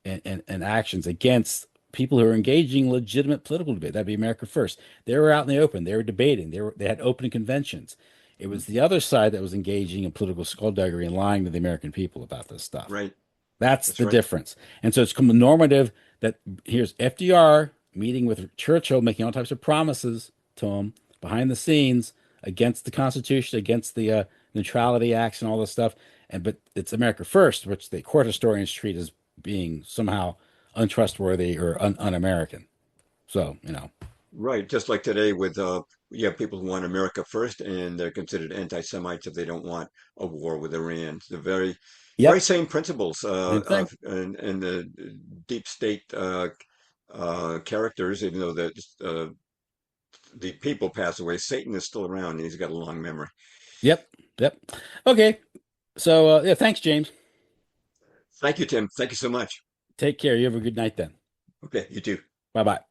and actions against people who are engaging in legitimate political debate. That'd be America First. They were out in the open. They were debating. They had open conventions. It
Mhm.
was the other side that was engaging in political skullduggery and lying to the American people about this stuff.
Right.
That's
That's
the
right.
difference. And so it's come normative that here's FDR meeting with Churchill, making all types of promises to him behind the scenes against the Constitution, against the Neutrality Acts, and all this stuff. But it's America First, which the court historians treat as being somehow untrustworthy or un-American. So,
Right. Just like today with you have people who want America first and they're considered anti-Semites if they don't want a war with Iran. It's the very
yep,
same principles
same thing.
and the deep state characters, even though the people pass away, Satan is still around and he's got a long memory.
Yep, yep. Okay, so yeah, thanks, James.
Thank you, Tim. Thank you so much.
Take care. You have a good night then.
Okay, you too.
Bye bye.